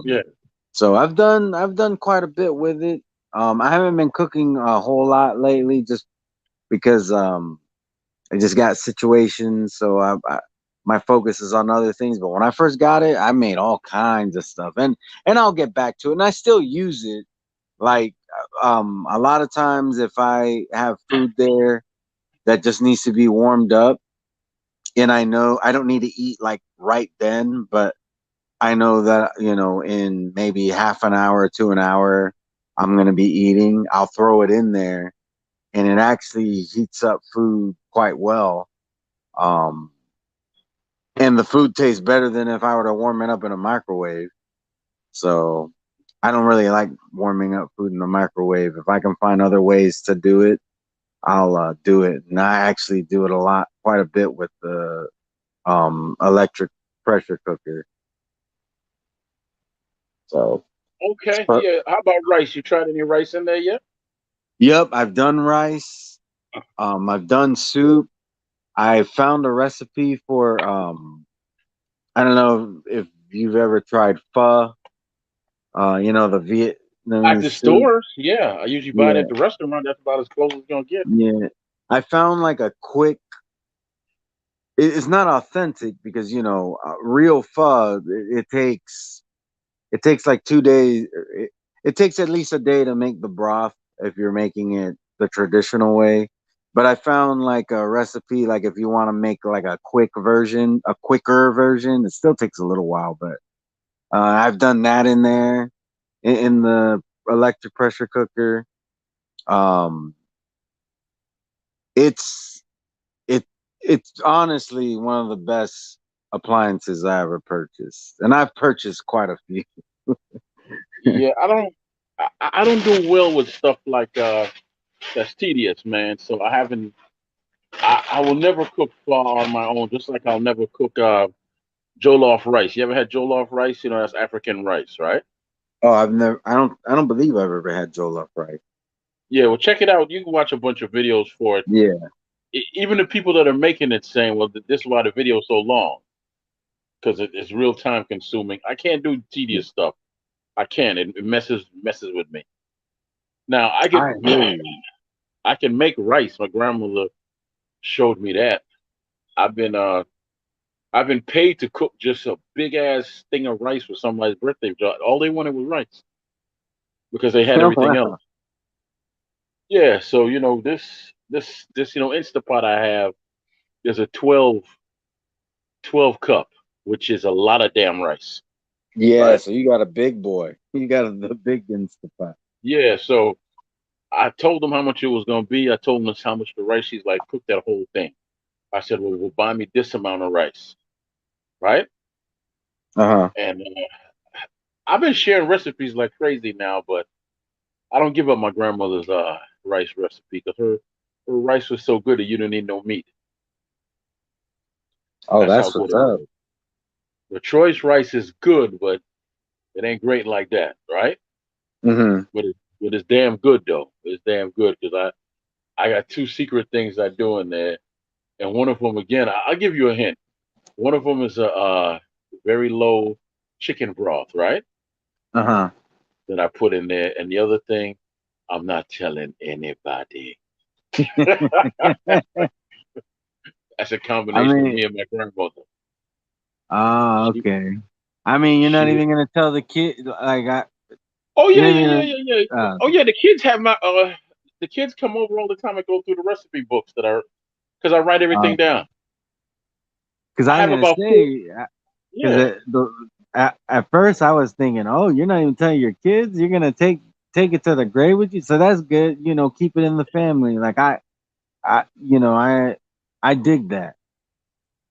Yeah. So I've done quite a bit with it. I haven't been cooking a whole lot lately, just because I just got situations. So my focus is on other things. But when I first got it, I made all kinds of stuff, and I'll get back to it. And I still use it. Like a lot of times, if I have food there that just needs to be warmed up, and I know I don't need to eat like right then, but I know that, in maybe half an hour to an hour, I'm going to be eating. I'll throw it in there, and it actually heats up food quite well. Um, and the food tastes better than if I were to warm it up in a microwave. So I don't really like warming up food in the microwave. If I can find other ways to do it, I'll do it. And I actually do it quite a bit with the electric pressure cooker. So, Okay. Yeah. How about rice? You tried any rice in there yet? yep, I've done rice. I've done soup. I found a recipe for I don't know if you've ever tried pho. The At Vietnamese the soup. stores, yeah. I usually buy it Yeah, at the restaurant. That's about as close as it's gonna get. yeah. I found like a quick. It's not authentic because real pho. It takes like 2 days. It takes at least a day to make the broth if you're making it the traditional way. But I found like a recipe, like if you want to make like a quicker version, it still takes a little while, but I've done that in there in the electric pressure cooker. Um, it's it it's honestly one of the best appliances I ever purchased, and I've purchased quite a few. Yeah, I don't do well with stuff like that's tedious, man. So I haven't. I will never cook pho on my own. Just like I'll never cook jollof rice. You ever had jollof rice? You know that's African rice, right? Oh, I don't believe I've ever had jollof rice. Yeah. Well, check it out. You can watch a bunch of videos for it. Yeah. Even the people that are making it saying, "Well, this is why the video is so long because it's real time consuming." I can't do tedious stuff. I can't. It messes with me. Now I can I hear you. I can make rice. My grandmother showed me that. I've been uh I've been paid to cook just a big ass thing of rice for somebody's birthday. All they wanted was rice because they had Oh, everything else. wow. Yeah, so this Instapot I have, there's a 12 cup, which is a lot of damn rice, Yeah, right? so you got a big boy. You got the big Instapot. Yeah, so I told them how much it was gonna be. I told them this how much the rice. She's like, cook that whole thing. I said, well, buy me this amount of rice, right? Uh-huh. And I've been sharing recipes like crazy now, but I don't give up my grandmother's rice recipe because her rice was so good that you didn't need no meat. Oh, That's how that's good what's it up. was. The choice rice is good, but it ain't great like that, right? Hmm. But it's damn good though. It's damn good because I got two secret things I do in there, and one of them again, I'll give you a hint. One of them is a very low chicken broth, right? Uh-huh. That I put in there, and the other thing, I'm not telling anybody. That's a I combination of mean, me and my grandmother. oh, She, okay. I mean, you're not she. even gonna tell the kid, like, Oh you're yeah, not yeah, yeah, even yeah, yeah. gonna, Oh yeah, the kids have my the kids come over all the time and go through the recipe books that are because I write everything okay. down. Because I I'm have gonna about four. say, Yeah, because at first I was thinking, oh, you're not even telling your kids, you're gonna take it to the grave with you. So that's good, keep it in the family. Like I dig that.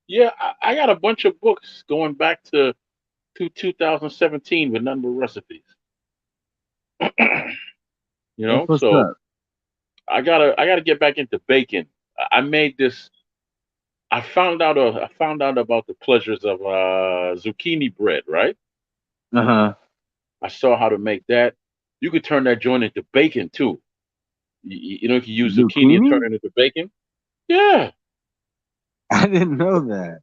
yeah. I got a bunch of books going back to 2017 with none but recipes. That's what's So up. I gotta get back into baking. I made this. I found out about the pleasures of zucchini bread. Right. Uh-huh. I saw how to make that. You could turn that joint into bacon too. You can use zucchini and Zucchini? turn it into bacon. Yeah. I didn't know that.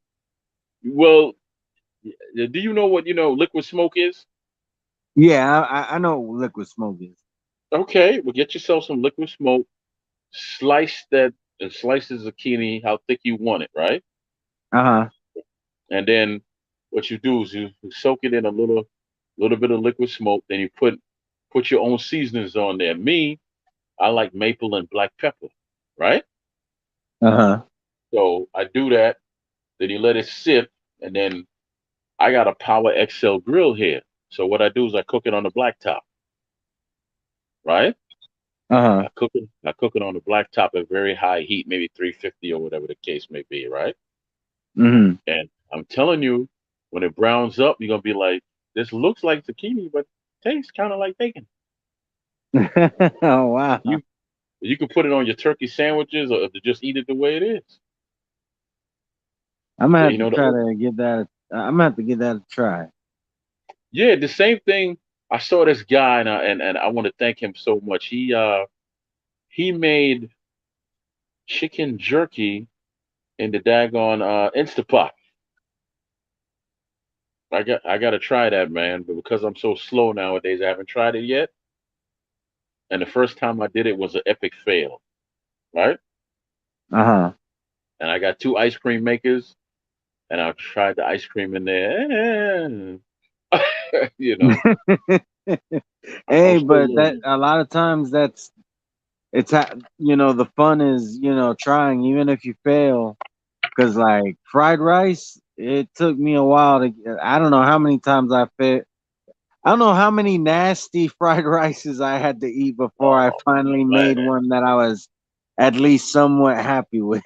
Well, do you know what liquid smoke is? Yeah, I know what liquid smoke is. Okay, well get yourself some liquid smoke. Slice that and slice the zucchini how thick you want it, right? Uh-huh. And then what you do is you soak it in a little bit of liquid smoke. Then you put your own seasonings on there. Me, I like maple and black pepper, right? Uh-huh. So I do that. Then you let it sit, and then I got a Power XL grill here. So what I do is I cook it on the black top, right? Uh-huh. I cook it on the black top at very high heat, maybe 350 or whatever the case may be, right? Mm-hmm. And I'm telling you, when it browns up, you're gonna be like, this looks like zucchini, but tastes kind of like bacon. Oh wow. You you can put it on your turkey sandwiches or to just eat it the way it is. I'm gonna Yeah, have to try to give that. I'm gonna have to give that a try. yeah, the same thing. I saw this guy and I want to thank him so much. He made chicken jerky in the daggone Instapot. I gotta try that, man. But because I'm so slow nowadays, I haven't tried it yet. And the first time I did it was an epic fail, right? Uh-huh. And I got two ice cream makers, and I tried the ice cream in there. you know, I'm Hey, still but that learning. a lot of times the fun is trying even if you fail. Because like fried rice, it took me a while to. I don't know how many times I failed. I don't know how many nasty fried rices I had to eat before I Oh finally man, made one that I was at least somewhat happy with,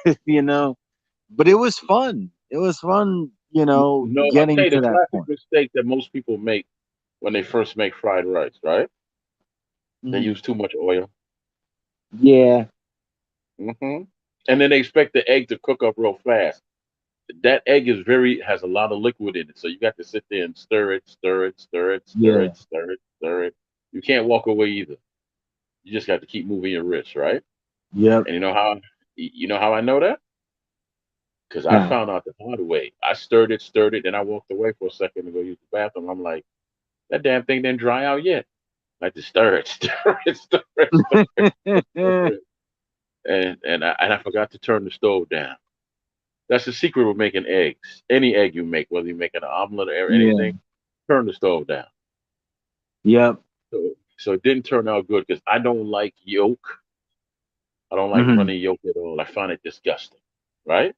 But it was fun. It was fun, no, I tell getting you the to that classic point. mistake that most people make when they first make fried rice, right? They Mhm. use too much oil, Yeah. hmm and then they expect the egg to cook up real fast. That egg has a lot of liquid in it, so you got to sit there and stir it, stir it, stir it, stir Yeah. it, stir it, stir it. You can't walk away either. You just got to keep moving your wrists, right? Yep. And you know how I know that? Because I Huh. found out the hard way. I stirred it, and I walked away for a second to go use the bathroom. I'm like, that damn thing didn't dry out yet. I had to stir it, stir it, stir it, stir it, stir it. And I forgot to turn the stove down. That's the secret of making eggs. Any egg you make, whether you're making an omelet or Yeah. anything, turn the stove down. Yep. So it didn't turn out good because I don't like yolk. I don't like Hmm. runny yolk at all. I find it disgusting. Right?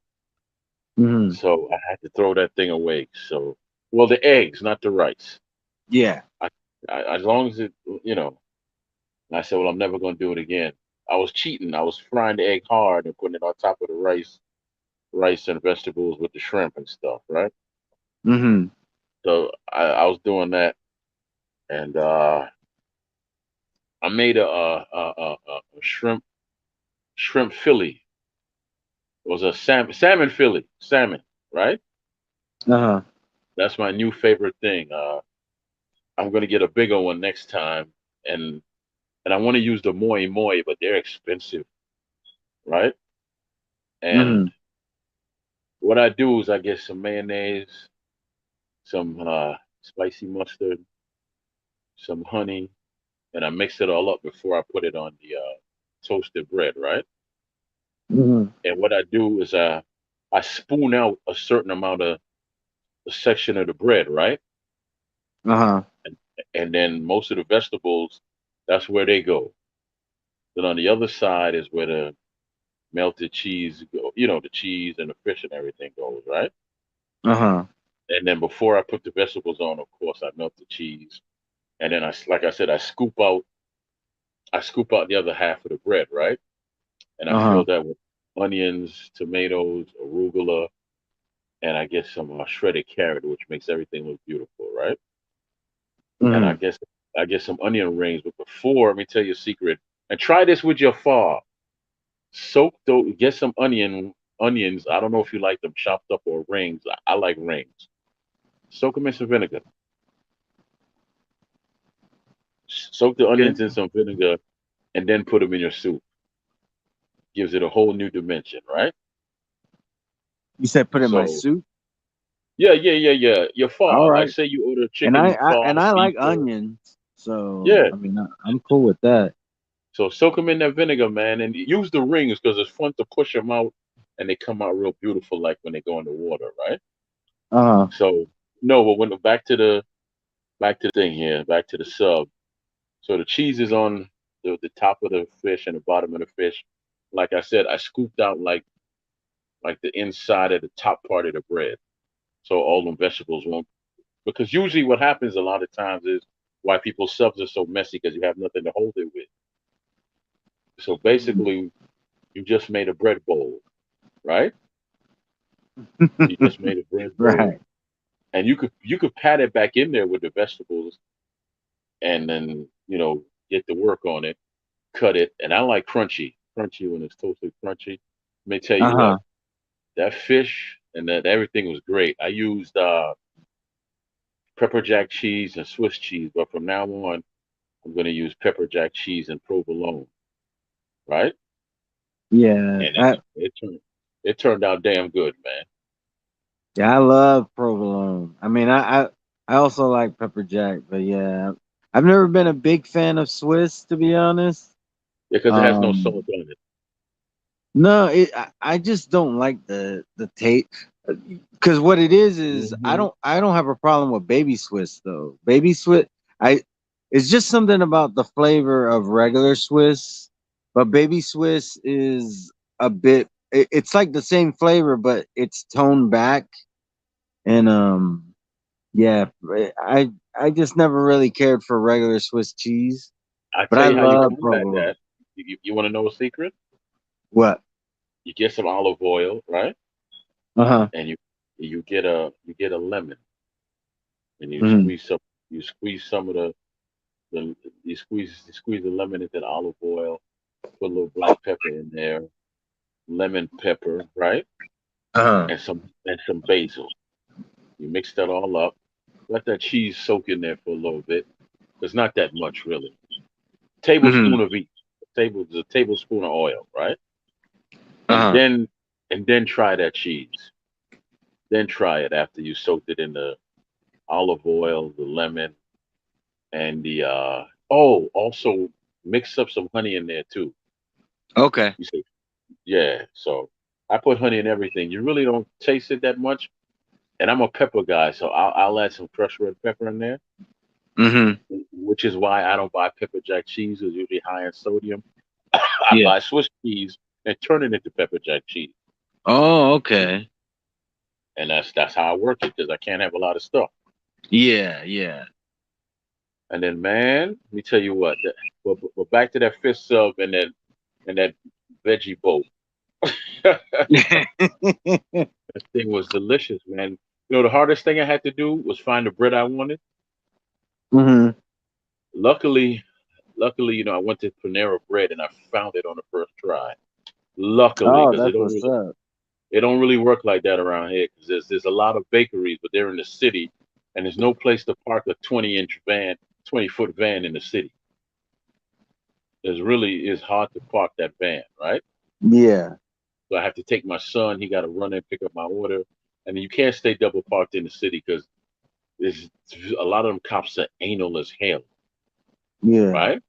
Hmm. So I had to throw that thing away. So, well, the eggs, not the rice. Yeah. I, as long as it, you know, I said, well, I'm never going to do it again. I was cheating. I was frying the egg hard and putting it on top of the rice and vegetables with the shrimp and stuff, right? Hmm. So I was doing that. and I made a shrimp Philly. It was a salmon Philly, salmon, right? Uh-huh. That's my new favorite thing. I'm gonna get a bigger one next time, and and I want to use the moi moi, but they're expensive, right? Mm-hmm. And what I do is I get some mayonnaise, some spicy mustard, some honey, and I mix it all up before I put it on the toasted bread, right? Mm-hmm. And what I do is I spoon out a certain amount of a section of the bread, right? Uh-huh. And, and then most of the vegetables, that's where they go. Then on the other side is where the melted cheese go, the cheese and the fish and everything goes, right? Uh-huh. And then before I put the vegetables on, of course, I melt the cheese, and then like I said, I scoop out the other half of the bread, right? And I Uh-huh. fill that with onions, tomatoes, arugula, and I get some shredded carrot, which makes everything look beautiful, right? And I Mm-hmm. guess I get some onion rings. But before, let me tell you a secret, and try this with your pho. Get some onions. I don't know if you like them chopped up or rings. I like rings. Soak them in some vinegar. Soak the Okay. onions in some vinegar, and then put them in your soup. Gives it a whole new dimension, right? You said put in my So soup? yeah, yeah, yeah, yeah. Your All pho, like right. say you order And chicken pho, I beef like pho. onions. So Yeah. I mean I'm cool with that. So soak them in that vinegar, man, and use the rings because it's fun to push them out, and they come out real beautiful, like when they go in the water, right? Uh-huh. So no, but when back to the thing here, back to the sub. So the cheese is on the top of the fish and the bottom of the fish. Like I said, I scooped out like the inside of the top part of the bread, so all them vegetables won't. Because usually what happens a lot of times is why people's subs are so messy because you have nothing to hold it with. So basically, you just made a bread bowl, right? You just made a bread bowl, Right. and you could pat it back in there with the vegetables, and then get to work on it, cut it, and I like crunchy when it's totally crunchy. Let me tell you Uh-huh. what, that fish and that everything was great. I used pepper jack cheese and Swiss cheese, but from now on, I'm going to use pepper jack cheese and provolone, right? Yeah. And it turned out damn good, man. Yeah, I love provolone. I mean, I also like pepper jack, but yeah, I've never been a big fan of Swiss, to be honest. Because it has no Um, salt on it. no, I just don't like the taste. Because what it is Hmm. I don't have a problem with baby Swiss though. Baby Swiss, I it's just something about the flavor of regular Swiss, but baby Swiss is a bit. It's like the same flavor, but it's toned back. And yeah, I just never really cared for regular Swiss cheese, I but tell I you how you love combat provolone. that. You want to know a secret? What? You get some olive oil, right? Uh-huh. And you get a lemon, and you Hmm. squeeze some you squeeze some of the you squeeze the lemon into the olive oil, put a little black pepper in there, lemon pepper, right? Uh-huh. And some basil. You mix that all up. Let that cheese soak in there for a little bit. It's not that much really. Hmm. Tablespoon of each. A tablespoon of oil, right? And Uh-huh. then try that cheese. Then try it after you soaked it in the olive oil, the lemon, and the also mix up some honey in there too. Okay. You say, yeah. So I put honey in everything. You really don't taste it that much. And I'm a pepper guy, so I'll add some crushed red pepper in there, Hmm. which is why I don't buy pepper jack cheese. It's usually high in sodium. I Yeah. buy Swiss cheese and turn it into pepper jack cheese, Oh, okay. and that's how I work it because I can't have a lot of stuff. Yeah, yeah. And then, man, let me tell you what. But back to that fish sub and that veggie boat. That thing was delicious, man. The hardest thing I had to do was find the bread I wanted. Hmm. Luckily, luckily, I went to Panera Bread and I found it on the first try. Luckily, Oh, because that's what's up. it don't really work like that around here. Because there's a lot of bakeries, but they're in the city, and there's no place to park a 20-inch van, 20-foot van in the city. It's hard to park that van, right? Yeah, So I have to take my son. He got to run and pick up my order, and you can't stay double parked in the city because there's a lot of them cops are anal as hell, yeah. right?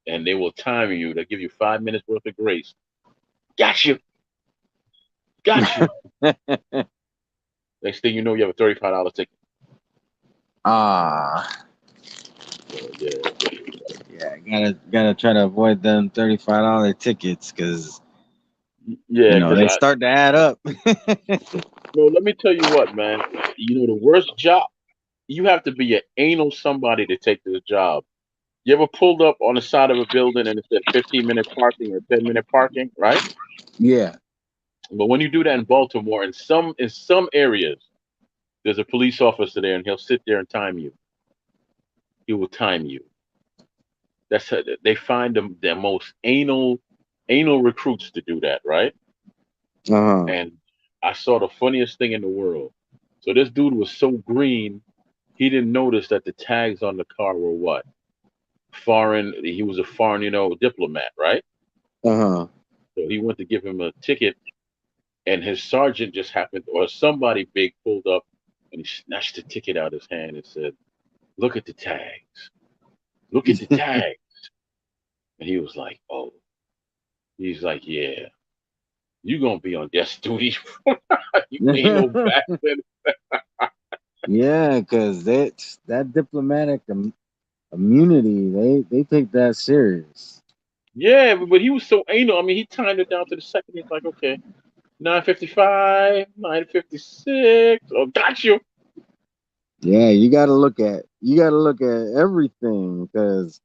And they will time you. They give you 5 minutes worth of grace. Got you, got you. Next thing you know, you have a $35 ticket. Ah, So yeah, yeah. Gotta try to avoid them $35 tickets because yeah. Because they start to add up. let me tell you what, man. The worst job. You have to be an anal somebody to take this job. You ever pulled up on the side of a building and it said 15-minute parking or 10-minute parking, right? Yeah. But when you do that in Baltimore, in some areas, there's a police officer there and he'll sit there and time you. He will time you. They find them the most anal recruits to do that, right? Uh-huh. And I saw the funniest thing in the world. So this dude was so green, he didn't notice that the tags on the car were what? Foreign. He was a foreign, diplomat, right? Uh-huh. So he went to give him a ticket, and his sergeant just happened, or somebody big pulled up, and he snatched the ticket out of his hand and said, "Look at the tags. Look at the tag." And he was like, "Oh." He's like, "Yeah, you gonna be on desk duty. You ain't no bastard." Yeah, because that diplomatic immunity, they take that serious. Yeah, but he was so anal. I mean, he timed it down to the second. He's like, "Okay, 9:55, 9:56. Oh, got you." Yeah, you gotta look at everything because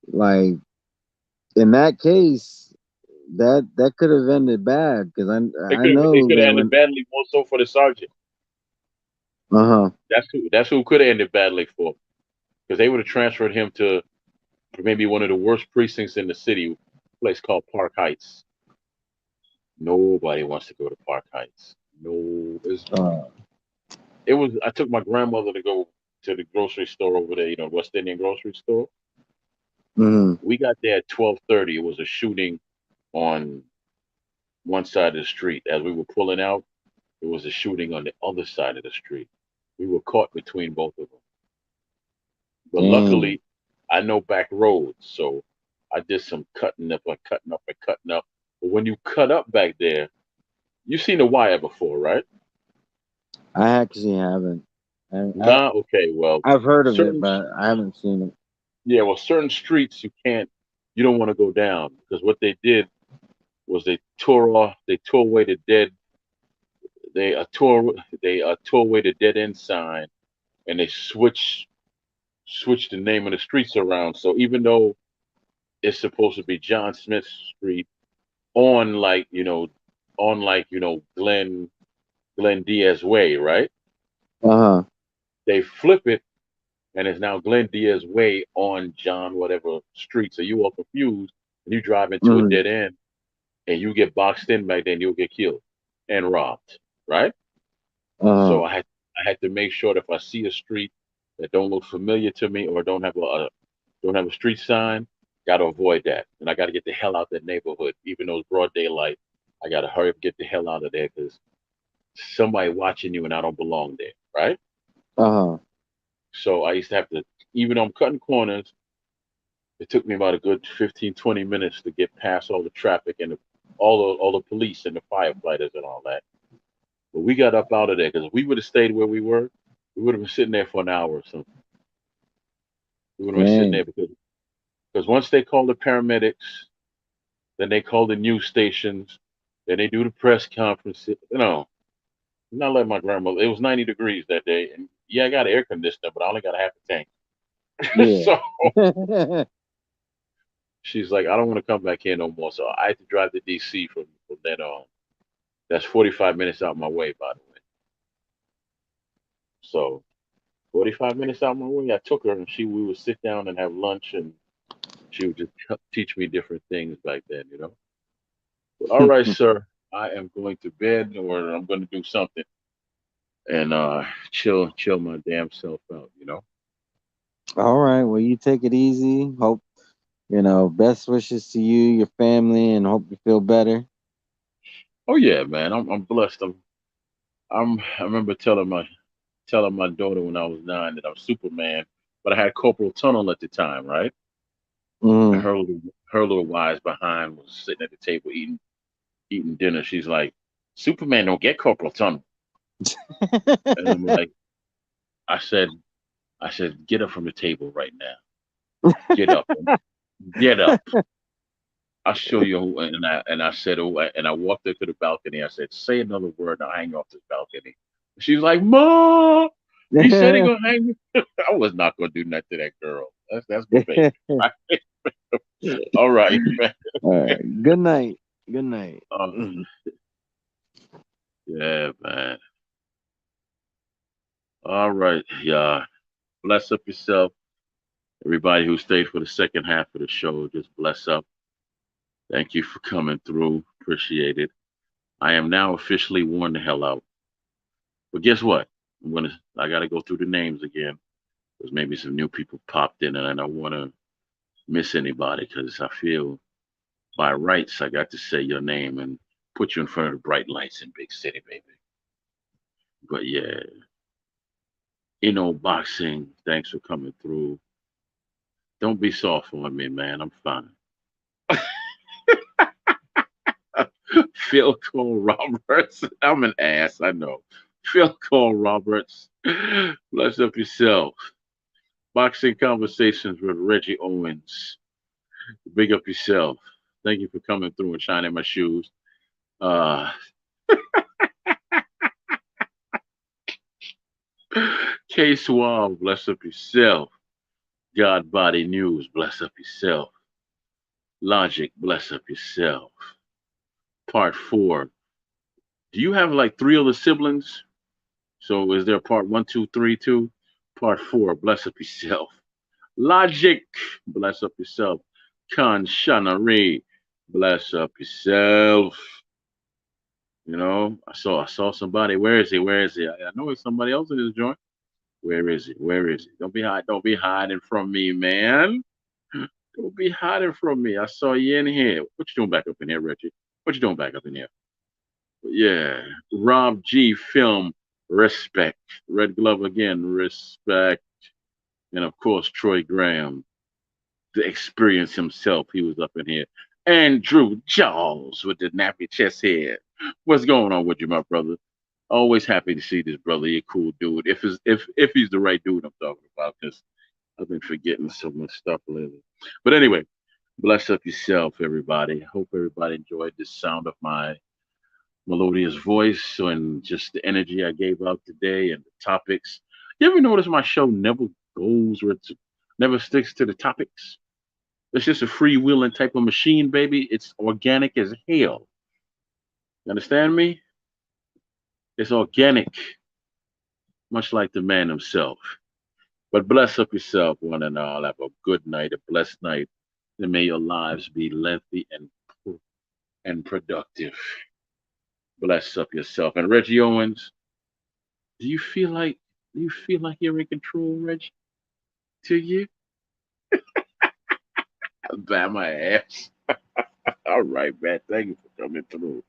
like in that case, that could have ended bad because I It know could have that ended when badly more so for the sergeant. uh-huh. That's who could have ended badly for, because they would have transferred him to maybe one of the worst precincts in the city, a place called Park Heights. Nobody wants to go to Park Heights. No, Uh, it was. I took my grandmother to go to the grocery store over there, West Indian grocery store. mhm. We got there at 12:30. It was a shooting on one side of the street. As we were pulling out, it was a shooting on the other side of the street. We were caught between both of them. But Dang. luckily, I know back roads, so I did some cutting up and cutting up and cutting up. But when you cut up back there, you've seen the wire before, right? I actually haven't. Nah, okay. Well, I've heard of it, certain but I haven't seen it. certain streets you don't want to go down because what they did was they tore away the dead, they tore away the dead end sign, and they switched the name of the streets around. So even though it's supposed to be John Smith Street on Glenn Diaz Way, right? Uh-huh. They flip it and it's now Glenn Diaz Way on John whatever street. So you are confused and you drive into a Mhm. dead end and you get boxed in back then, you'll get killed and robbed, right? So Uh-huh. I had to make sure that if I see a street that don't look familiar to me or don't have a street sign, got to avoid that, and I got to get the hell out of that neighborhood, even though it's broad daylight. I got to hurry up, get the hell out of there because somebody watching you and I don't belong there, right? Uh-huh. So I used to have to, even though I'm cutting corners, it took me about a good 15, 20 minutes to get past all the traffic and all the police and the firefighters and all that. But we got up out of there because if we would have stayed where we were, we would have been sitting there for an hour or something. We would have been sitting there Dang. because once they call the paramedics, then they call the news stations, then they do the press conference. I'm not letting my grandmother. It was 90 degrees that day, and yeah, I got an air conditioner, but I only got a half a tank. Yeah. So she's like, I don't want to come back here no more. So I had to drive to DC from then on. That's 45 minutes out my way, by the way. So 45 minutes out my way. I took her, and we would sit down and have lunch, and she would just teach me different things back then, you know. But all right, sir, I am going to bed, or I'm going to do something and chill my damn self out, you know. All right. Well, you take it easy. Hope, best wishes to you, your family, and hope you feel better. Oh yeah, man, I'm blessed. I remember telling my daughter when I was 9 that I'm Superman, but I had Corporal Tunnel at the time, right? And Mm. her little wise behind was sitting at the table eating dinner. She's like, Superman don't get Corporal Tunnel. And I'm like, I said, get up from the table right now. Get up. Get up. I'll show you. And I said, oh, and I walked her to the balcony. I said, say another word, and I'll hang off this balcony. She's like, Mom, he said he gonna hang me. I was not gonna do nothing to that girl. That's my baby. Right? All right, man. All right. Good night. Good night. Um, yeah, man. All right, yeah. Bless up yourself. Everybody who stayed for the second half of the show, just bless up. Thank you for coming through. Appreciate it. I am now officially worn the hell out. But guess what? I gotta go through the names again. Because maybe some new people popped in and I don't wanna miss anybody because I feel by rights I got to say your name and put you in front of the bright lights in Big City, baby. But yeah, Boxing, thanks for coming through. Don't be soft on me, man. I'm fine. Phil Cole Roberts. I'm an ass, I know. Phil Cole Roberts. Bless up yourself. Boxing Conversations with Reggie Owens. Big up yourself. Thank you for coming through and shining my shoes. Uh, K Suave, bless up yourself. God Body News, bless up yourself. Logic, bless up yourself. Part 4. Do you have like 3 other siblings? So is there part 1, 2, 3, 2? Part 4, bless up yourself. Logic, bless up yourself. Conshanarie, bless up yourself. I saw somebody. Where is he? Where is he? I know it's somebody else in this joint. Where is he? Where is he? Don't be hiding from me, man. Don't be hiding from me. I saw you in here. What you doing back up in here, Reggie? What you doing back up in here? Yeah. Rob G Film, respect. Red Glove again, respect. And of course, Troy Graham, the experience himself. He was up in here. Andrew Jaws with the nappy chest head. What's going on with you, my brother? Always happy to see this brother. He a cool dude. If he's the right dude I'm talking about, because I've been forgetting so much stuff lately. But anyway, bless up yourself, everybody. Hope everybody enjoyed the sound of my melodious voice and just the energy I gave out today and the topics. You ever notice my show never goes where it's never sticks to the topics? It's just a freewheeling type of machine, baby. It's organic as hell. You understand me? It's organic, much like the man himself. But bless up yourself, one and all. Have a good night, a blessed night, and may your lives be lengthy and productive. Bless up yourself. And Reggie Owens, do you feel like you're in control, Reggie? To you? By my ass. All right, man. Thank you for coming through.